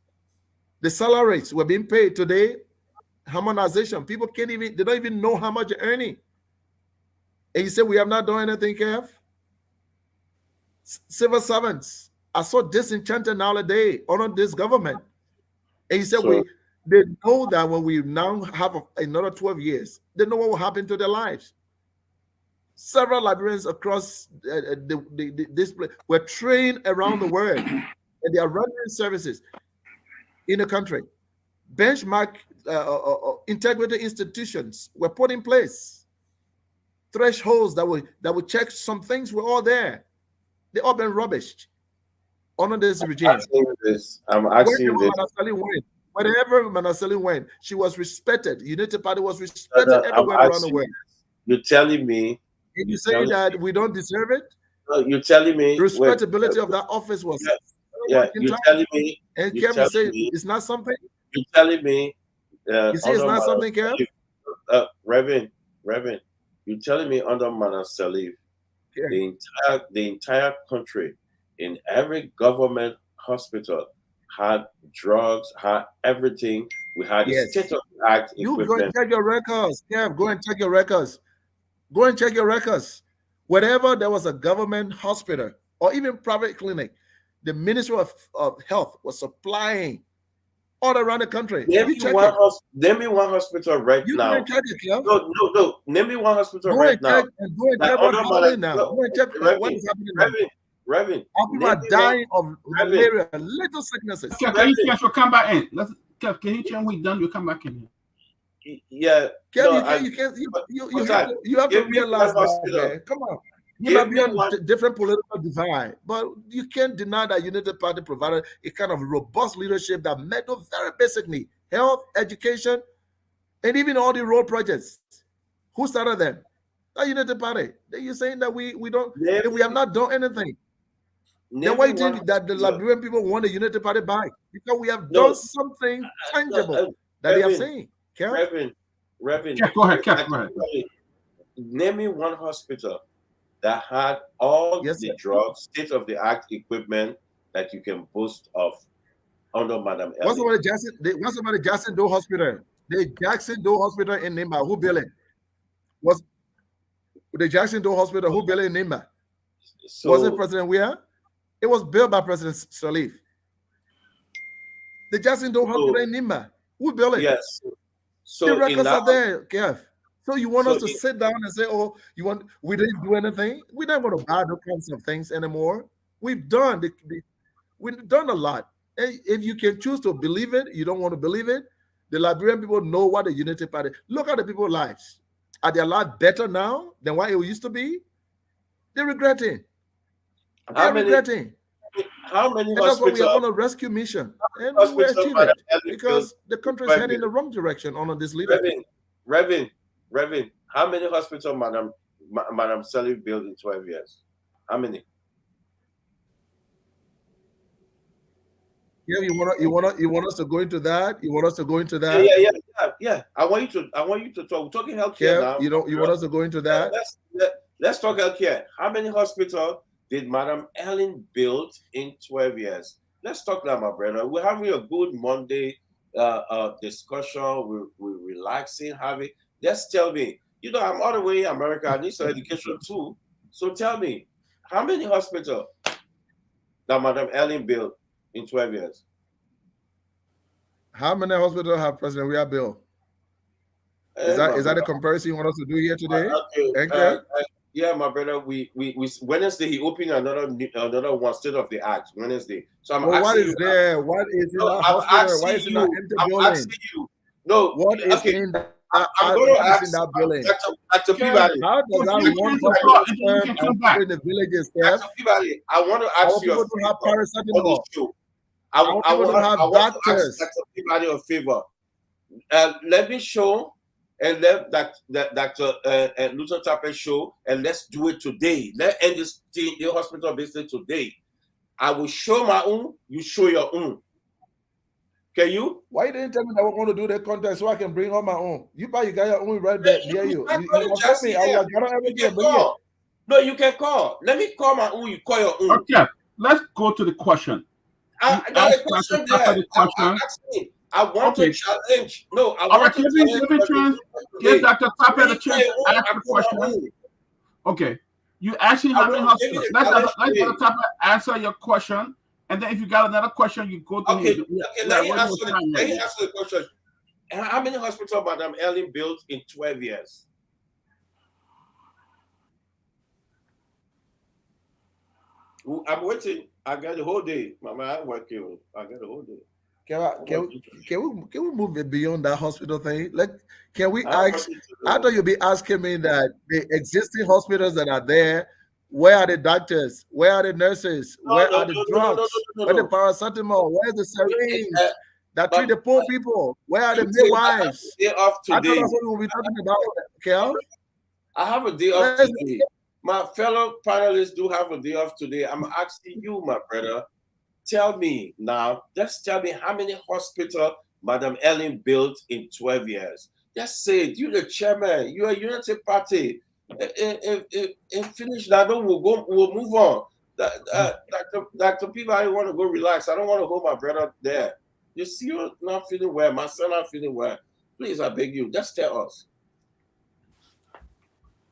the salaries were being paid today, harmonization. People they don't even know how much they're earning. And you say we have not done anything, Kev? Civil servants are so disenchanted nowadays under this government. And you said they know that when we now have another 12 years, they know what will happen to their lives. Several Liberians across this place were trained around the world, and they are running services in the country. Benchmark integrity institutions were put in place. thresholds that would check some things were all there. They all been rubbished under this regime. I'm asking this. Wherever Manasali went, she was respected. Unity Party was respected everywhere around the world. You're telling me. And you say that we don't deserve it? No, you're telling me. The respectability of that office was. Yeah, you're telling me. And Kevin say it's not something. You're telling me. You say it's not something, Kevin? Reverend, you're telling me under Manasali, the entire country, in every government hospital, had drugs, had everything. We had state-of-the-art equipment. You go and check your records, Kev. Go and check your records. Go and check your records. Wherever there was a government hospital or even private clinic, the Ministry of Health was supplying all around the country. Name me one hospital right now. You can check it, Kev. No. Name me one hospital right now. Go and check what's happening now. Go and check what is happening now. Reverend, people are dying of malaria, little sicknesses. Can you come back in? Can you tell we done? You come back in. Yeah. You have to realize that. Come on. You might be on different political divide, but you can't deny that Unity Party provided a kind of robust leadership that met the very basic need: health, education, and even all the road projects. Who started them? That Unity Party. You're saying that we don't, we have not done anything. Then why do you think that the Liberian people want the Unity Party back? Because we have done something tangible that they have seen. Reverend. Go ahead. Name me one hospital that had all the drugs, state-of-the-art equipment that you can boast of under Madam Ellen. What's about the Jackson Doe Hospital? The Jackson Doe Hospital in Nimba, who built it? Was the Jackson Doe Hospital, who built it in Nimba? Was it President Weah? It was built by President Salif. The Jackson Doe Hospital in Nimba, who built it? Yes. So the records are there, Kev. So you want us to sit down and say, "Oh, we didn't do anything"? We're not going to buy those kinds of things anymore. We've done a lot. And if you can choose to believe it, you don't want to believe it. The Liberian people know what the Unity Party. Look at the people's lives. Are their lives better now than what it used to be? They're regretting. How many and that's why we are on a rescue mission, and we will achieve it because the country is heading in the wrong direction under this leadership. Reverend, how many hospitals Madam Salif built in 12 years? How many? Yeah, you want us to go into that? You want us to go into that? Yeah. I want you to talk. We're talking healthcare now. You want us to go into that? Let's talk healthcare. How many hospitals did Madam Ellen build in 12 years? Let's talk now, my brother. We're having a good Monday discussion. We're relaxing, having. Just tell me. I'm all the way in America. I need some education too. So tell me, how many hospitals that Madam Ellen built in 12 years? How many hospitals have President Weah built? Is that a comparison you want us to do here today? Okay. Yeah, my brother. We Wednesday he opened another one, state of the art Wednesday. So I'm asking what is there? What is in that hospital? Why is it not in the building? I'm asking you. No. What is in that? I'm going to ask that building. Dr. Peabody. How does that one hospital in the villages? Dr. Peabody, I want to ask you. People to have paracetamol. I want to ask Dr. Peabody a favor. Let me show. And let Dr. Luther Tappe show, and let's do it today. Let's end this thing, the hospital business today. I will show my own, you show your own. Can you? Why you didn't tell me that we're going to do the contest so I can bring on my own? You got your own right there near you. No, you can call. Let me call my own, you call your own. Okay, let's go to the question. I want to challenge. No, I want to challenge. Give Dr. Tappe the chance to ask the question. Okay. You actually how many hospitals? Let Dr. Tappe answer your question. And then if you got another question, you go to him. Let me ask you the question. How many hospitals Madam Ellen built in 12 years? I'm waiting. I got the whole day. Mama, I'm working. I got the whole day. Can we move it beyond that hospital thing? Can we I have ask? nothing to I do. thought you'd be asking me that the existing hospitals that are there, where are the doctors? Where are the nurses? No, Where no, are the no, no, no, no, drugs? no, Where no, the no. paracetamol? Where's the syringe Uh, that treat but the poor people? Where are the you say I have midwives? a day off I thought today. that's what we'll be talking about, Kel. I have a day off Let's today. My fellow panelists do have a day off today. I'm asking you, my brother, tell me now, just tell me how many hospitals Madam Ellen built in 12 years. Just say it. You're the chairman. You're a unity party. If finish that, we'll move on. Dr. People, I want to go relax. I don't want to hold my brother there. You see, you're not feeling well. My son not feeling well. Please, I beg you, just tell us.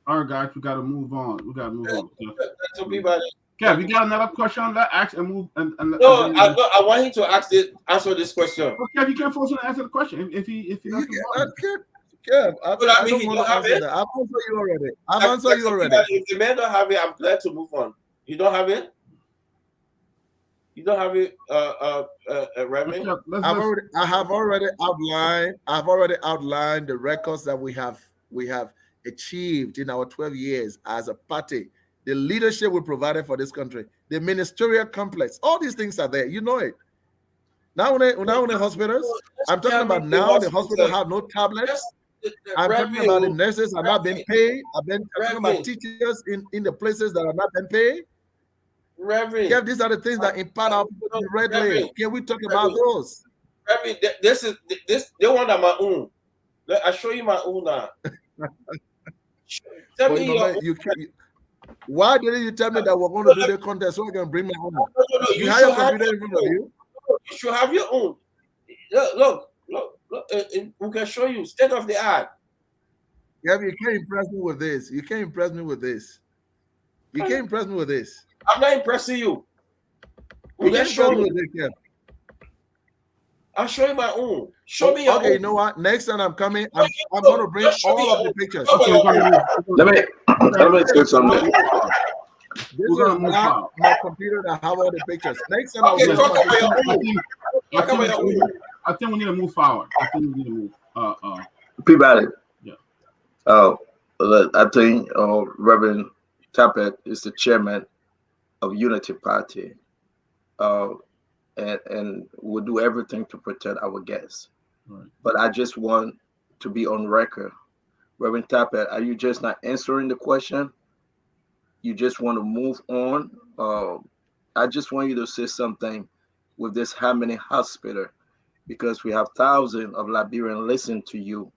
All right, guys, we got to move on. Dr. People, Kev, you got another question on that? Ask and move. No, I want him to answer this question. Okay, you can't force him to answer the question if he doesn't want to. Kev, I But I mean, don't he want don't to have answer it. that. I've answered you already. I've Like, answered you already. If the man don't have it, I'm glad to move on. You don't have it? You don't have it, Remy? I have already outlined the records that we have achieved in our 12 years as a party, the leadership we provided for this country, the ministerial complex, all these things are there. You know it. Now in the hospitals, I'm talking about now the hospital have no tablets. I'm talking about the nurses are not being paid. I've been talking about teachers in the places that are not being paid. Reverend, Kev, these are the things that impact our people directly. Can we talk about those? Reverend, this they want on my own. I show you my own now. Tell me why didn't you tell me that we're going to do the contest so I can bring my own? No, you have your computer in front of you. You should have your own. Look. We can show you state of the art. Yeah, you can't impress me with this. You can't impress me with this. I'm not impressing you. Let's show you. I'll show you my own. Show me your own. Okay, you know what? Next time I'm coming, I'm going to bring all of the pictures. Let me say something. This is not my computer that have all the pictures. Next time I think we need to move forward. Peabody. Yeah. I think Reverend Tappet is the chairman of Unity Party. And we'll do everything to protect our guests. Right. But I just want to be on record. Reverend Tappet, are you just not answering the question? You just want to move on? I just want you to say something with this Harmony Hospital, because we have thousands of Liberians listen to you,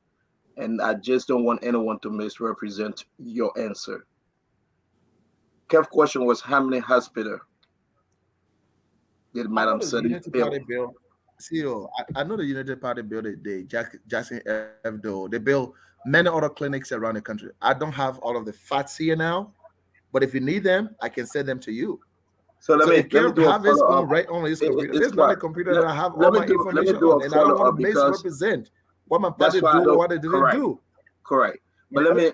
and I just don't want anyone to misrepresent your answer. Kev's question was Harmony Hospital. Did Madam Sadi bill? CEO, I know the United Party built the Jackson Evdo. They built many other clinics around the country. I don't have all of the facts here now, but if you need them, I can send them to you. So let me have his own right on his computer. This is not a computer that I have all my information on, and I don't want to misrepresent what my party do or what they didn't do. Correct. But let me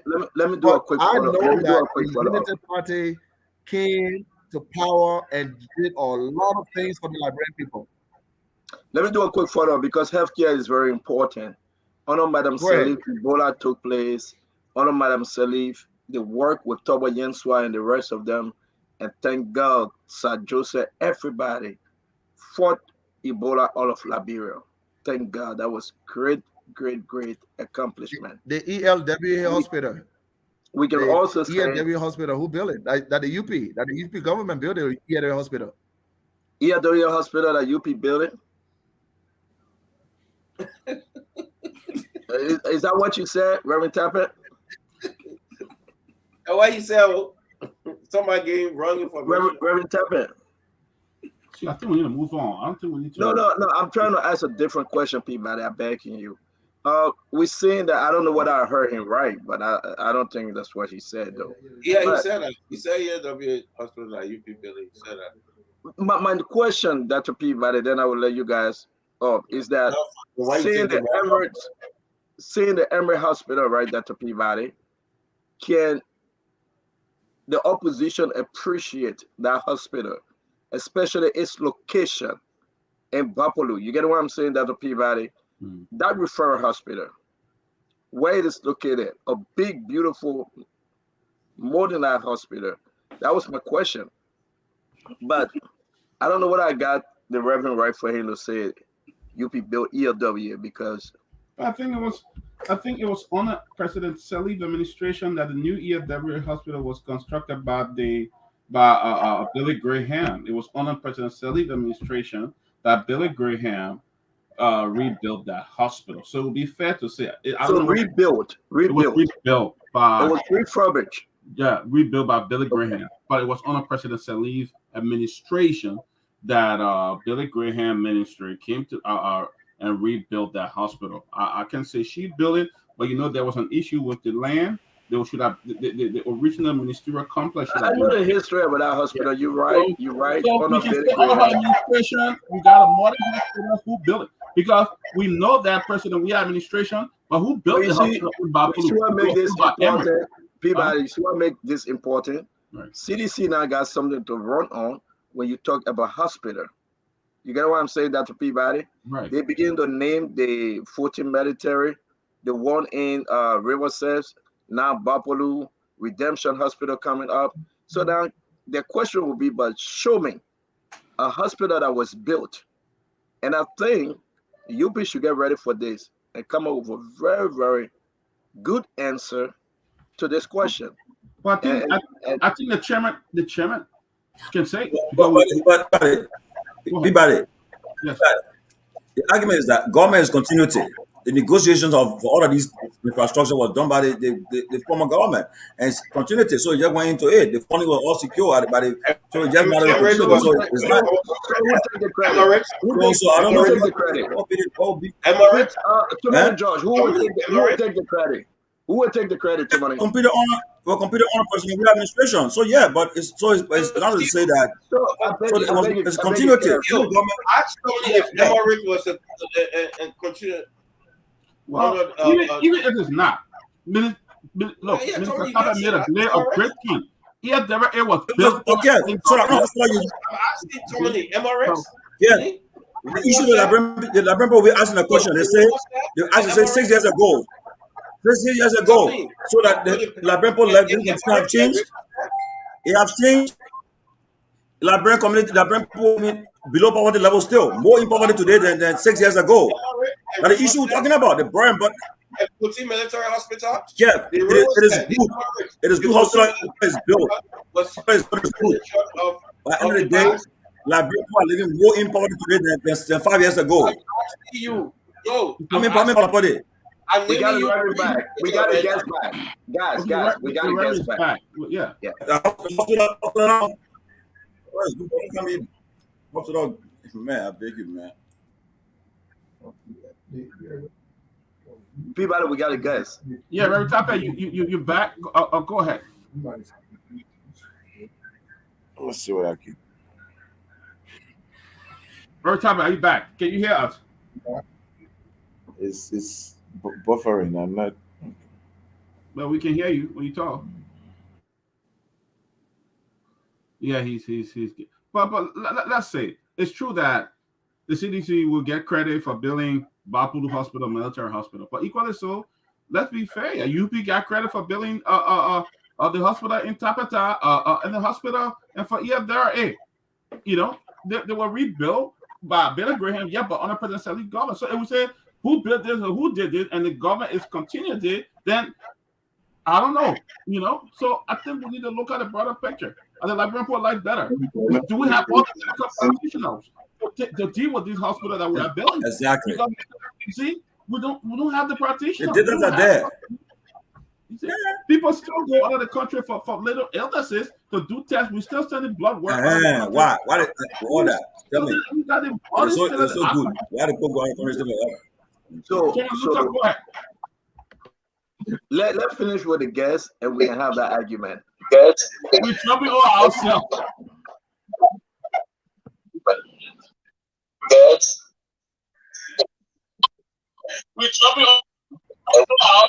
do a quick follow. I know that the United Party came to power and did a lot of things for the Liberian people. Let me do a quick follow-up because healthcare is very important. Under Madam Salif, Ebola took place. Under Madam Salif, the work with Toba Yenswa and the rest of them, and thank God, Sir Joseph, everybody fought Ebola all of Liberia. Thank God, that was great accomplishment. The ELW hospital. We can also say ELW hospital. Who built it? That the UP government built the ELW hospital. ELW hospital that UP built it. Is that what you said, Reverend Tappet? Why you said somebody getting wrong information? Reverend Tappet. See, I think we need to move on. I don't think we need to. No. I'm trying to ask a different question, Peabody. I'm begging you. We're saying that I don't know whether I heard him right, but I don't think that's what he said though. Yeah, he said that. He said ELW hospital at UP building. He said that. My question, Dr. Peabody, then I will let you guys up, is that seeing the Emory Hospital, right, Dr. Peabody, can the opposition appreciate that hospital, especially its location and Buffalo. You get what I'm saying, Dr. Peabody? That referral hospital, where it is located, a big, beautiful, modernized hospital. That was my question. But I don't know what I got the Reverend right for him to say UP built ELW because I think it was under President Sirleaf administration that the new ELW hospital was constructed by Billy Graham. It was under President Sirleaf administration that Billy Graham rebuilt that hospital. So it would be fair to say I don't know rebuilt. It was rebuilt by it was refurbished. Yeah, rebuilt by Billy Graham. But it was under President Sirleaf administration that Billy Graham ministry came to and rebuilt that hospital. I can say she built it, but there was an issue with the land. They should have the original ministerial complex. I know the history of that hospital. Yeah. You're right. You're right. So we can say all her administration, we got a modern hospital who built it. Because we know that president, we have administration, but who built the hospital in Babalu? You see what make this important? People, you see what make this important? Right. CDC now got something to run on when you talk about hospital. You get what I'm saying, Dr. Peabody? Right. They begin to name the 14 military, the one in Riverside, now Buffalo, Redemption Hospital coming up. So now the question will be, but show me a hospital that was built. And I think UP should get ready for this and come up with a very, very good answer to this question. Well, I think the chairman can say. But Peabody, yes. The argument is that government is continuity. The negotiations of all of these infrastructure was done by the former government, and it's continuity. So it just went into it. The funding was all secured by the. So it just matter of continuity. So it's not. So I don't know. Take the credit. George, who will take the credit? Who will take the credit to money? Computer on person in administration. So yeah, but it's not to say that. It's continuity. Ask somebody if Emmerich was a continuity. Well, even if it's not, look, Mr. Papa made a great point. Yeah, it was built. Okay, so I'm asking Tony Emmerich. Yeah. The issue the Labrampo will be asking a question. They say 6 years ago. 6 years ago, so that the Labrampo level have changed. It have changed. Labrampo community, Labrampo below poverty level still more in poverty today than 6 years ago. Now the issue we're talking about the Brian, but military hospital. Yeah, it is good. It is good. Hospital is built. It's good. By the end of the day, Labrampo are living more in poverty today than 5 years ago. I mean, we got to run it back. We got to guess back. Guys, we got to guess back. Yeah. Man, I beg you, man. People, we got to guess. Yeah, Reverend Tapa, you back? Go ahead. Let's see what I can. Reverend Tapa, are you back? Can you hear us? It's buffering. I'm not. Well, we can hear you when you talk. Yeah, he's. But let's say it's true that the CDC will get credit for building Bapulu Hospital, military hospital, but equally so, let's be fair. UP got credit for building the hospital in Tapata, and the hospital and for EFDRA. They were rebuilt by Billy Graham, but under President Sirleaf government. So it would say who built this or who did it, and the government is continuing it, then I don't know, So I think we need to look at the broader picture. And the Liberian Port life better. Do we have all the practitioners to deal with these hospitals that we are building? Exactly. Because, you see, we don't have the practitioners. The data are there. People still go out of the country for little illnesses to do tests. We still sending blood work. Why? Why did all that? Tell me. It's so good. Why did people go out of the country? So go ahead. Let's finish with the guess and we can have that argument. We're jumping all ourselves. We're jumping all.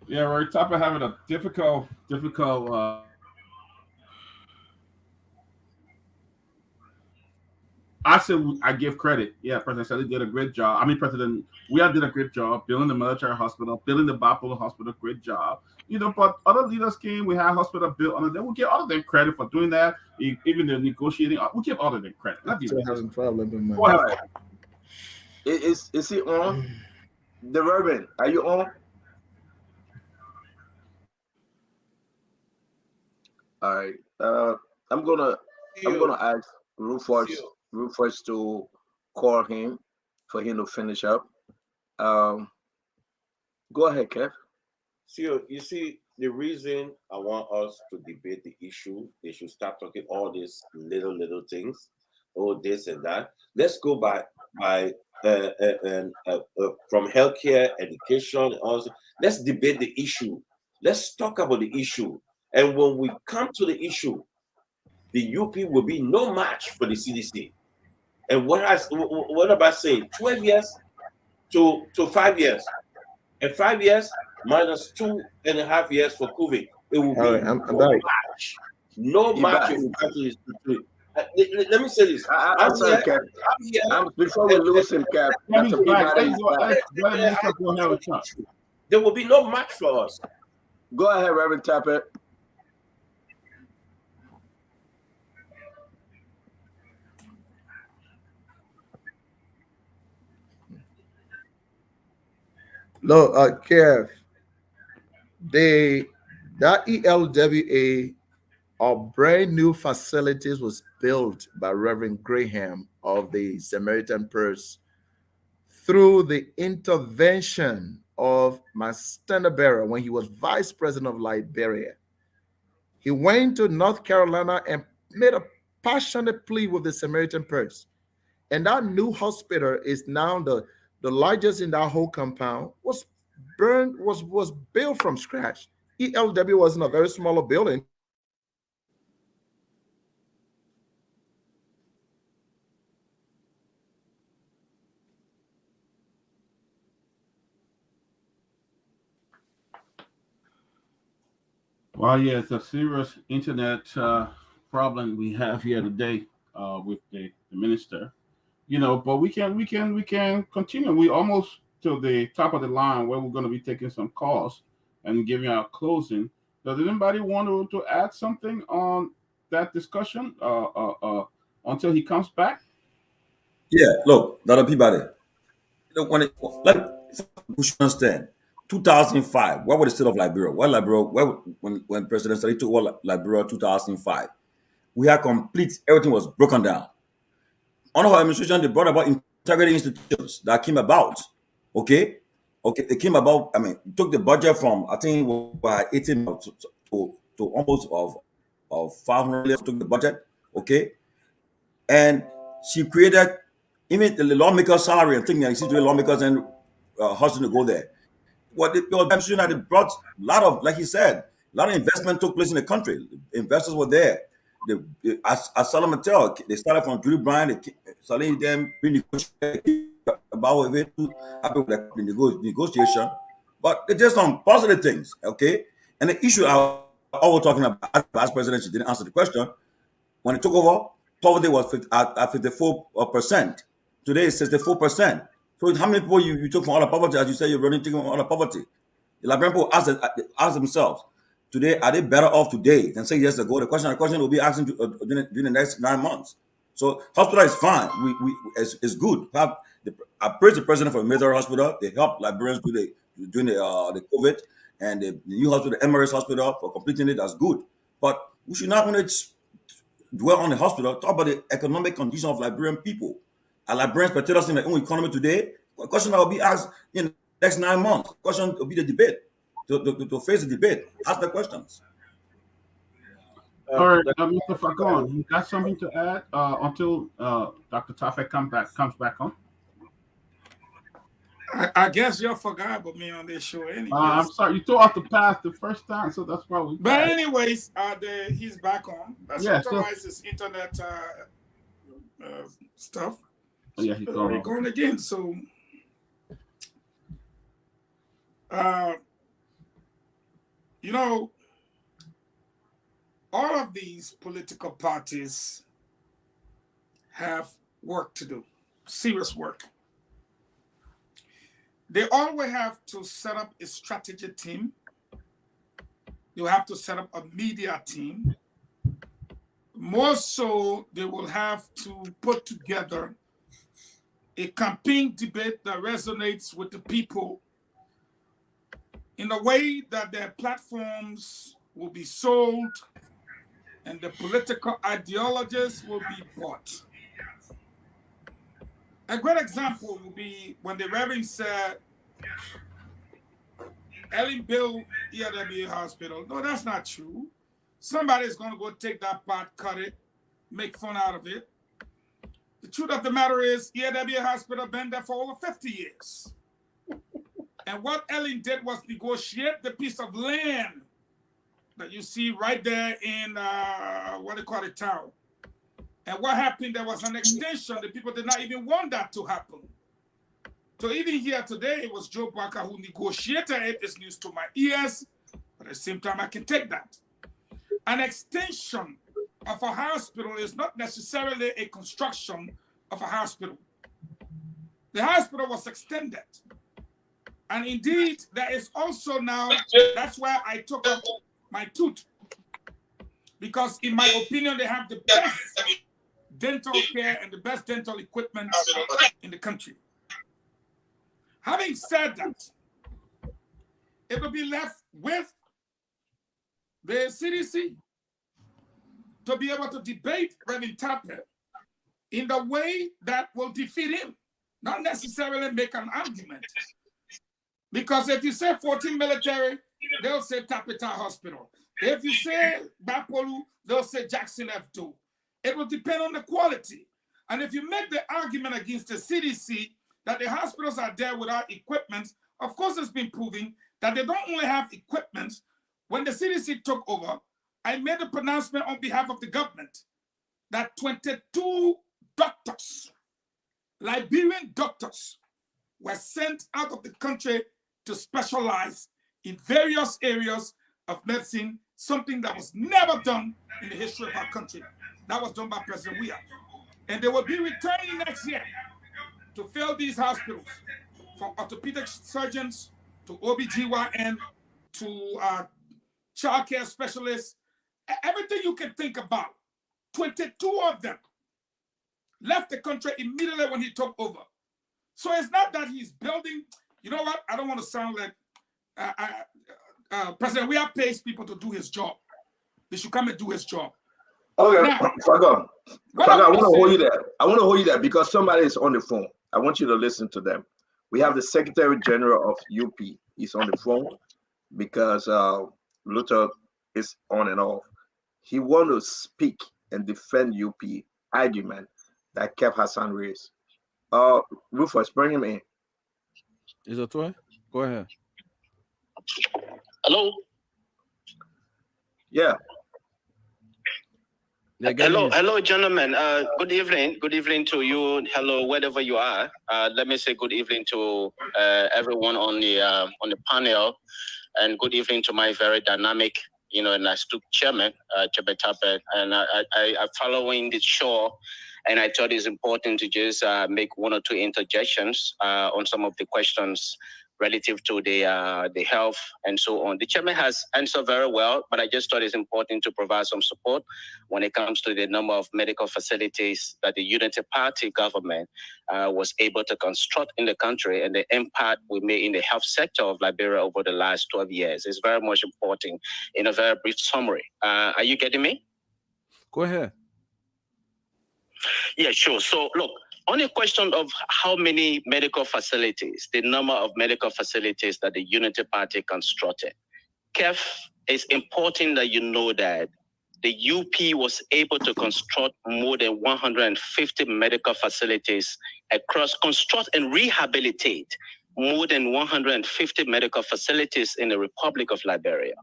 Yeah, we're top of having a difficult I said I give credit. Yeah, President Shelley did a great job. I mean, we all did a great job building the military hospital, building the bipolar hospital. Great job. But other leaders came. We had hospital built under them. We give all of them credit for doing that. Even the negotiating, we give all of them credit. I'm still having problem with my. Go ahead. Is he on? The Reverend, are you on? All right. I'm gonna ask Rufus to call him for him to finish up. Go ahead, Kev. You see, the reason I want us to debate the issue, they should stop talking all these little things, this and that. Let's go by from healthcare, education, also. Let's debate the issue. Let's talk about the issue. And when we come to the issue, the UP will be no match for the CDC. And what about saying 12 years to 5 years? And 5 years minus 2.5 years for COVID. It will be I'm no match. No match. Let me say this. I'm sorry, Cap. Before we lose him, Cap. There will be no match for us. Go ahead, Reverend Tapper. Look, Kev, that ELWA or brand new facilities was built by Reverend Graham of the Samaritan Purse through the intervention of my standard bearer when he was vice president of Liberia. He went to North Carolina and made a passionate plea with the Samaritan Purse. And that new hospital is now the largest in that whole compound, was built from scratch. ELW was in a very small building. Well, yeah, it's a serious internet problem we have here today with the minister. But we can continue. We almost to the top of the line where we're going to be taking some calls and giving our closing. Does anybody want to add something on that discussion until he comes back? Yeah, look, Dr. Peabody. We should understand. 2005, what was the state of Liberia? When President Sali took over Liberia 2005, we had everything was broken down. Under our administration, they brought about integrity institutions that came about. Okay, they came about. I mean, took the budget from I think by 18 to almost of 500. Took the budget. Okay, and she created even the lawmakers' salary and things. You see, the lawmakers and husband to go there. What the administration had brought a lot of, like he said, a lot of investment took place in the country. Investors were there. As Solomon tell, they started from Julie Bryan, selling them renegotiate about it, happy with the negotiation. But it's just some positive things, okay? And the issue I was talking about, as Vice President, she didn't answer the question. When it took over, poverty was at 54%. Today it's 64%. So how many people you took from out of poverty, as you say, you're running from out of poverty? The Liberian people ask themselves, today, are they better off today than 6 years ago? The question will be asking during the next 9 months. So hospital is fine. It's good. I praise the president for the military hospital. They help Liberians during the COVID, and the new hospital, the Emirates Hospital, for completing it. That's good. But we should not only dwell on the hospital. Talk about the economic condition of Liberian people. Are Liberians particularly in their own economy today? A question that will be asked in the next 9 months. The question will be the debate. To face the debate, ask the questions. All right, Mr. Falcon, you got something to add until Dr. Tafek comes back on? I guess you forgot about me on this show anyway. I'm sorry, you tore off the path the first time, so that's why we. But anyways, he's back on. That's his internet stuff. Oh, yeah, he's going again. So, all of these political parties have work to do, serious work. They always have to set up a strategy team. You have to set up a media team. More so, they will have to put together a campaign debate that resonates with the people in a way that their platforms will be sold and the political ideologies will be bought. A great example will be when the Reverend said, Ellen built ERWA Hospital. No, that's not true. Somebody's going to go take that part, cut it, make fun out of it. The truth of the matter is, ERWA Hospital been there for over 50 years. And what Ellen did was negotiate the piece of land that you see right there in, what they call it, town. And what happened, there was an extension. The people did not even want that to happen. So even here today, it was Joe Barker who negotiated it. It's news to my ears, but at the same time, I can take that. An extension of a hospital is not necessarily a construction of a hospital. The hospital was extended. And indeed, there is also now, that's why I took up my tooth. Because in my opinion, they have the best dental care and the best dental equipment in the country. Having said that, it will be left with the CDC to be able to debate Reverend Tapper in the way that will defeat him, not necessarily make an argument. Because if you say 14 military, they'll say Tapeta Hospital. If you say Bapolu, they'll say Jackson F2. It will depend on the quality. And if you make the argument against the CDC that the hospitals are there without equipment, of course it's been proven that they don't only have equipment. When the CDC took over, I made a pronouncement on behalf of the government that 22 doctors, Liberian doctors, were sent out of the country to specialize in various areas of medicine, something that was never done in the history of our country. That was done by President Weah. And they will be returning next year to fill these hospitals, from orthopedic surgeons to OBGYN to child care specialists, everything you can think about. 22 of them left the country immediately when he took over. So it's not that he's building, you know what? I don't want to sound like President Weah pays people to do his job. They should come and do his job. Okay, now, Fago, I want to hold you there. I want to hold you there because somebody is on the phone. I want you to listen to them. We have the Secretary General of UP. He's on the phone because Luther is on and off. He want to speak and defend UP argument that Kev Hassan raised. Rufus, bring him in. Is that right? Go ahead. Hello. Yeah. Hello, gentlemen. Good evening. Good evening to you. Hello, wherever you are. Let me say good evening to everyone on the panel, and good evening to my very dynamic, and astute chairman, Chebe Tapet. And I'm following the show, and I thought it's important to just make one or two interjections on some of the questions relative to the health and so on. The chairman has answered very well, but I just thought it's important to provide some support when it comes to the number of medical facilities that the Unity Party government was able to construct in the country and the impact we made in the health sector of Liberia over the last 12 years. It's very much important in a very brief summary. Are you getting me? Go ahead. Yeah, sure. So look, on the question of how many medical facilities, the number of medical facilities that the Unity Party constructed, Kev, it's important that you know that the UP was able to construct more than 150 medical facilities across, construct and rehabilitate more than 150 medical facilities in the Republic of Liberia.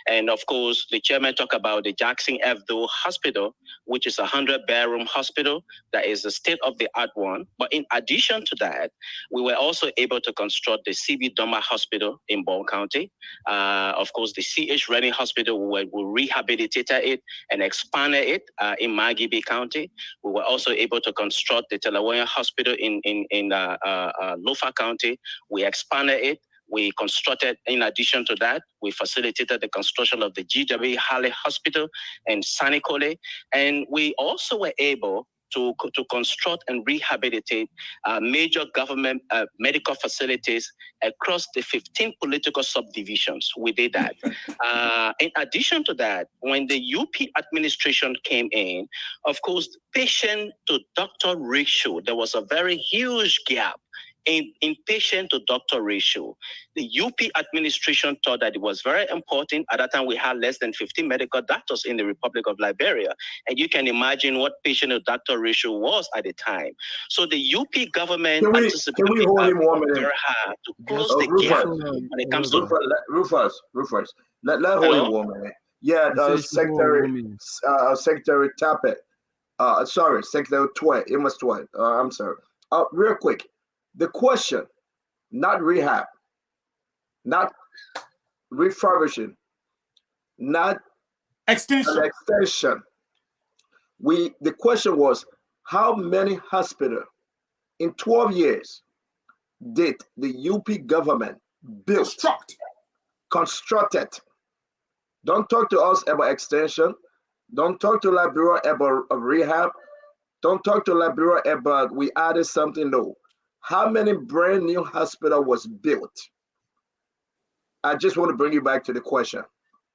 And of course, the chairman talked about the Jackson F. Hospital, which is a 100-bedroom hospital that is a state-of-the-art one. But in addition to that, we were also able to construct the C.B. Doma Hospital in Ball County. Of course, the C.H. Redding Hospital, we rehabilitated it and expanded it in Magibi County. We were also able to construct the Telawaya Hospital in Lofa County. We expanded it. We constructed, in addition to that, we facilitated the construction of the GW Halley Hospital in Sanikole. And we also were able to construct and rehabilitate major government medical facilities across the 15 political subdivisions. We did that. In addition to that, when the UP administration came in, of course, patient to doctor ratio, there was a very huge gap in patient to doctor ratio. The UP administration thought that it was very important. At that time, we had less than 15 medical doctors in the Republic of Liberia. And you can imagine what patient to doctor ratio was at the time. So the UP government Can we hold him 1 minute? Very hard to close the gap when it comes to Rufus. Let hold him 1 minute. Yeah, Secretary Tappet. Sorry, Secretary Twet. It was Twet. I'm sorry. Real quick. The question, not rehab, not refurbishing, not extension. The question was, how many hospitals in 12 years did the UP government build? Constructed. Don't talk to us about extension. Don't talk to Liberia about rehab. Don't talk to Liberia about we added something new. How many brand new hospital was built? I just want to bring you back to the question,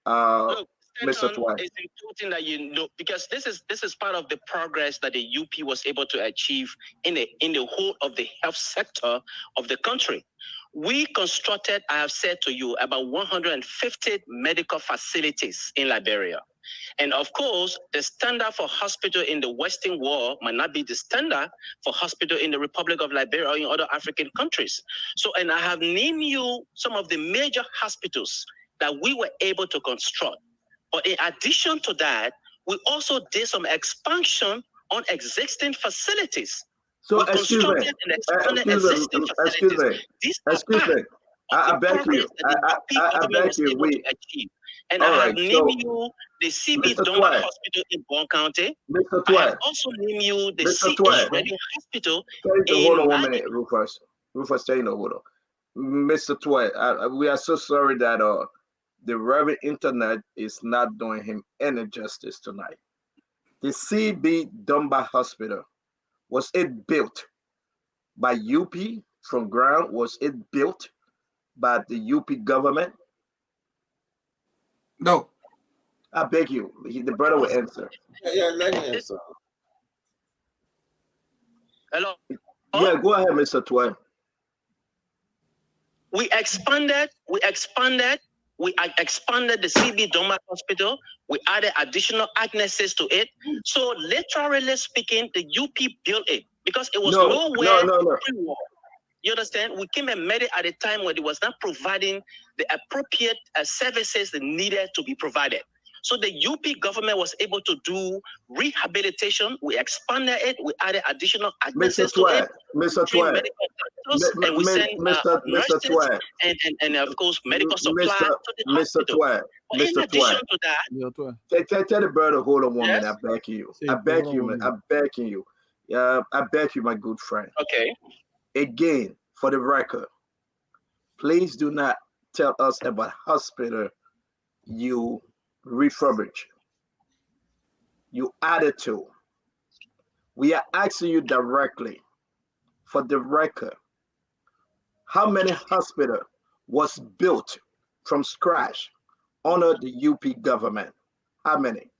Mr. Twine. It's important that you know, because this is part of the progress that the UP was able to achieve in the whole of the health sector of the country. We constructed, I have said to you, about 150 medical facilities in Liberia. And of course, the standard for hospital in the Western world might not be the standard for hospital in the Republic of Liberia or in other African countries. So, and I have named you some of the major hospitals that we were able to construct. But in addition to that, we also did some expansion on existing facilities. So, excuse me. I beg you. And I have named you the CB Doma Hospital in Bon County. Mr. I have also named you the CH Redding Hospital hold on 1 minute, Rufus. Stay in the hold on. Mr. Tway, we are so sorry that the Reverend Internet is not doing him any justice tonight. The CB Doma Hospital, was it built by UP from ground? Was it built by the UP government? No. I beg you. The brother will answer. Yeah, let me answer. Hello? Yeah, go ahead, Mr. Tway. We expanded the CB Doma Hospital. We added additional agneses to it. So literally speaking, the UP built it because it was nowhere pre-war. You understand? We came and made it at a time when it was not providing the appropriate services that needed to be provided. So the UP government was able to do rehabilitation. We expanded it. We added additional agneses to it. Mr. Tway. And we sent nurses and of course medical supplies to the hospital. But in addition to that, tell the brother, hold on 1 minute. I beg you. I beg you, man. I beg you. I beg you, my good friend. Okay. Again, for the record, please do not tell us about hospital you refurbish, you added to. We are asking you directly, for the record, how many hospital was built from scratch under the UP government? How many?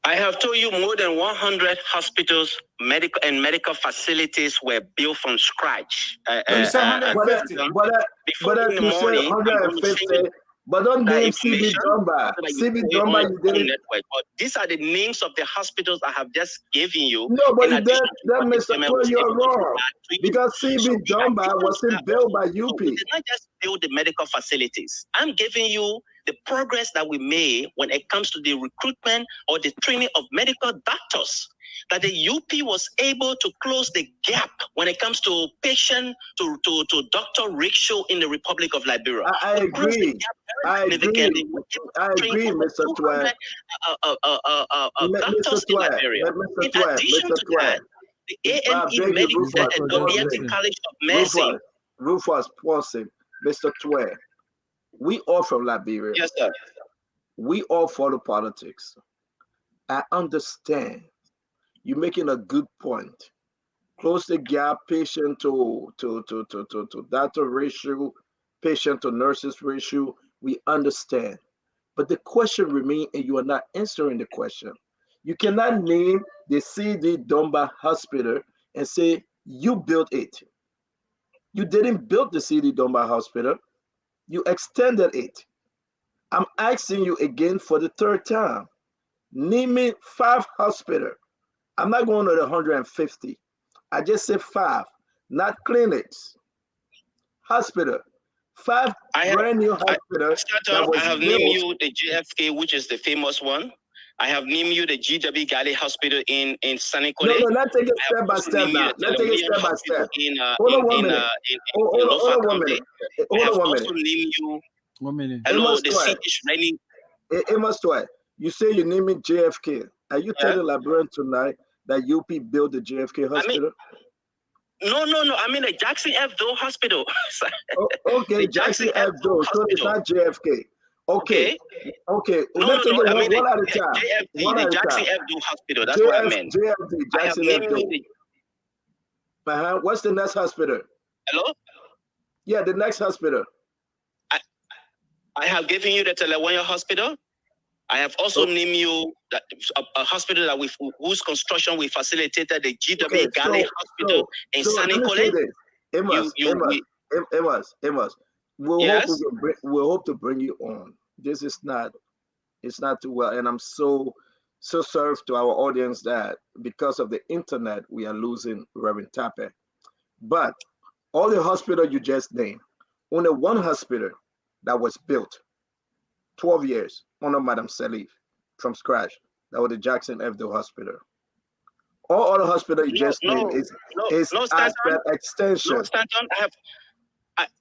I have told you more than 100 hospitals, medical facilities were built from scratch. But you said 150. But don't that name CB information. Dumba. So that CB you Dumba, on you your didn't. network. But these are the names of the hospitals I have just given you. No, but in addition that, to what the Mr. government Twe, was you're able to wrong. provide to you. Because So CB in Dumba addition to wasn't that built also, by so UP. we did not just build the medical facilities. I'm giving you the progress that we made when it comes to the recruitment or the training of medical doctors. That the UP was able to close the gap when it comes to patient to doctor ratio in the Republic of Liberia. I agree. I agree. I agree, Mr. Twe. Doctors in Liberia. In addition to that, the AME Medics, the Adriatic College of Medicine. Rufus, pause him. Mr. Twe, we all from Liberia. Yes, sir. We all follow politics. I understand. You're making a good point. Close the gap, patient to doctor ratio, patient to nurses ratio. We understand. But the question remains, and you are not answering the question. You cannot name the CD Dumba Hospital and say you built it. You didn't build the CD Dumba Hospital. You extended it. I'm asking you again for the third time. Name me 5 hospitals. I'm not going to the 150. I just said 5, not clinics. Hospital. 5 brand new hospitals. I have named you the JFK, which is the famous one. I have named you the GW Galley Hospital in Sanikole. No, let's take it step by step now. Let's take it step by step. Hold on 1 minute. Hold on 1 minute. Hold on 1 minute. I have also named you. 1 minute. Hello, the seat is ready. Amos Twe, you say you name it JFK. Are you telling Liberian tonight that UP built the JFK hospital? No. I mean the Jackson F. Hospital. Okay, Jackson F. So it's not JFK. Okay. Let's take it one at a time. JFD, the Jackson F. Hospital. That's what I meant. JFD, Jackson F. What's the next hospital? Hello? Yeah, the next hospital. I have given you the Telewanya Hospital. I have also named you a hospital that whose construction we facilitated, the GW Galley Hospital in Sanikole. Amos, we'll hope to bring you on. This is not, it's not too well, and I'm so sorry to our audience that because of the internet we are losing Reverend Tape. But all the hospitals you just named, only one hospital that was built 12 years under Madam Salif from scratch. That was the Jackson F. Hospital. All other hospitals you just named is extension.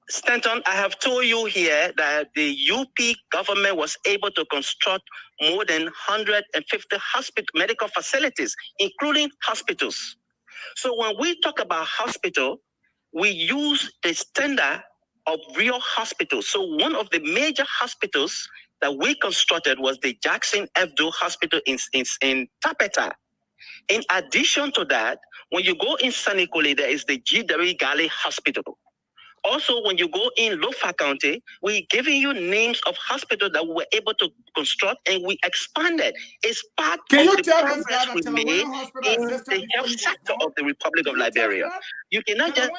Stanton, I have told you here that the UP government was able to construct more than 150 medical facilities, including hospitals. So when we talk about hospital, we use the standard of real hospitals. So one of the major hospitals that we constructed was the Jackson F. Hospital in Tapeta. In addition to that, when you go in Sanikole, there is the GW Galley Hospital. Also, when you go in Lofa County, we're giving you names of hospitals that we were able to construct and we expanded. It's part of the progress we made in the health sector of the Republic of Liberia. You cannot just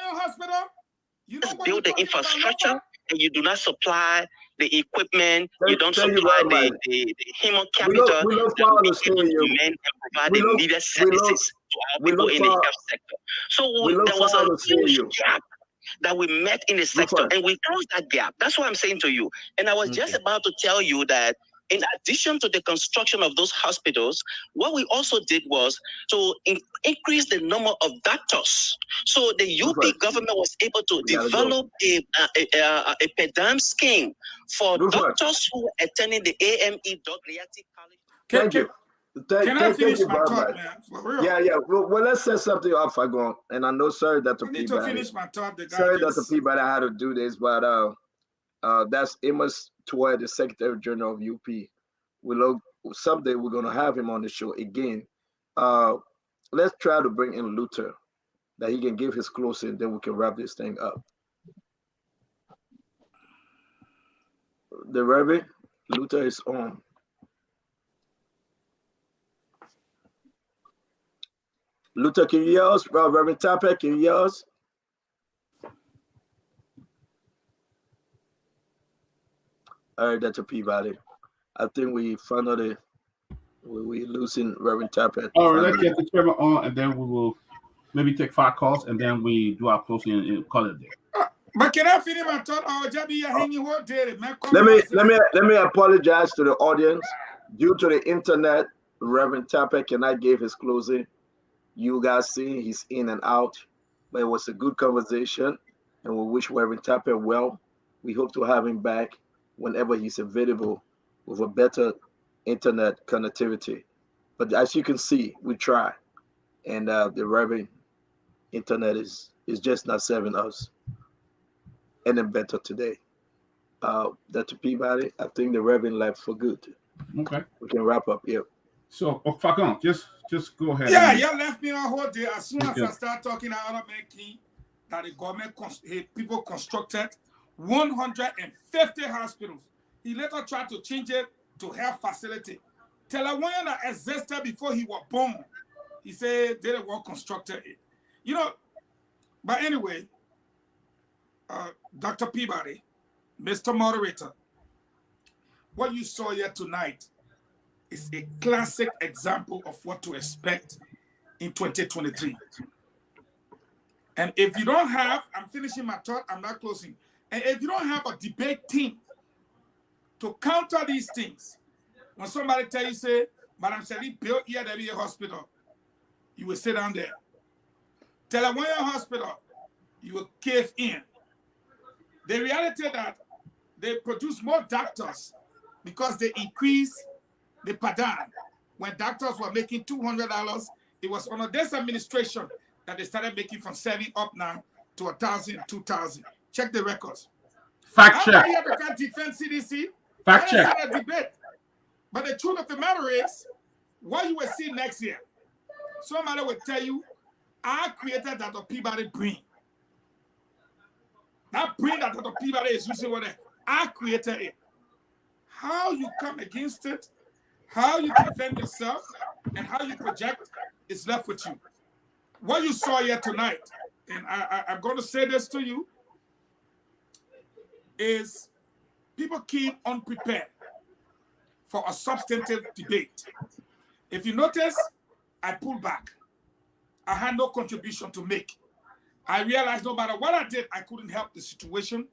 build the infrastructure and you do not supply the equipment, you don't supply the human capital that will be able to and provide the needed services to our people in the health sector. So there was a huge gap that we met in the sector and we closed that gap. That's what I'm saying to you. And I was just about to tell you that in addition to the construction of those hospitals, what we also did was to increase the number of doctors. So the UP government was able to develop a per diem scheme for doctors who were attending the AME Adriatic College. Thank you. Can I finish my thought, man? For real. Yeah. Well, let's set something up, Fagon. And I know, sorry, Dr. I need to finish my thought. Sorry, Dr. Peabody, I had to do this, but that's Amos Twe, the Secretary General of UP. Someday we're going to have him on the show again. Let's try to bring in Luther, that he can give his closing, then we can wrap this thing up. The Reverend Luther is on. Luther, can you hear us? Reverend Tapek, can you hear us? All right, Dr. Peabody. I think we finally we losing Reverend Tappet. All right, let's get the chairman on, and then we will maybe take 5 calls, and then we do our closing and call it there. But can I finish my thought? Hanging what day? Let me apologize to the audience. Due to the internet, Reverend Tappet cannot give his closing. You guys see he's in and out, but it was a good conversation, and we wish Reverend Tappet well. We hope to have him back whenever he's available with a better internet connectivity. But as you can see, we try, and the Reverend internet is just not serving us any better today. Dr. Peabody, I think the Reverend left for good. Okay. We can wrap up here. So, Falcon, just go ahead. Yeah, you left me on hold there. As soon as I start talking, I want to make that the government people constructed 150 hospitals. He later tried to change it to health facility. Telewan that existed before he was born. He said they didn't want constructed it. You know, but anyway, Dr. Peabody, Mr. Moderator, what you saw here tonight is a classic example of what to expect in 2023. And if you don't have, I'm finishing my thought, I'm not closing. And if you don't have a debate team to counter these things, when somebody tell you, say, Madam Shelley built here to be a hospital, you will sit down there. Telewan Hospital, you will cave in. The reality that they produce more doctors because they increase the padan. When doctors were making $200, it was under this administration that they started making from 7 up now to 1,000, 2,000. Check the records. Fact check. I'm not here to defend CDC. Fact check. A debate. But the truth of the matter is, what you will see next year, somebody will tell you, I created Dr. Peabody brain. That brain that Dr. Peabody is using, I created it. How you come against it, how you defend yourself, and how you project is left with you. What you saw here tonight, and I'm going to say this to you, is people keep unprepared for a substantive debate. If you notice, I pulled back. I had no contribution to make. I realized no matter what I did, I couldn't help the situation.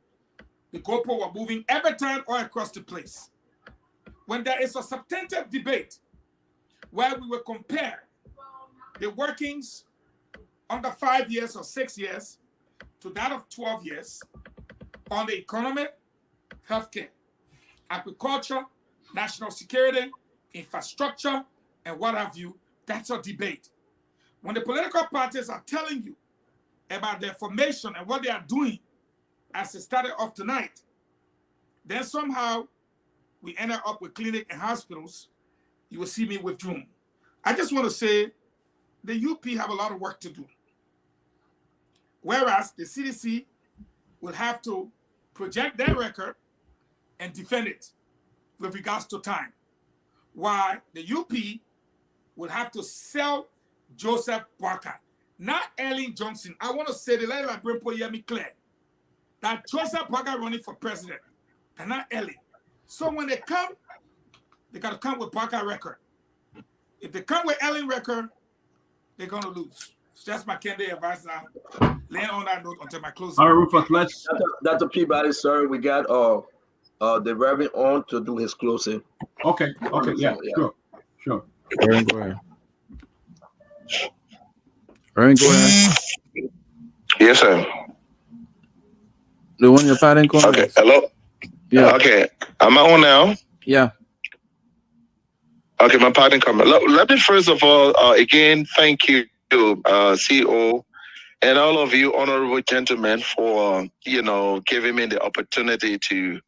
The goalposts were moving every time all across the place. When there is a substantive debate where we will compare the workings under 5 years or 6 years to that of 12 years on the economy, healthcare, agriculture, national security, infrastructure, and what have you, that's a debate. When the political parties are telling you about their formation and what they are doing as it started off tonight, then somehow we ended up with clinic and hospitals, you will see me withdrawn. I just want to say the UP have a lot of work to do. Whereas the CDC will have to project their record and defend it with regards to time. While the UP will have to sell Joseph Parker, not Ellen Johnson. I want to say the line like Brimpo hear me clear. That Joseph Parker running for president and not Ellen. So when they come, they got to come with Parker record. If they come with Ellen record, they're going to lose. So that's my candidate advice now. Laying on that note until my closing. All right, Rufus, let's. Dr. Peabody, sir, we got the Reverend on to do his closing. Okay, yeah. Sure. Aaron, go ahead. Aaron, go ahead. Yes, sir. The one you're fighting? Okay, hello? Yeah. Okay, am I on now? Yeah. Okay, my pardon comment. Let me first of all, again, thank you, CEO, and all of you honorable gentlemen for, giving me the opportunity to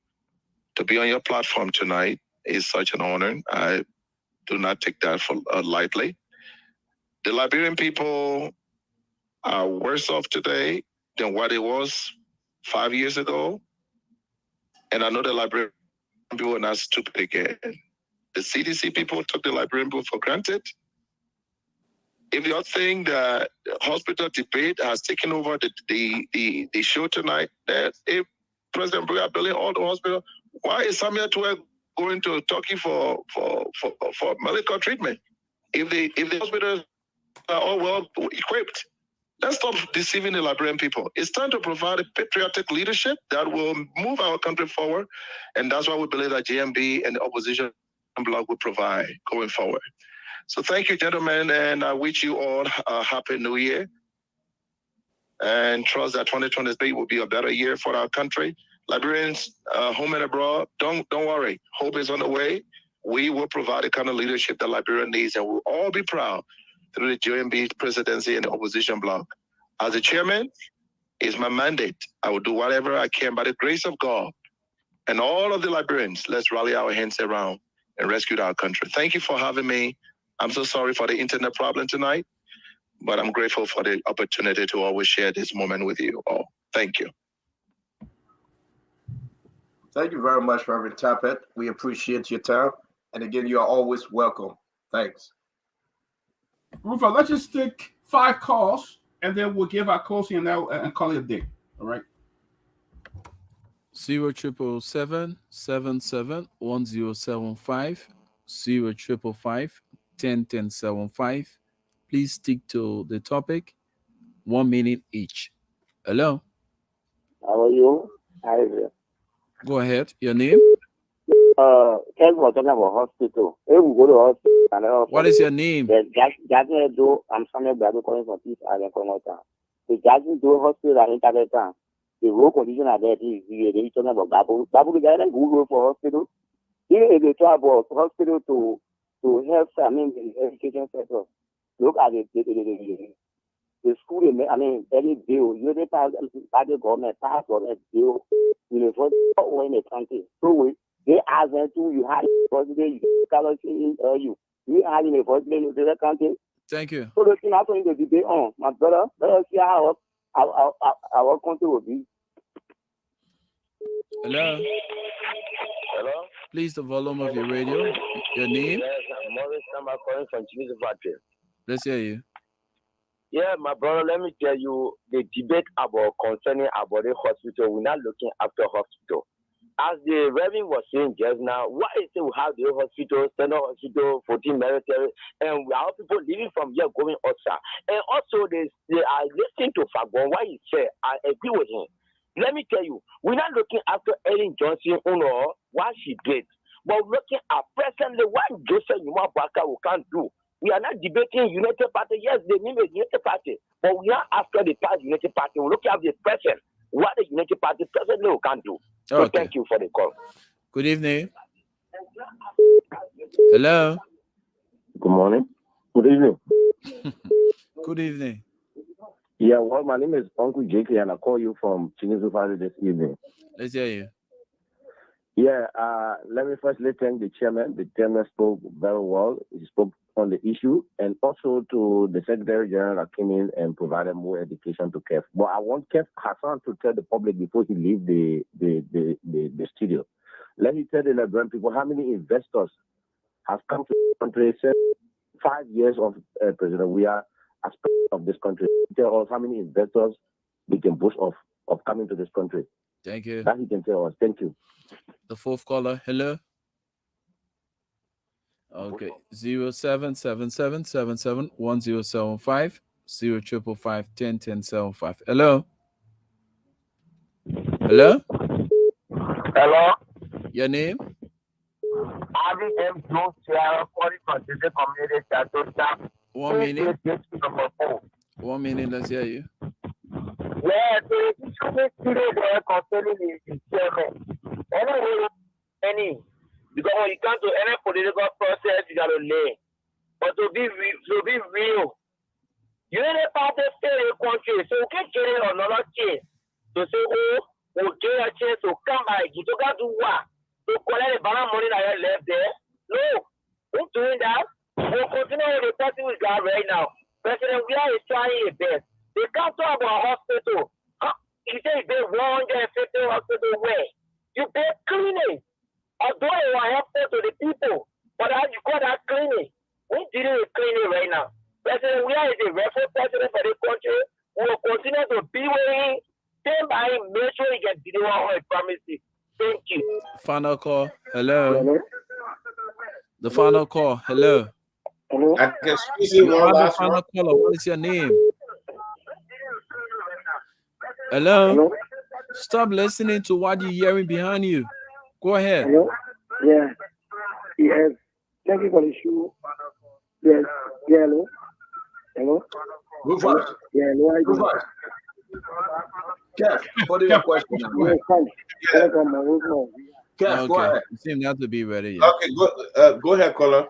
be on your platform tonight. It's such an honor. I do not take that for lightly. The Liberian people are worse off today than what it was 5 years ago. And I know the Liberian people are not stupid again. The CDC people took the Liberian people for granted. If you're saying that the hospital debate has taken over the show tonight, that if President Brewer building all the hospitals. Why is Samuel Tuer going to Turkey for medical treatment? If the hospitals are all well equipped, let's stop deceiving the Liberian people. It's time to provide a patriotic leadership that will move our country forward, and that's why we believe that JMB and the opposition bloc will provide going forward. So thank you, gentlemen, and I wish you all a happy new year, and trust that 2023 will be a better year for our country. Liberians, home and abroad, don't worry. Hope is on the way. We will provide the kind of leadership that Liberia needs, and we'll all be proud through the JMB presidency and the opposition bloc. As a chairman, it's my mandate. I will do whatever I can by the grace of God. And all of the Liberians, let's rally our hands around and rescue our country. Thank you for having me. I'm so sorry for the internet problem tonight, but I'm grateful for the opportunity to always share this moment with you all. Thank you. Thank you very much, Reverend Tappet. We appreciate your time. And again, you are always welcome. Thanks. Rufa, let's just take 5 calls, and then we'll give our closing and call it a day. All right. 077771075 055101075. Please stick to the topic. 1 minute each. Hello. How are you? Hi there. Go ahead. Your name? Ken was talking about hospital. Hey, we go to hospital. What is your name? I'm Samuel Brado calling from Peace Island, Cornwall. The Jackson Do Hospital at Internet Town. The road condition are there. They talking about Babu. Babu, the guy that go for hospital. Here they talk about hospital to help. I mean, the education sector. Look at the school. I mean, any bill. You know, by the government, pass on a bill. You know, for in the country. So they ask them to you have first day you have in the first day in the country. Thank you. So the thing after in the debate on my brother, let us see how our country will be. Hello. Hello. Please the volume of your radio. Your name? Yes, I'm Morris. I'm calling from Chinese Factory. Let's hear you. Yeah, my brother, let me tell you the debate about concerning about the hospital. We're not looking after hospital. As the Reverend was saying just now, why is it we have the hospital, Standard Hospital, 14 military, and we have people living from here going outside. And also, they are listening to Fagon, what he said. I agree with him. Let me tell you, we're not looking after Ellen Johnson, what she did, but looking at presently what Joseph Nwabaka can do. We are not debating United Party. Yes, they need a United Party, but we are after the past United Party. We look at the present, what the United Party presently can do. So okay. Thank you for the call. Good evening. Hello. Good morning. Good evening. Good evening. Yeah, well, my name is Uncle JK, and I call you from Chinese Valley this evening. Let's hear you. Yeah, let me firstly thank the chairman. The chairman spoke very well. He spoke on the issue, and also to the Secretary General that came in and provided more education to Kev. But I want Kev Hassan to tell the public before he leaves the studio. Let me tell the Liberian people how many investors have come to the country since 5 years of President. We are as president of this country. Tell us how many investors we can boast of coming to this country. Thank you. That he can tell us. Thank you. The fourth caller. Hello. Okay. 0777771075 055101075. Hello. Hello. Hello. Your name? Avi M. Jones, Sierra, Community Staff. 1 minute. 1 minute. Let's hear you. Yeah, the issue is today there concerning the chairman. Because when you come to any political process, you gotta learn. But to be real, you know the party stay in the country, so we can get another chance to say, we'll get a chance to come back. You don't got to what? To collect the balance money that you left there. No, we're doing that. We'll continue with the party we got right now. President, we are trying our best. They can't talk about hospital. He said they 150 hospital where you pay cleaning. Although you are helpful to the people, but how you call that cleaning? We dealing with cleaning right now. President, we are the reference president for the country. We will continue to be with him stand by him. Make sure he gets deliver all I promise you. Thank you. Final call. Hello. The final call. Hello. Hello. I can squeeze in You one are the last final one. caller. What is your name? Hello. Hello. Stop listening to what you're hearing behind you. Go ahead. Hello. Yeah. Yes. Thank you for the show. Yes. Yeah. Hello. Hello. Rufus, Yeah. Hello. How you doing? Rufus. Kev, what is your question now? Yeah, thanks. Welcome, my welcome. Kev, go Okay. ahead. You seem not to be ready yet. Okay, go ahead, caller.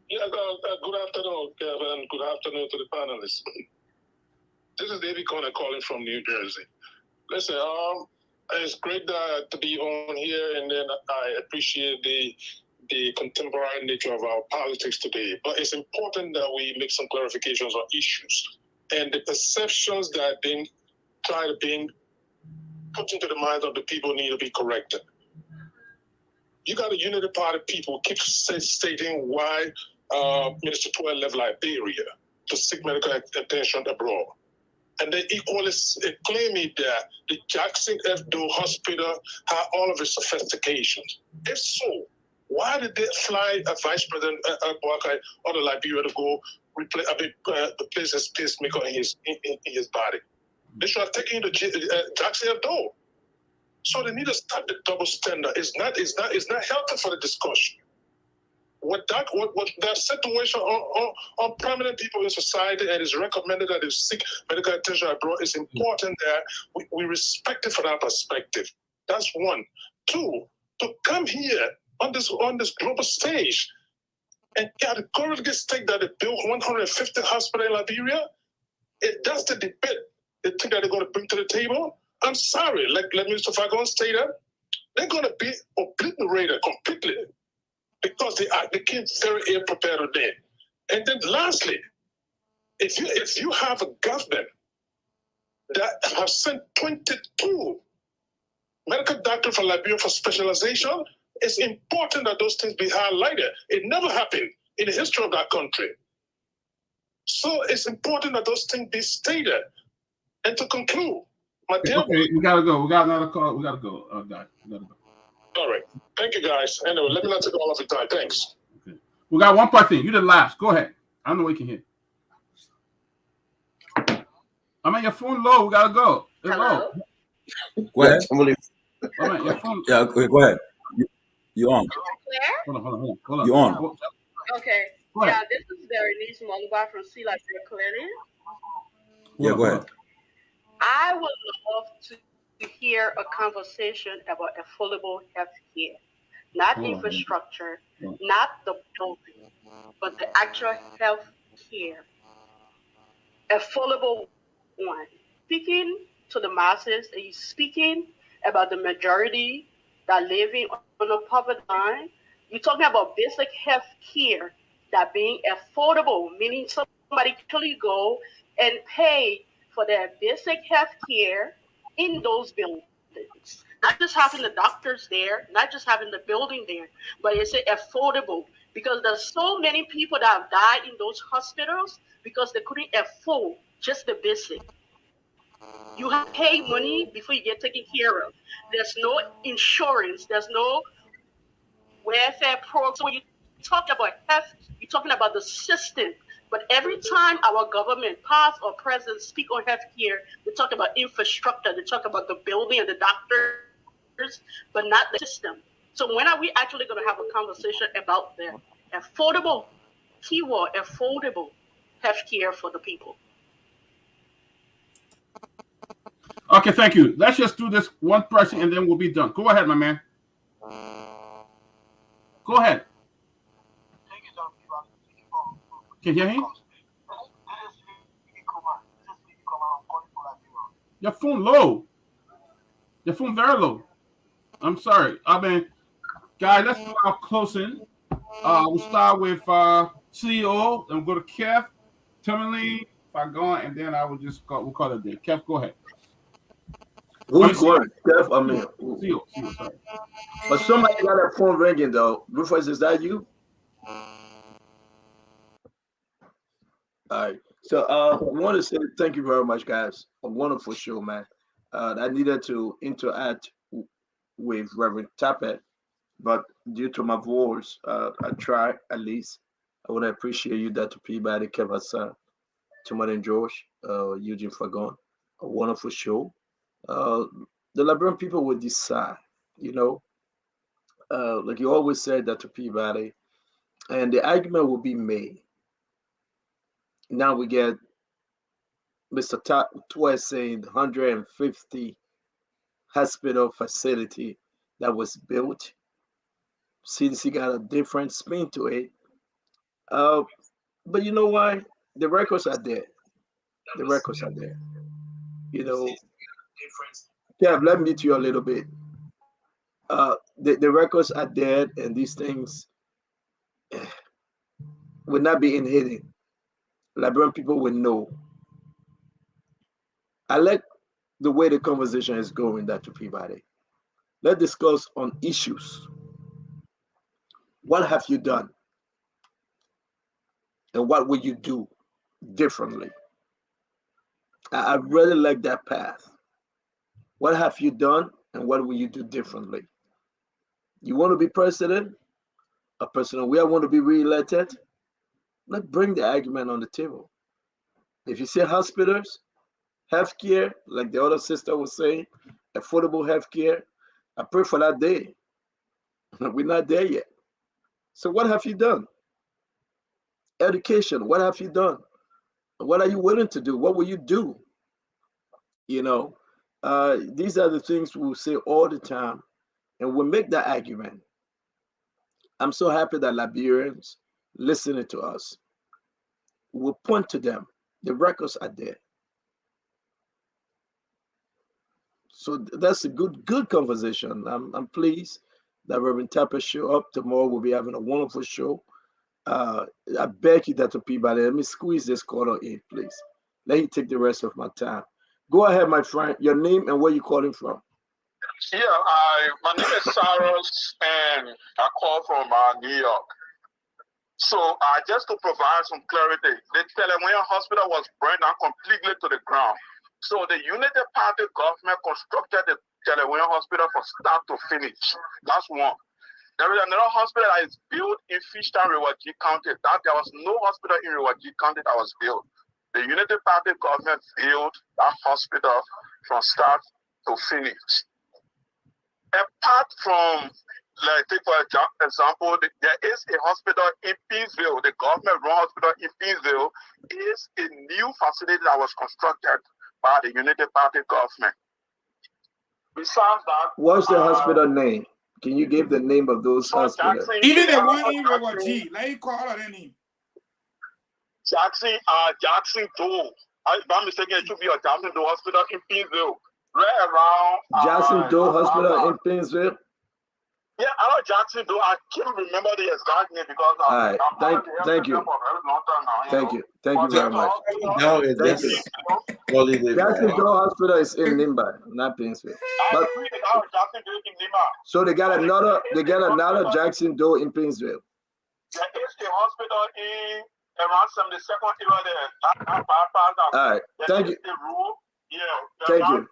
Yeah, good afternoon, Kevin. Good afternoon to the panelists. This is David Conner calling from New Jersey. Listen, it's great to be on here, and then I appreciate the contemporary nature of our politics today. But it's important that we make some clarifications on issues and the perceptions that are being put into the minds of the people need to be corrected. You got a unity party people keep stating why Minister Tour left Liberia to seek medical attention abroad. And they equally claiming that the Jackson F. Doe Hospital had all of its sophistications. If so, why did they fly a vice president out of Liberia to go replace his pacemaker in his body? They should have taken him to Jackson F. Doe. So they need to stop the double standard. It's not healthy for the discussion. What that situation on prominent people in society, and it's recommended that they seek medical attention abroad, is important that we respect it from that perspective. That's one. Two, to come here on this global stage and categorically state that they built 150 hospitals in Liberia, that's the debate they think that they're going to bring to the table. I'm sorry, like Mr. Fagon stated, they're going to be obliterated completely because they came very ill prepared today. And then lastly, if you have a government that have sent 22 medical doctors from Liberia for specialization, it's important that those things be highlighted. It never happened in the history of that country. So it's important that those things be stated. And to conclude, okay, we gotta go. We got another call. We gotta go, guy. We gotta go. All right. Thank you, guys. Anyway, let me not take all of your time. Thanks. Okay. We got one person. You did last. Go ahead. I know we can hear. I mean, your phone low. We gotta go. It's Hello? low. Go ahead. I mean, your phone. Yeah, okay, go ahead. You on? Hold on. You on? Okay. Yeah, this is Berenice Moluba from Sea Life Clinic. Yeah, go ahead. I would love to hear a conversation about affordable health care, not infrastructure, not the building, but the actual health care. Affordable one. Speaking to the masses, are you speaking about the majority that living on the poverty line? You're talking about basic health care that being affordable, meaning somebody actually go and pay for their basic health care in those buildings. Not just having the doctors there, not just having the building there, but it's affordable because there's so many people that have died in those hospitals because they couldn't afford just the basic. You have to pay money before you get taken care of. There's no insurance. There's no welfare program. So when you talk about health, you're talking about the system. But every time our government, past or present, speak on health care, they talk about infrastructure, they talk about the building and the doctors, but not the system. So when are we actually going to have a conversation about the affordable, keyword, affordable health care for the people? Okay, thank you. Let's just do this one person and then we'll be done. Go ahead, my man. Go ahead. Can you hear him? Your phone low. Your phone very low. I'm sorry. I mean, guys, let's do our closing. We'll start with CEO, and we'll go to Kev, Timberly, Fagon, and then I will just we'll call it a day. Kev, go ahead. Who's going? Kev, I mean, CEO, sorry. But somebody got that phone ringing though. Rufus, is that you? All right. So I want to say thank you very much, guys. A wonderful show, man. I needed to interact with Reverend Tappet, but due to my voice, I try at least. I would appreciate you, Dr. Peabody, Kevasa, Timothy and George, Eugene Fagon, a wonderful show. Uh, the Liberian people will decide, you know, like you always said, Dr. Peabody, and the argument will be made. Now we get Mr. Twice saying 150 hospital facility that was built. CDC got a different spin to it. But you know why? The records are there. The records are there. You know, yeah, let me meet you a little bit. The records are there, and these things will not be in hidden. Liberian people will know. I like the way the conversation is going, Dr. Peabody. Let's discuss on issues. What have you done? And what will you do differently? I really like that path. What have you done and what will you do differently? You want to be president? A president we want to be re-elected? Let's bring the argument on the table. If you say hospitals, healthcare, like the other sister was saying, affordable healthcare, I pray for that day. We're not there yet. So what have you done? Education, what have you done? What are you willing to do? What will you do? You know, these are the things we'll say all the time, and we'll make that argument. I'm so happy that Liberians listening to us. We'll point to them. The records are there. So that's a good conversation. I'm pleased that Reverend Tapper show up tomorrow. We'll be having a wonderful show. I beg you, Dr. Peabody, let me squeeze this caller in, please. Let me take the rest of my time. Go ahead, my friend. Your name and where you calling from? Yeah, my name is Cyrus, and I call from New York. So just to provide some clarity, the Telemuya Hospital was burned down completely to the ground. So the United Party government constructed the Telemuya Hospital from start to finish. That's one. There is another hospital that is built in Fishtown, Riwaji County. There was no hospital in Riwaji County that was built. The United Party government built that hospital from start to finish. Apart from, like, take for example, there is a hospital in Pinsville. The government-run hospital in Pinsville is a new facility that was constructed by the United Party government. Besides that, what's the hospital name? Can you give the name of those hospitals? Even the one in Riwaji, like you call it name. Jackson Doe. If I'm mistaken, it should be a Jackson Doe Hospital in Pinsville. Right around Jackson Doe Hospital in Pinsville? Yeah, I know Jackson Doe. I can't remember the exact name because I'm thank you. Thank you very much. Thank you. Jackson Doe Hospital is in Nimba, not Pinsville. But so they got another Jackson Doe in Pinsville. There is a hospital in around 72nd area there. All right. Thank you. Yeah. Thank you.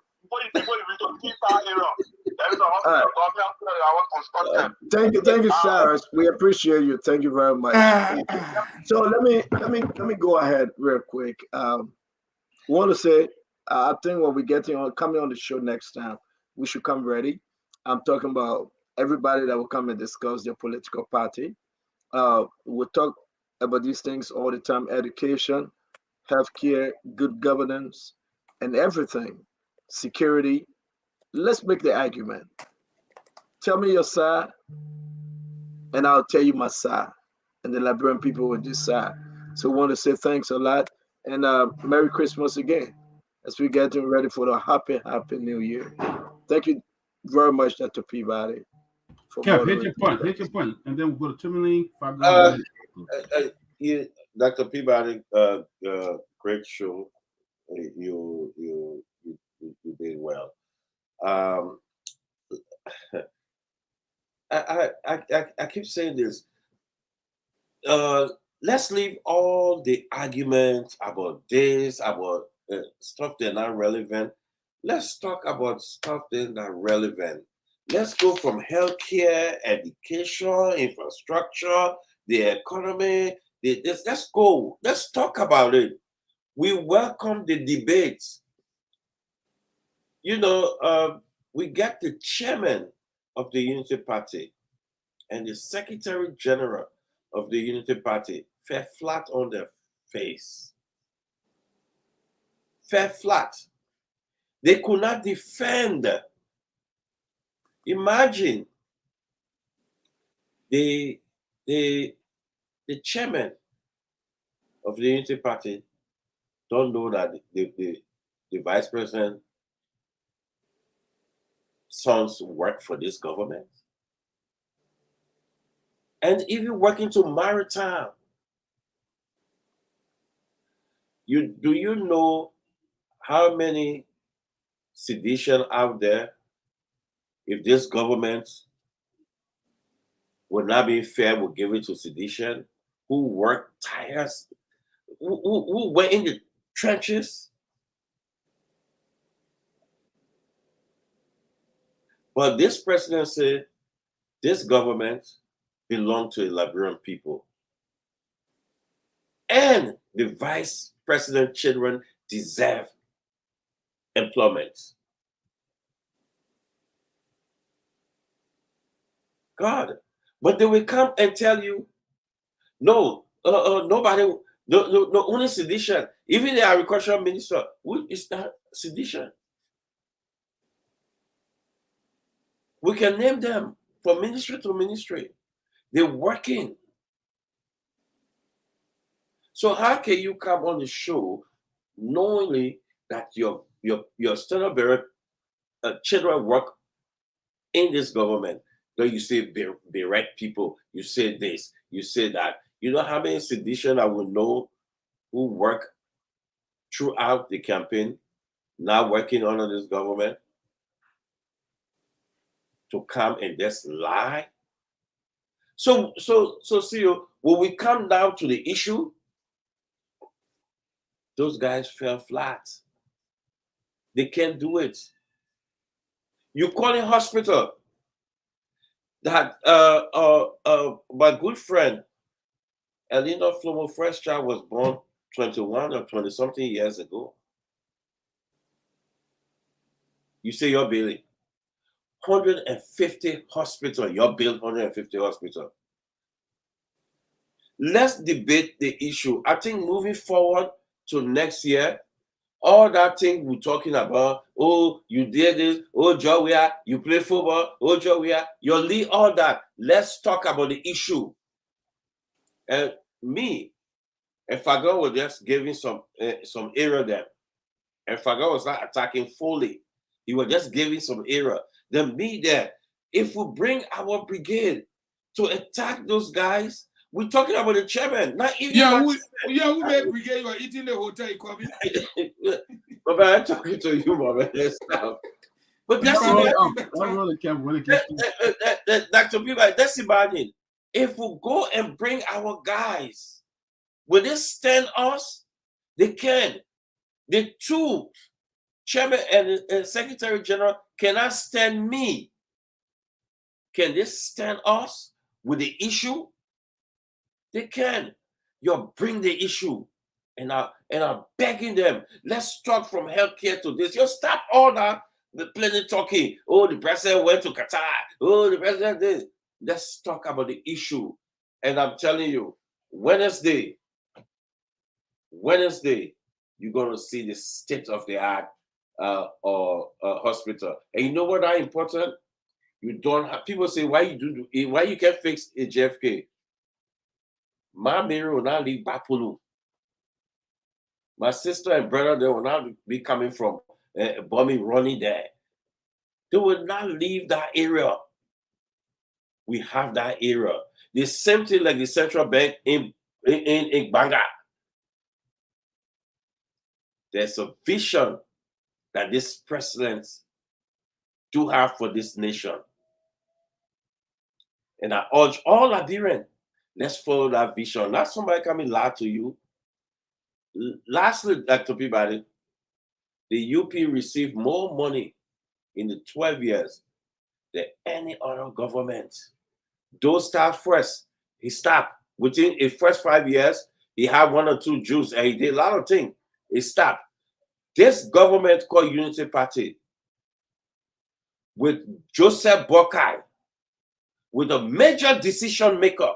Thank you, Cyrus. We appreciate you. Thank you very much. So let me go ahead real quick. Want to say, I think when we coming on the show next time, we should come ready. I'm talking about everybody that will come and discuss their political party. We'll talk about these things all the time: education, healthcare, good governance, and everything. Security. Let's make the argument. Tell me your side, and I'll tell you my side, and the Liberian people will decide. So I want to say thanks a lot, and Merry Christmas again, as we're getting ready for the happy New Year. Thank you very much, Dr. Peabody. Yeah, hit your point, and then we'll go to Timothy. Dr. Peabody, great show. You did well. I keep saying this. Let's leave all the arguments about this, about stuff that are not relevant. Let's talk about something that relevant. Let's go from healthcare, education, infrastructure, the economy. Let's go. Let's talk about it. We welcome the debates. You know, we get the chairman of the Unity Party and the Secretary General of the Unity Party fell flat on their face. Fell flat. They could not defend. Imagine the chairman of the Unity Party don't know that the vice president sons work for this government. And even working to maritime. Do you know how many sedition out there if this government would not be fair, would give it to sedition, who worked tires, who went in the trenches. But this presidency, this government belonged to the Liberian people. And the vice president children deserve employment. God. But they will come and tell you, no, nobody, no, only sedition. Even the agricultural minister, is not sedition. We can name them from ministry to ministry. They're working. So how can you come on the show knowingly that your standard bearer children work in this government? Then you say bereft people, you say this, you say that. You know how many sedition I will know who work throughout the campaign, now working under this government, to come and just lie? So see you, when we come down to the issue, those guys fell flat. They can't do it. You call in hospital that my good friend Elena Flomo first child was born 21 or 20 something years ago. You say you're billing 150 hospital, you're built 150 hospital. Let's debate the issue. I think moving forward to next year, all that thing we're talking about, oh, you did this, oh, Joey, you play football, oh, Joey, you leave all that. Let's talk about the issue. And me, if Fagon was just giving some error there, and Fagon was not attacking fully, he was just giving some error. Then me there, if we bring our brigade to attack those guys, we're talking about the chairman, not even. Who made brigade? You are eating the hotel. But I'm talking to you, Mama. But that's Dr. Biba, that's imagine. If we go and bring our guys, will they stand us? They can. The two chairman and secretary general cannot stand me. Can they stand us with the issue? They can. You bring the issue. And I'm begging them, let's talk from healthcare to this. You stop all that, the plenty talking. Oh, the president went to Qatar. Oh, the president did. Let's talk about the issue. And I'm telling you, Wednesday, you're going to see the state of the art hospital. And you know what are important? You don't have, people say, why you can't fix a JFK? My mirror will not leave Bapulu. My sister and brother, they will not be coming from bombing running there. They will not leave that area. We have that area. The same thing like the central bank in Banga. There's a vision that this president do have for this nation. And I urge all Liberians, let's follow that vision. Not somebody coming lie to you. Lastly, Dr. Peabody, The UP received more money in the 12 years than any other government. Those start first. He stopped. Within the first 5 years, he had 1 or 2 Jews and he did a lot of things. He stopped. This government called Unity Party with Joseph Bokai, with a major decision maker,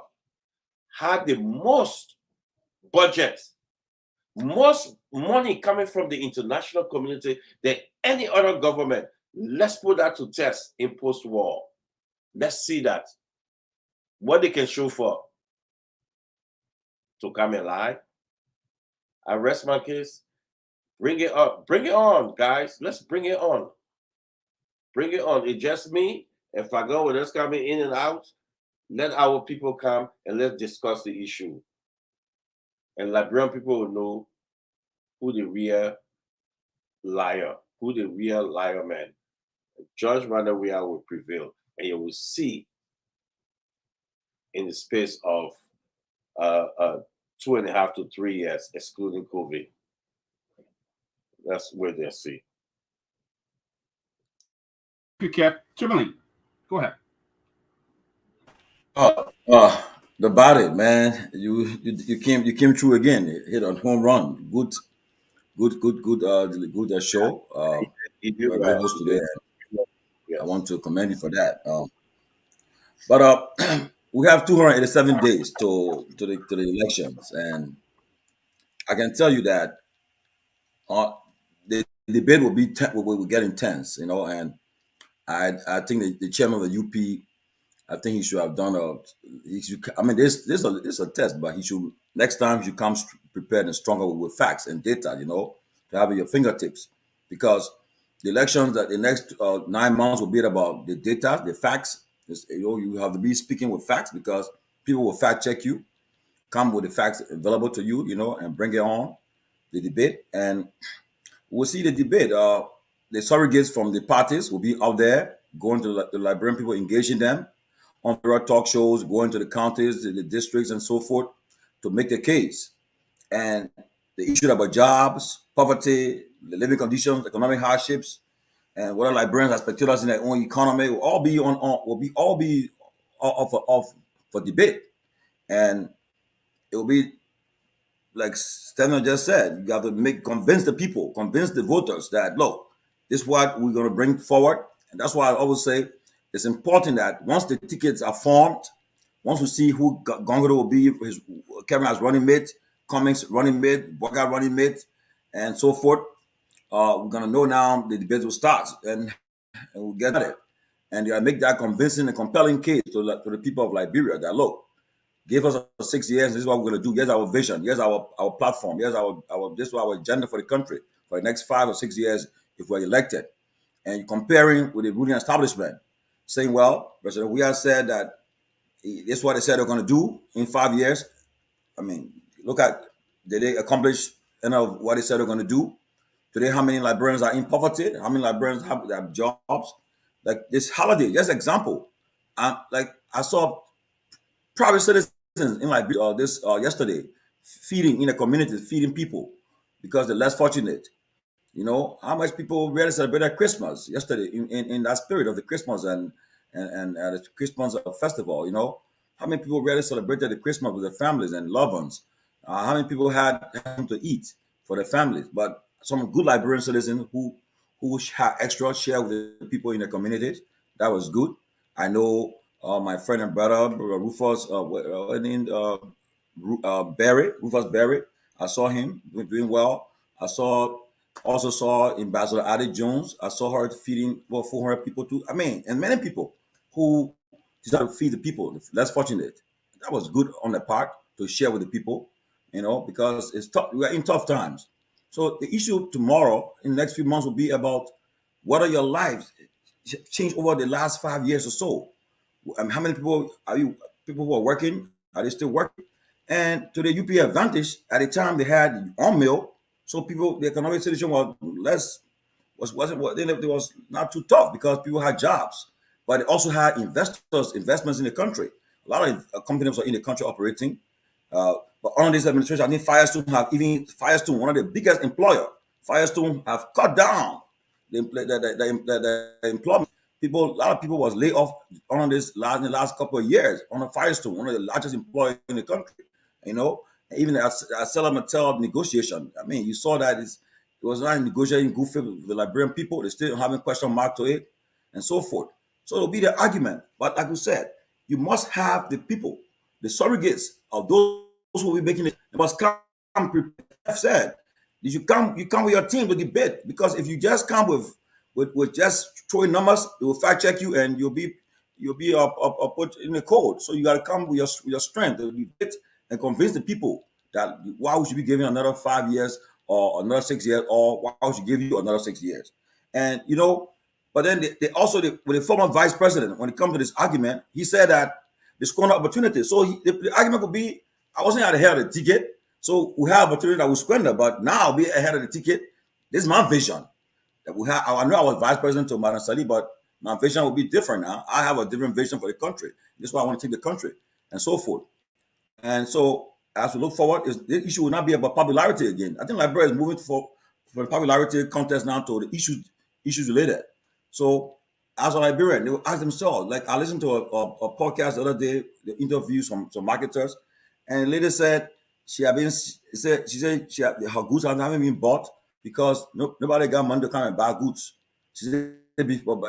had the most budget, most money coming from the international community than any other government. Let's put that to test in post-war. Let's see that. What they can show for. To come alive. I rest my case. Bring it up. Bring it on, guys. Let's bring it on. Bring it on. It's just me. If I go with us coming in and out, let our people come and let's discuss the issue. And Liberian people will know who the real liar, man. Judge Randawea will prevail. And you will see in the space of 2.5 to 3 years, excluding COVID. That's where they see. Good, Cap. Timberlane, go ahead. The body, man. You came through again. You hit a home run. Good show. You very close today. I want to commend you for that. But we have 287 days to the elections, and I can tell you that the debate will get intense, and I think the chairman of the UP, I think he should have done this is a test, but he should next time he should come prepared and stronger with facts and data, to have at your fingertips, because the elections that the next 9 months will be about the data, the facts. You have to be speaking with facts, because people will fact check you, come with the facts available to you, and bring it on the debate. And we'll see the debate. The surrogates from the parties will be out there, going to the Liberian people, engaging them on talk shows, going to the counties, the districts, and so forth, to make the case. And the issue about jobs, poverty, the living conditions, economic hardships, and what Liberians are spectators in their own economy will all be off for debate. And it will be like Steno just said, you have to convince the people, convince the voters that, look, this is what we're going to bring forward. And that's why I always say it's important that once the tickets are formed, once we see who Gongoro will be, Kevin as running mate, Cummings running mate, Boga running mate, and so forth, we're going to know now the debate will start, and we'll get at it. And you make that convincing and compelling case to the people of Liberia that, look, give us 6 years, this is what we're going to do. Here's our vision. Here's our platform. Here's this is our agenda for the country for the next 5 or 6 years if we're elected. And you're comparing with the ruling establishment, saying, well, President Weah said that this is what they said they're going to do in 5 years. I mean, look at, did they accomplish what they said they're going to do? Today, how many Liberians are in poverty? How many Liberians have jobs? Like this holiday, just example. Like I saw private citizens in Liberia yesterday feeding in a community, feeding people because they're less fortunate. How much people really celebrated Christmas yesterday in that spirit of the Christmas and the Christmas festival. How many people really celebrated the Christmas with their families and loved ones? How many people had to eat for their families? But some good Liberian citizens who had extra share with the people in the communities. That was good. I know my friend and brother Rufus Berry. I saw him doing well. I also saw Ambassador Addie Jones. I saw her feeding 400 people too. I mean, and many people who decided to feed the people, the less fortunate. That was good on their part to share with the people, because it's tough. We are in tough times. So the issue tomorrow, in the next few months, will be about what are your lives changed over the last 5 years or so. How many people people who are working? Are they still working? And to the UP advantage, at the time they had on mill, so the economic situation was not too tough because people had jobs, but they also had investments in the country. A lot of companies are in the country operating. But under this administration, I think Firestone, one of the biggest employer Firestone have cut down the employment. People, a lot of people was laid off on this in the last couple of years on a Firestone, one of the largest employers in the country. You know, even a ArcelorMittal negotiation. I mean, you saw that it was not negotiating good for the Liberian people. They still having question mark to it, and so forth. So it'll be the argument. But like you said, you must have the people, the surrogates of those who will be making it. They must come prepared. I've said, you come with your team to debate, because if you just come with just throwing numbers, they will fact check you and you'll be put in the cold. So you got to come with your strength to debate and convince the people that why we should be giving another 5 years or another 6 years, or why we should give you another 6 years. And you know, but then they also with the former vice president, when it comes to this argument, he said that there's corner opportunity. So the argument would be, I wasn't ahead of the ticket, so we have opportunity that we squander, but now I'll be ahead of the ticket. This is my vision that we have. I know I was vice president to Madam Sali, but my vision will be different now. I have a different vision for the country. This is why I want to take the country, and so forth. And so as we look forward, the issue will not be about popularity again. I think Liberia is moving for the popularity contest now to the issues related. So as a Liberian, they will ask themselves, like I listened to a podcast the other day, the interviews from some marketers, and the lady said her goods haven't been bought because nobody got money to come and buy goods. She said people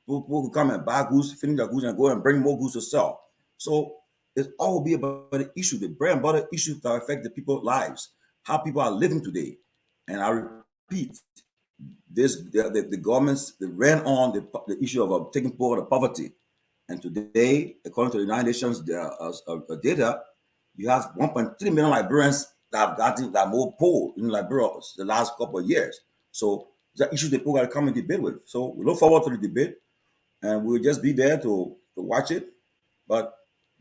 who come and buy goods, finish their goods, and go and bring more goods to sell. So it's all be about the issue, the bread and butter issues that affect the people's lives, how people are living today. And I repeat, the governments they ran on the issue of taking care of poverty. And today, according to the United Nations data, you have 1.3 million Liberians that have gotten that more poor in Liberia the last couple of years. So the issue the people got to come and debate with. So we look forward to the debate, and we'll just be there to watch it. But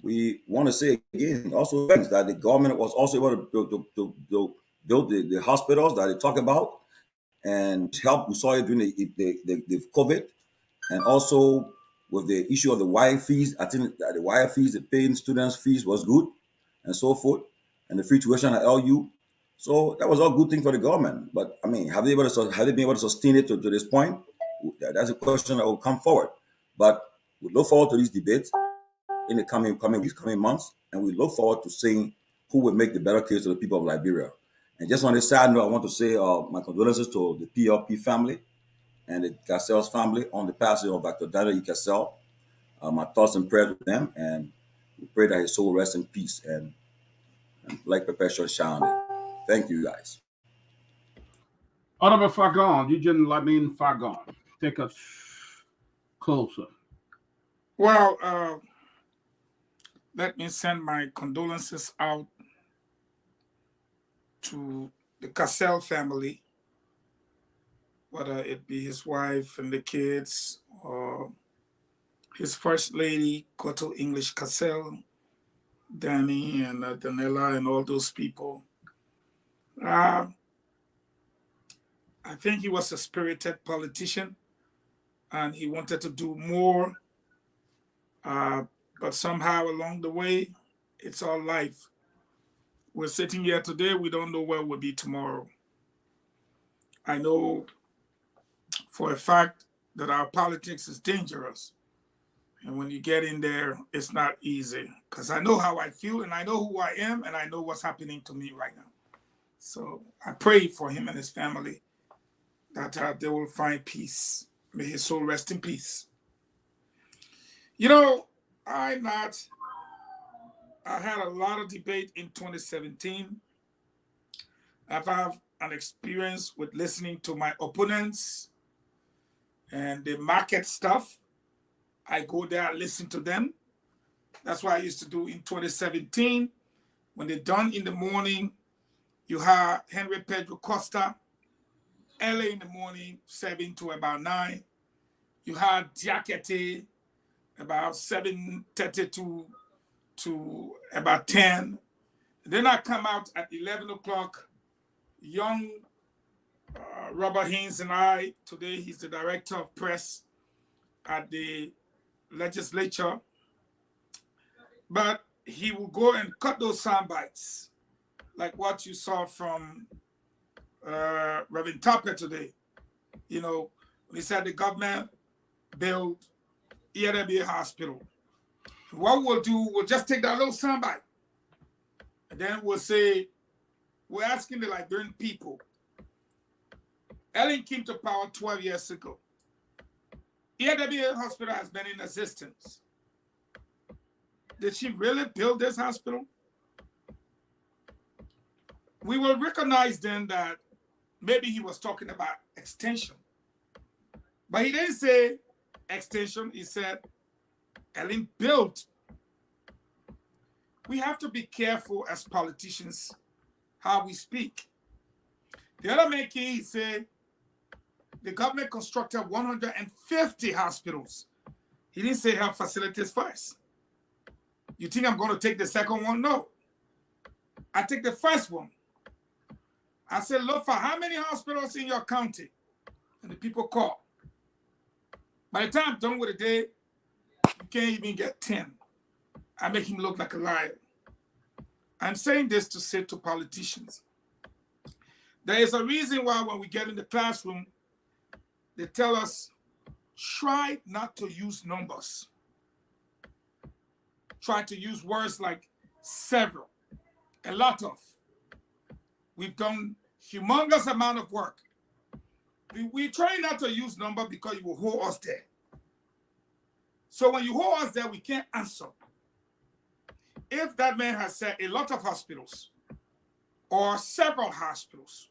we want to say again also that the government was also able to build the hospitals that they talk about and help. We saw it during the COVID, and also with the issue of the wire fees. I think that the wire fees, the paying students' fees was good, and so forth, and the free tuition at LU. So that was all good thing for the government. But I mean, have they been able to sustain it to this point? That's a question that will come forward. But we look forward to these debates in the coming weeks, coming months, and we look forward to seeing who will make the better case to the people of Liberia. And just on this side note, I want to say my condolences to the PLP family and the Cassell's family on the passing of Dr. Daniel Cassell. My thoughts and prayers with them, and we pray that his soul rest in peace and like perpetual shining. Thank you, guys. Honorable Fagon, Eugene Lamin Fagon, take us closer. Well, let me send my condolences out to the Cassell family, whether it be his wife and the kids, or his first lady, Koto English Cassell, Danny and Danella and all those people. I think he was a spirited politician and he wanted to do more, but somehow along the way, it's all life. We're sitting here today, we don't know where we'll be tomorrow. I know for a fact that our politics is dangerous. And when you get in there, it's not easy, because I know how I feel and I know who I am and I know what's happening to me right now. So I pray for him and his family that they will find peace. May his soul rest in peace. You know, I had a lot of debate in 2017. I've had an experience with listening to my opponents and the market stuff. I go there, listen to them. That's what I used to do in 2017. When they're done in the morning, you have Henry Pedro Costa, early in the morning, 7 to about 9. You had Diakete, about 7:30 to about 10. Then I come out at 11 o'clock. Young Robert Haynes and I, today he's the director of press at the legislature, but he will go and cut those sound bites, like what you saw from Reverend Tupper today. You know, when he said the government built ELWA hospital. What we'll do, we'll just take that little soundbite. And then we'll say, we're asking the Liberian people. Ellen came to power 12 years ago. ELWA hospital has been in existence. Did she really build this hospital? We will recognize then that maybe he was talking about extension. But he didn't say extension, he said Ellen built. We have to be careful as politicians how we speak. The other man he said the government constructed 150 hospitals. He didn't say health facilities first. You think I'm going to take the second one? No. I take the first one. I said, Lofa, how many hospitals in your county? And the people call. By the time I'm done with the day, you can't even get 10. I make him look like a liar. I'm saying this to say to politicians. There is a reason why when we get in the classroom, they tell us, try not to use numbers. Try to use words like several, a lot of. We've done humongous amount of work. We try not to use number because you will hold us there. So when you hold us there, we can't answer. If that man has said a lot of hospitals or several hospitals,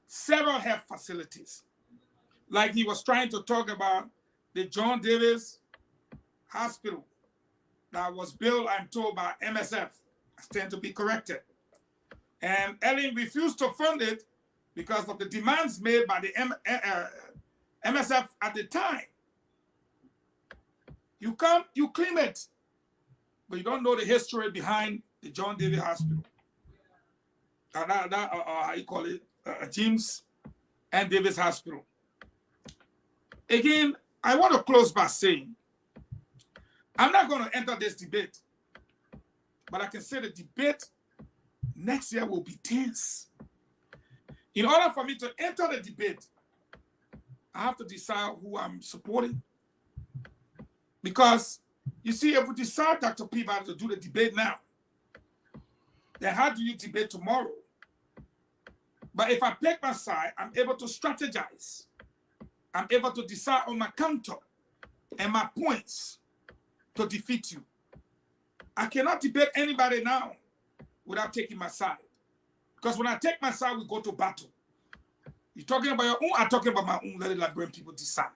several health facilities, like he was trying to talk about the John Davis Hospital that was built, I'm told, by MSF. I stand to be corrected. And Ellen refused to fund it because of the demands made by the MSF at the time. You come, you claim it, but you don't know the history behind the John Davis Hospital. How you call it? James and Davis Hospital. Again, I want to close by saying, I'm not going to enter this debate, but I can say the debate next year will be tense. In order for me to enter the debate, I have to decide who I'm supporting. Because, you see, if we decide, Dr. Peabody, to do the debate now, then how do you debate tomorrow? But if I pick my side, I'm able to strategize. I'm able to decide on my counter and my points to defeat you. I cannot debate anybody now without taking my side. Because when I take my side, we go to battle. You're talking about your own, I'm talking about my own. Let the Liberian people decide.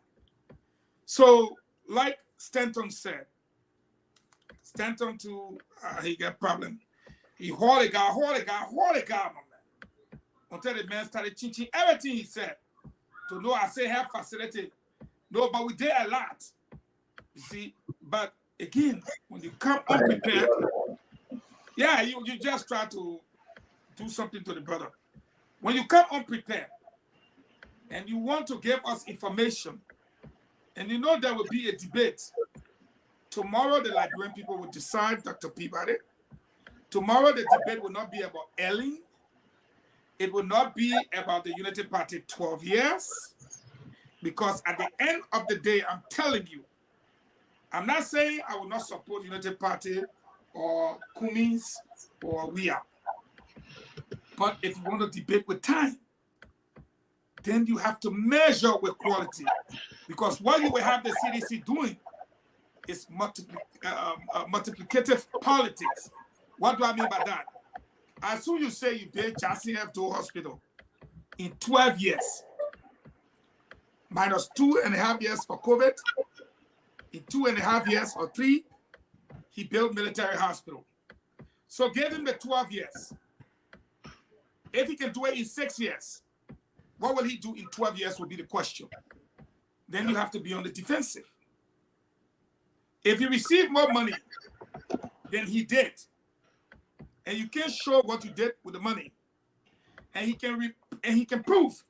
So, like Stanton said, Stanton too, he got a problem. He holy God, my man. Until the man started teaching everything he said. To know I say health facility. No, but we did a lot. You see, but again, when you come unprepared, yeah, you just try to do something to the brother. When you come unprepared and you want to give us information, and you know there will be a debate, tomorrow the Liberian people will decide, Dr. Peabody. Tomorrow the debate will not be about Ellen. It will not be about the Unity Party 12 years. Because at the end of the day, I'm telling you, I'm not saying I will not support Unity Party or Cummings or WIA. But if you want to debate with time, then you have to measure with quality. Because what you will have the CDC doing is multiplicative politics. What do I mean by that? As soon as you say you build Jackson F2 Hospital in 12 years, minus 2.5 years for COVID, in 2.5 years or 3, he built military hospital. So give him the 12 years. If he can do it in 6 years, what will he do in 12 years will be the question. Then you have to be on the defensive. If you receive more money than he did, and you can show what you did with the money, and he can prove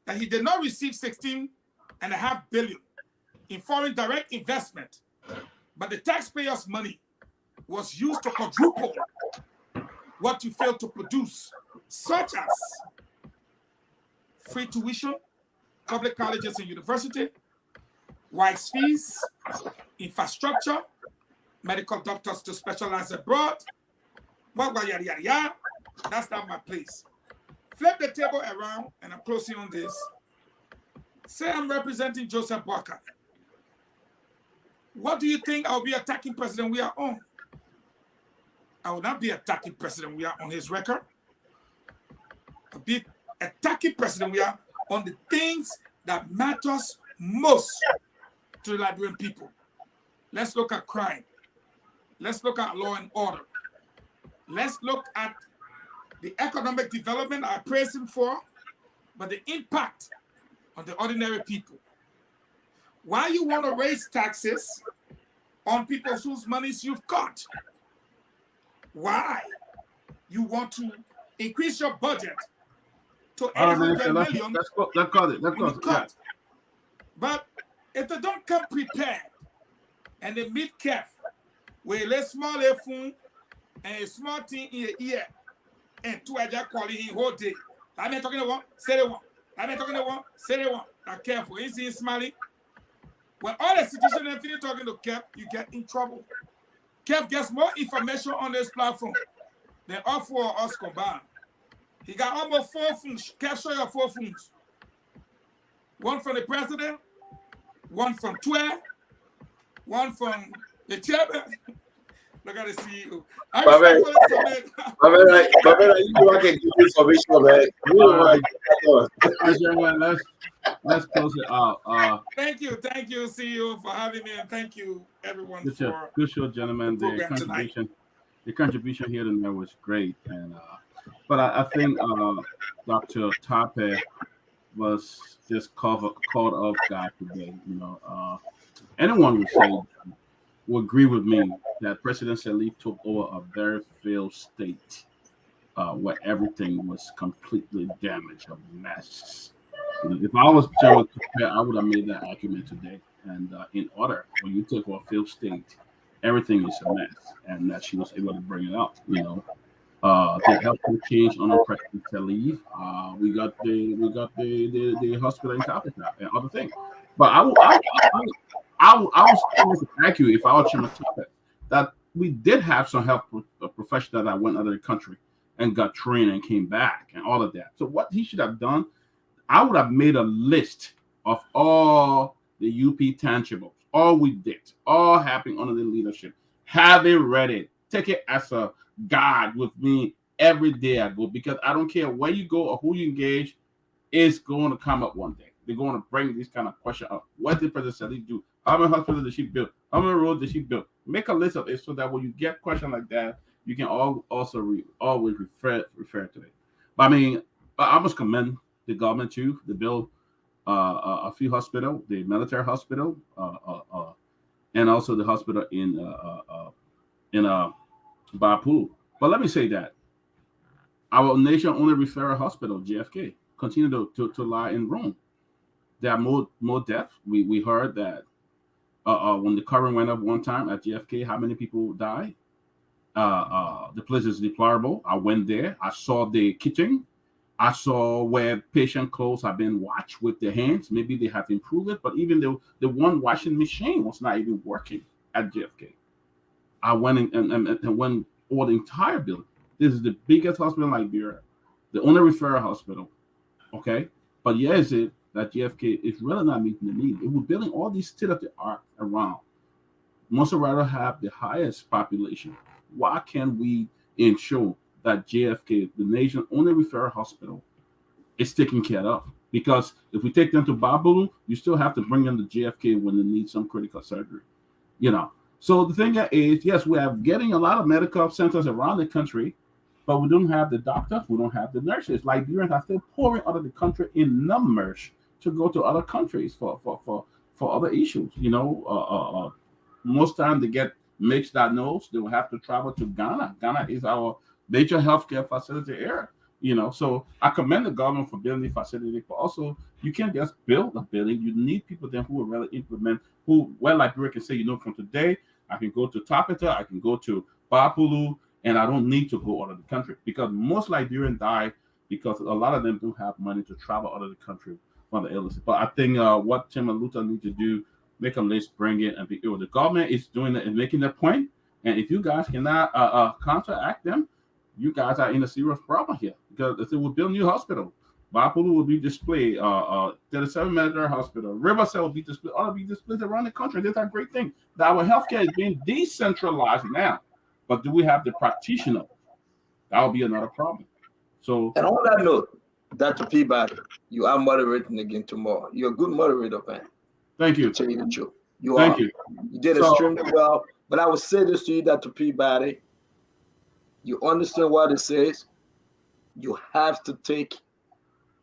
that he did not receive $16.5 billion in foreign direct investment, but the taxpayers' money was used to quadruple what you failed to produce, such as free tuition, public colleges and university, whites fees, infrastructure, medical doctors to specialize abroad, yada, yada, yada. That's not my place. Flip the table around, and I'm closing on this. Say I'm representing Joseph Boakai. What do you think I'll be attacking President we are on? I will not be attacking President we are on his record. I'll be attacking President we are on the things that matters most to the Liberian people. Let's look at crime. Let's look at law and order. Let's look at the economic development I praise him for, but the impact on the ordinary people. Why you want to raise taxes on people whose monies you've got? Why you want to increase your budget to 800 million? Let's call it. Yeah. But if they don't come prepared and they meet Kev with a small phone and a small thing in your ear and two are just calling him whole day. I'm not talking about say the one. I'm not talking about say the one. Now careful. Is he smiling? When all the institutions and finish talking to Kev, you get in trouble. Kev gets more information on this platform than all four of us combined. He got almost 4 phones. Kev, show your 4 phones. One from the president, one from Twitter, one from the chairman. Look at the CEO. I Let's close it out. Thank you, CEO, for having me, and thank you, everyone, good show, gentlemen. The contribution here tonight was great, and but I think Dr. Tape was just caught off guard today. You know, anyone would agree with me that President Salih took over a very failed state where everything was completely damaged, a mess. If I was General Tape, I would have made that argument today. And in order, when you take over a failed state, everything is a mess, and that she was able to bring it up. You know, the healthcare change under President Salih. We got the hospital in Capital and other things. But I was going to ask you, if I was Chairman Tape, that we did have some health professionals that went out of the country and got trained and came back and all of that. So what he should have done, I would have made a list of all the UP tangibles, all we did, all happening under the leadership. Have it ready. Take it as a guide with me every day I go, because I don't care where you go or who you engage, it's going to come up one day. They're going to bring these kind of questions up. What did President Salih do? How many hospitals did she build? How many roads did she build? Make a list of it so that when you get questions like that, you can also always refer to it. But I mean, I must commend the government too. They built a few hospitals, the military hospital, and also the hospital in Bapu. But let me say that our nation-only referral hospital, JFK, continue to lie in Rome. There are more deaths. We heard that when the current went up one time at JFK, how many people died? The place is deplorable. I went there. I saw the kitchen. I saw where patient clothes have been washed with their hands. Maybe they have improved it, but even the one washing machine was not even working at JFK. I went and went over the entire building. This is the biggest hospital in Liberia, the only referral hospital. Okay, but is it that JFK is really not meeting the need? If we're building all these state-of-the-art around, most would rather have the highest population. Why can't we ensure that JFK, the nation's only referral hospital, is taken care of? Because if we take them to Babalu, you still have to bring them to JFK when they need some critical surgery. You know. So the thing is, yes, we are getting a lot of medical centers around the country, but we don't have the doctors, we don't have the nurses. Liberians are still pouring out of the country in numbers to go to other countries for other issues. You know, most times they get mixed diagnosed, they will have to travel to Ghana. Ghana is our major healthcare facility area. You know, so I commend the government for building the facility, but also you can't just build a building. You need people then who will really implement, where Liberia can say, you know, from today, I can go to Tapeta, I can go to Bapulu, and I don't need to go out of the country, because most Liberians die because a lot of them do have money to travel out of the country for the illness. But I think what Tim and Luther need to do, make a list, bring it, and be able. The government is doing it and making their point. And if you guys cannot counteract them, you guys are in a serious problem here, because if they will build new hospital, Bapulu will be displayed, 37 Medicare Hospital, Riverside will be displayed, all will be displayed around the country. That's a great thing. That our healthcare is being decentralized now. But do we have the practitioner? That will be another problem. So, and on that note, Dr. Peabody, you are moderating again tomorrow. You're a good moderator, man. Thank you. To tell you the truth. You Thank are. you. You did extremely well. But I will say this to you, Dr. Peabody. You understand what it says? You have to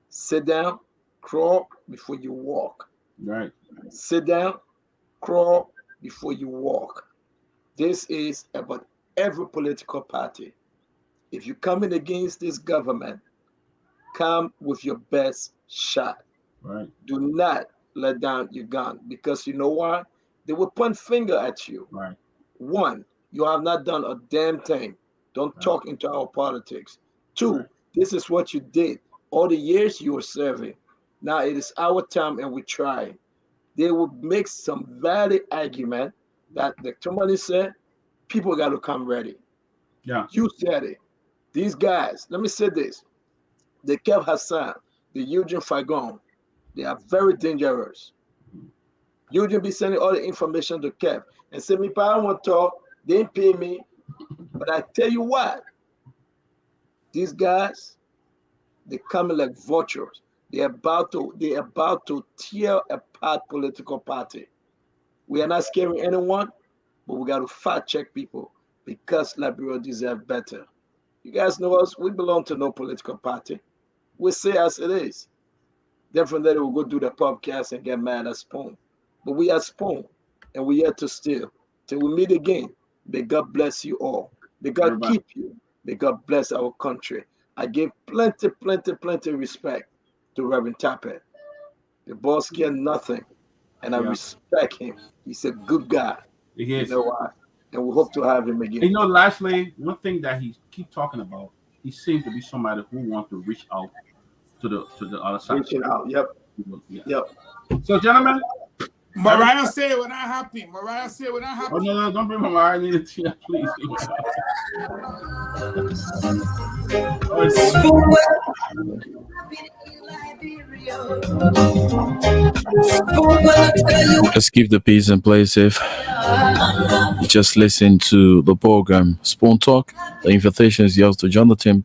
sit down, crawl before you walk. Right. Sit down, crawl before you walk. This is about every political party. If you're coming against this government, come with your best shot. Right. Do not let down your gun, because you know why? They will point finger at you. Right. One, you have not done a damn thing. Don't talk into our politics. Two, this is what you did all the years you were serving. Now it is our time and we're trying. They will make some valid argument that somebody said, people got to come ready. Yeah. You said it. These guys, let me say this. The Kev Hassan, the Eugene Fagon, they are very dangerous. Eugene be sending all the information to Kev and say, me, I want to talk, they didn't pay me. But I tell you what, these guys, they coming like vultures. They're about to tear apart political party. We are not scaring anyone, but we got to fact check people, because Liberia deserve better. You guys know us, we belong to no political party. We say as it is. Then from there, we'll go do the podcast and get mad at Spoon. But we are Spoon, and we are to steal. Till we meet again, may God bless you all. May God keep you. May God bless our country. I give plenty respect to Reverend Tappet. The boss care nothing, and I respect him. He's a good guy. He is. You know why? And we hope to have him again. You know, lastly, one thing that he keep talking about, he seems to be somebody who wants to reach out to the other side. Reaching out, yep. So, gentlemen, Mariah say when I happy. Mariah say when I happy. Oh no, don't bring Mariah in it, please. Let's keep the peace and play safe. You just listen to the program Spoon Talk. The invitation is yours to join the team